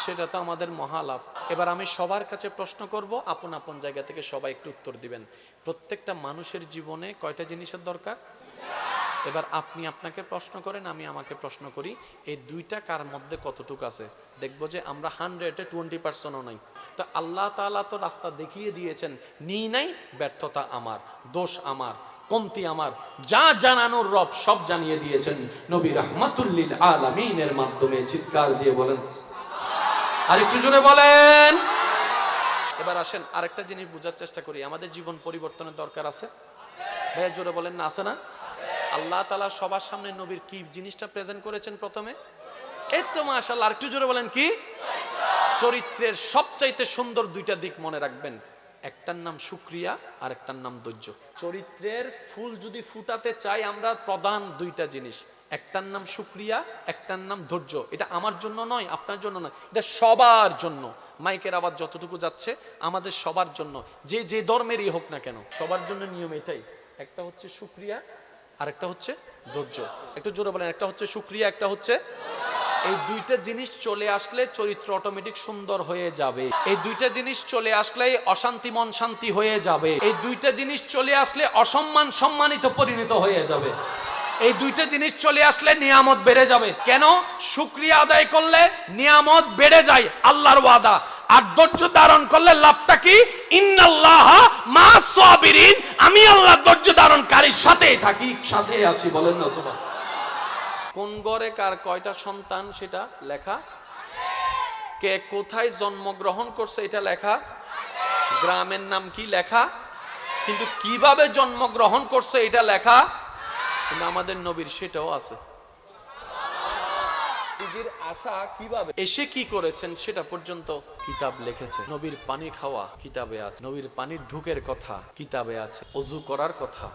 সেটা তো আমাদের মহালাভ। এবার আমি সবার কাছে প্রশ্ন করব, আপন আপন জায়গা থেকে সবাই একটু উত্তর দিবেন। প্রত্যেকটা মানুষের জীবনে কয়টা জিনিসের দরকার? এবার আপনি আপনাকে প্রশ্ন করেন, আমি আমাকে প্রশ্ন করি, এই দুইটা কার মধ্যে কতটুকু আছে? দেখবো যে আমরা 100-এ 20%ও নাই। তো আল্লাহ তাআলা তো রাস্তা দেখিয়ে দিয়েছেন, নিই নাই, ব্যর্থতা আমার, দোষ আমার, কমতি আমার, যা জানানোর রব সব জানিয়ে দিয়েছেন নবী রাহমাতুল লিল আলামিনের মাধ্যমে। চিৎকার দিয়ে বলেন আর একটু জোরে বলেন। এবার আসেন আরেকটা জিনিস বোঝার চেষ্টা করি, আমাদের জীবন পরিবর্তনের দরকার আছে? ভাইয়া জোরে বলেন না, আছে না? আল্লাহ তাআলা সবার সামনে নবীর কি জিনিসটা প্রেজেন্ট করেছেন প্রথমে? এই তো মাশাআল্লাহ, আরেকটু জোরে বলেন কি? চরিত্রের সবচাইতে সুন্দর দুইটা দিক মনে রাখবেন, একটার নাম শুকরিয়া আর একটার নাম ধৈর্য। চরিত্রের ফুল যদি ফুটাতে চাই আমরা, প্রধান দুইটা জিনিস, একটার নাম শুকরিয়া, একটার নাম ধৈর্য। এটা আমার জন্য নয়, আপনার জন্য নয়, এটা সবার জন্য। মাইকের আওয়াজ যতটুকু যাচ্ছে আমাদের সবার জন্য, যে যে ধর্মেরই হোক না কেন, সবার জন্য নিয়ম এটাই। একটা হচ্ছে শুকরিয়া আর একটা হচ্ছে ধৈর্য। একটু জোরে বলেন, একটা হচ্ছে শুকরিয়া, একটা হচ্ছে। এই দুইটা জিনিস চলে আসলে চরিত্র অটোমেটিক সুন্দর হয়ে যাবে। এই দুইটা জিনিস চলে আসলে অশান্তি মন শান্তি হয়ে যাবে। এই দুইটা জিনিস চলে আসলে অসম্মান সম্মানিত পরিণত হয়ে যাবে। এই দুইটা জিনিস চলে আসলে নিয়ামত বেড়ে যাবে। কেন? শুকরিয়া আদায় করলে নিয়ামত বেড়ে যায়, আল্লাহর ওয়াদা। আর ধৈর্য ধারণ করলে লাভটা কি? ইন্নাল্লাহা মা'আস সাবিরিন, আমি আল্লাহ ধৈর্য ধারণকারীর সাথেই থাকি, সাথে আছি, বলেন না সুবহান। কোন ঘরে কার কয়টা সন্তান সেটা লেখা, কে কোথায় জন্মগ্রহণ করছে এটা লেখা, গ্রামের নাম কি লেখা, কিন্তু কিভাবে জন্মগ্রহণ করছে এটা লেখা। কিন্তু আমাদের নবীর সেটাও আছে। নবীর আশা কিভাবে এসে কি করেছেন সেটা পর্যন্ত কিতাব লিখেছে। নবীর পানি খাওয়া কিতাবে আছে, নবীর পানির ঢুকের কথা কিতাবে আছে, ওযু করার কথা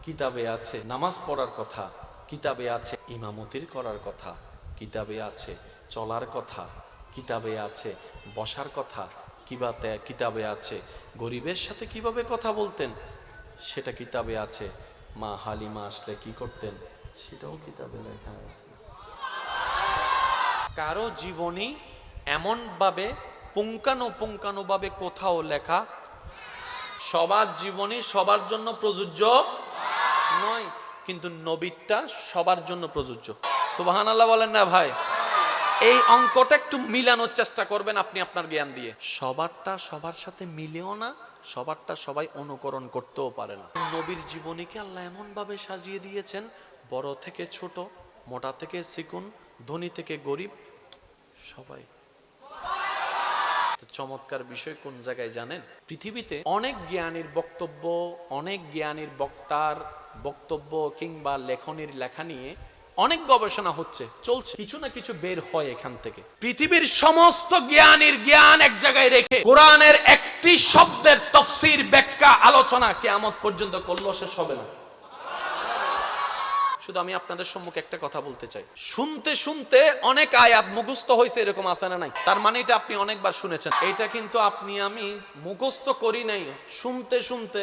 কিতাবে আছে নামাজ পড়ার কথা, কিতাবে আছে ইমামতির করার কথা, কিতাবে আছে চলার কথা, কিতাবে আছে বসার কথা, কিতাবে আছে গরিবের সাথে কিভাবে কথা বলতেন সেটা কিতাবে আছে, মা হালিমা আসলে কি করতেন সেটাও কিতাবে লেখা আছে। কারো জীবনী এমনভাবে পুঙ্খানুপুঙ্খানুভাবে কোথাও লেখা, সবার জীবনী সবার জন্য প্রযোজ্য নয়, কিন্তু নবীরটা সবার জন্য প্রযোজ্য। সুবহানাল্লাহ বলেন না ভাই? এই অঙ্কটা একটু মিলানোর চেষ্টা করবেন আপনি আপনার জ্ঞান দিয়ে। সবারটা সবার সাথে মিলেও না, সবারটা সবাই অনুকরণ করতেও পারে না। নবীর জীবনীকে আল্লাহ এমন ভাবে সাজিয়ে দিয়েছেন, বড় থেকে ছোট, মোটা থেকে চিকুন, ধনী থেকে গরিব, সবাই। চমৎকার বিষয় কোন জায়গায় জানেন? পৃথিবীতে অনেক জ্ঞানীর বক্তব্য, অনেক জ্ঞানীর বক্তার বক্তব্য কিংবা লেখনীর লেখা নিয়ে অনেক গবেষণা হচ্ছে, চলছে, কিছু না কিছু বের হয় এখান থেকে। পৃথিবীর সমস্ত জ্ঞানীর জ্ঞান এক জায়গায় রেখে কোরআনের একটি শব্দের তাফসীর, ব্যাখ্যা, আলোচনা কিয়ামত পর্যন্ত করলেও শেষ হবে না। শুধু আমি আপনাদের সম্মুখে একটা কথা বলতে চাই, শুনতে শুনতে অনেক আয়াত মুখস্থ হয়েছে এরকম আছে না নাই? তার মানে এটা আপনি অনেকবার শুনেছেন। এটা কিন্তু আপনি আমি মুখস্থ করি নাই, শুনতে শুনতে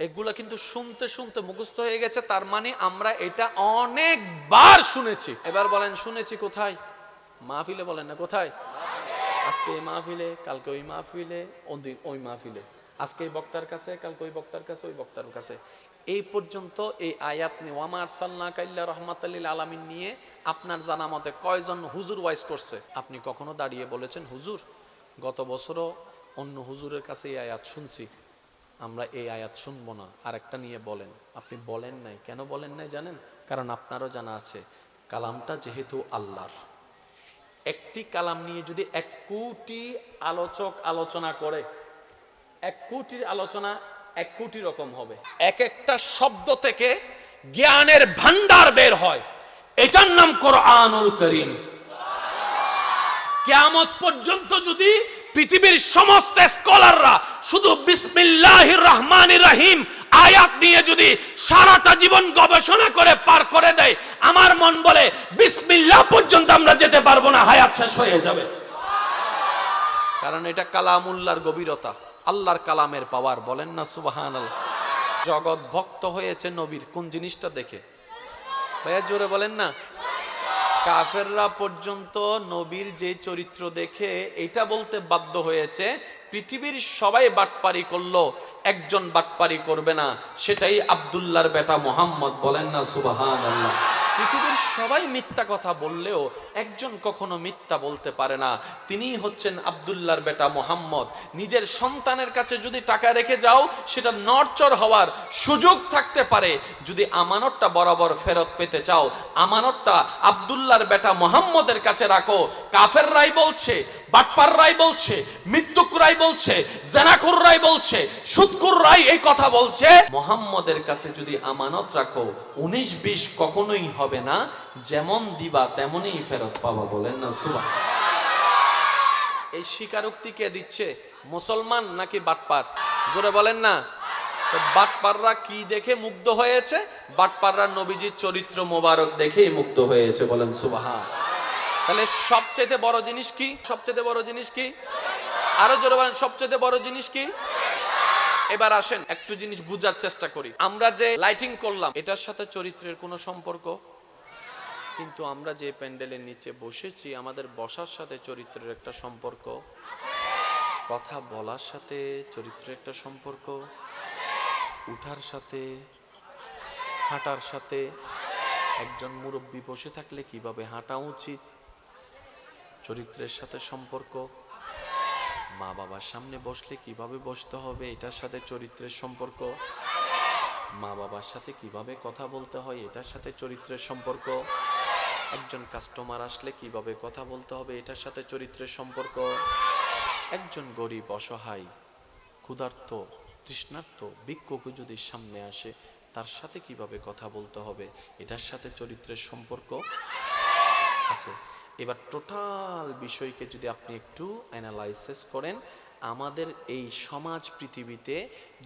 এগুলা কিন্তু শুনতে শুনতে মুখস্থ হয়ে গেছে। তার মানে আমরা এটা অনেকবার শুনেছি। এবার বলেন শুনেছি কোথায়? মাহফিলে। বলেন না কোথায়? আজকে এই মাহফিলে, কালকে ওই মাহফিলে, ওই মাহফিলে, আজকে এই বক্তার কাছে, কালকে ওই বক্তার কাছে, ওই বক্তার কাছে। এই পর্যন্ত এই আয়াত নিয়ে ওয়া মা আরসালনাকা ইল্লা রাহমাতাল লিল আলামিন নিয়ে আপনার জানা মতে কয়জন হুজুর ওয়াইজ করছে? আপনি কখনো দাঁড়িয়ে বলেছেন হুজুর গত বছরও অন্য হুজুরের কাছে এই আয়াত শুনছি, আমরা এই আয়াত শুনবো না, আরেকটা নিয়ে বলেন? আপনি বলেন নাই। কেন বলেন নাই জানেন? কারণ আপনারও জানা আছে কালামটা যেহেতু আল্লাহর, একটি কালাম নিয়ে যদি 1 কোটি আলোচক আলোচনা করে, 1 কোটির আলোচনা 1 কোটি রকম হবে। এক একটা শব্দ থেকে জ্ঞানের ভান্ডার বের হয়, এটার নাম কোরআনুল কারীম। কিয়ামত পর্যন্ত যদি পৃথিবীর সমস্ত স্কলাররা শুধু বিসমিল্লাহির রহমানির রহিম আয়াত নিয়ে যদি সারাটা জীবন গবেষণা করে পার করে দেয়, আমার মন বলে বিসমিল্লাহ পর্যন্ত আমরা যেতে পারবো না, হায়াত শেষ হয়ে যাবে। কারণ এটা কালামুল্লাহর গভীরতা, আল্লাহর কালামের পাওয়ার। বলেন না সুবহানাল্লাহ? জগৎ ভক্ত হয়েছে নবীর কোন জিনিসটা দেখে? ভাইয়া জোরে বলেন না। কাফেররা পর্যন্ত নবীর যে চরিত্র দেখে এটা বলতে বাধ্য হয়েছে পৃথিবীর সবাই বাটপারি করলো, একজন বাটপারি করবে না, সেটাই আব্দুল্লাহর বেটা মুহাম্মদ। বলেন না সুবহানাল্লাহ? পৃথিবীর সবাই মিথ্যা কথা বললেও একজন কখনো মিথ্যা বলতে পারে না, তিনিই হচ্ছেন আব্দুল্লাহর বেটা মুহাম্মদ। নিজের সন্তানের কাছে যদি টাকা রেখে যাও সেটা নড়চড় হওয়ার সুযোগ থাকতে পারে, যদি আমানতটা বরাবর ফেরত পেতে চাও আমানতটা আব্দুল্লাহর বেটা মুহাম্মদের কাছে রাখো। কাফেররাই বলছে, বাটপাররাই বলছে, মৃত্যুকরাই বলছে, জানাকুররাই বলছে, সুদকুররাই এই কথা বলছে, মুহাম্মদের কাছে যদি আমানত রাখো 19-20 কখনোই হবে না, যেমন দিবা তেমনই ফেরত পাবা। বলেন না সুবহানাল্লাহ? এই স্বীকারোক্তি কে দিচ্ছে? মুসলমান নাকি বাটপার? জোরে বলেন না। তো বাটপাররা কি দেখে মুগ্ধ হয়েছে? বাটপাররা নবীজির চরিত্র মোবারক দেখেই মুগ্ধ হয়েছে। বলেন সুবহানাল্লাহ। তাহলে সবচেয়ে বড় জিনিস কি? সবচেয়ে বড় জিনিস কি? আরো জোরে বলেন, সবচেয়ে বড় জিনিস কি? এবার আসেন একটু জিনিস বুঝার চেষ্টা করি। আমরা যে লাইটিং করলাম এটার সাথে চরিত্রের কোনো সম্পর্ক? কিন্তু আমরা যে প্যান্ডেলের নিচে বসেছি আমাদের বসার সাথে চরিত্রের একটা সম্পর্ক, কথা বলার সাথে চরিত্রের একটা সম্পর্ক, উঠার সাথে, হাঁটার সাথে, একজন মুরব্বী বসে থাকলে কিভাবে হাঁটা উচিত, চরিত্রের সাথে সম্পর্ক, মা বাবার সামনে বসলে কিভাবে বসতে হবে এটার সাথে চরিত্রের সম্পর্ক, মা বাবার সাথে কিভাবে কথা বলতে হয় এটার সাথে চরিত্রের সম্পর্ক, একজন কাস্টমার আসলে কিভাবে কথা বলতে হবে এটার সাথে চরিত্রের সম্পর্ক, একজন গরিব, অসহায়, ক্ষুধার্ত, তৃষ্ণার্ত, ভিক্ষুক যদি সামনে আসে তার সাথে কিভাবে কথা বলতে হবে এটার সাথে চরিত্রের সম্পর্ক আছে। এবার টোটাল বিষয়কে যদি আপনি একটু অ্যানালাইসিস করেন, আমাদের এই সমাজ পৃথিবীতে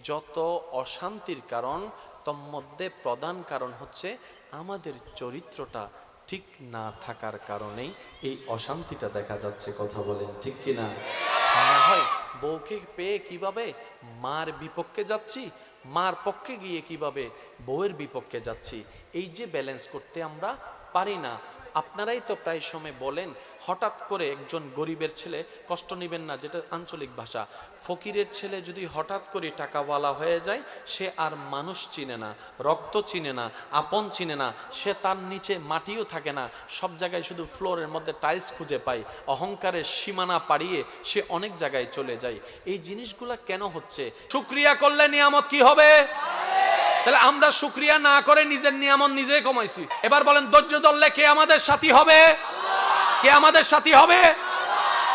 যত অশান্তির কারণ, তন্মধ্যে প্রধান কারণ হচ্ছে আমাদের চরিত্রটা ঠিক না থাকার কারণেই এই অশান্তিটা দেখা যাচ্ছে। কথা বলেন ঠিক কিনা? না হয় বউকে পেয়ে কিভাবে মার বিপক্ষে যাচ্ছি, মার পক্ষে গিয়ে কিভাবে বউয়ের বিপক্ষে যাচ্ছি, এই যে ব্যালেন্স করতে আমরা পারি না। আপনারাই তো প্রায় সময় বলেন, হঠাৎ করে একজন গরিবের ছেলে, কষ্ট নেবেন না, যেটা আঞ্চলিক ভাষা, ফকিরের ছেলে যদি হঠাৎ করে টাকাওয়ালা হয়ে যায়, সে আর মানুষ চিনে না, রক্ত চিনে না, আপন চিনে না, সে তার নিচে মাটিও থাকে না, সব জায়গায় শুধু ফ্লোরের মধ্যে টাইলস খুঁজে পায়, অহংকারের সীমানা পাড়িয়ে সে অনেক জায়গায় চলে যায়। এই জিনিসগুলা কেন হচ্ছে? শুকরিয়া করলে নিয়ামত কি হবে? তাহলে আমরা শুকরিয়া না করে নিজের নিয়ামত নিজে কমাইছি। এবার বলেন, ধৈর্য ধরলে কে আমাদের সাথী হবে? কে আমাদের সাথী হবে?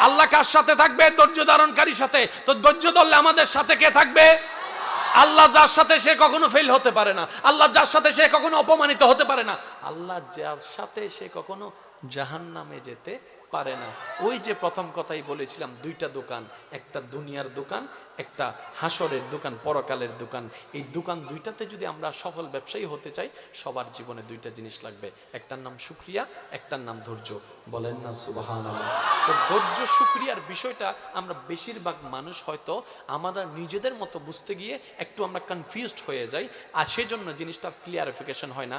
আল্লাহ কার সাথে থাকবে? ধৈর্য ধারণকারীর সাথে। তো ধৈর্য ধরলে আমাদের সাথে কে থাকবে? আল্লাহ যার সাথে, সে কখনো ফেল হতে পারে না। আল্লাহ যার সাথে, সে কখনো অপমানিত হতে পারে না। আল্লাহ যার সাথে, সে কখনো জাহান্নামে যেতে পারে না। ওই যে প্রথম কথাই বলেছিলাম, দুইটা দোকান, একটা দুনিয়ার দোকান, একটা হাসরের দোকান, পরকালের দোকান। এই দোকান দুইটাতে যদি আমরা সফল ব্যবসায়ী হতে চাই, সবার জীবনে দুইটা জিনিস লাগবে, একটার নাম শুকরিয়া, একটার নাম ধৈর্য। বলেন না সুবহানাল্লাহ। তো ধৈর্য শুকরিয়ার বিষয়টা আমরা বেশিরভাগ মানুষ হয়তো আমরা নিজেদের মতো বুঝতে গিয়ে একটু আমরা কনফিউজড হয়ে যাই, আর সেজন্য জিনিসটা ক্লিয়ারিফিকেশন হয় না।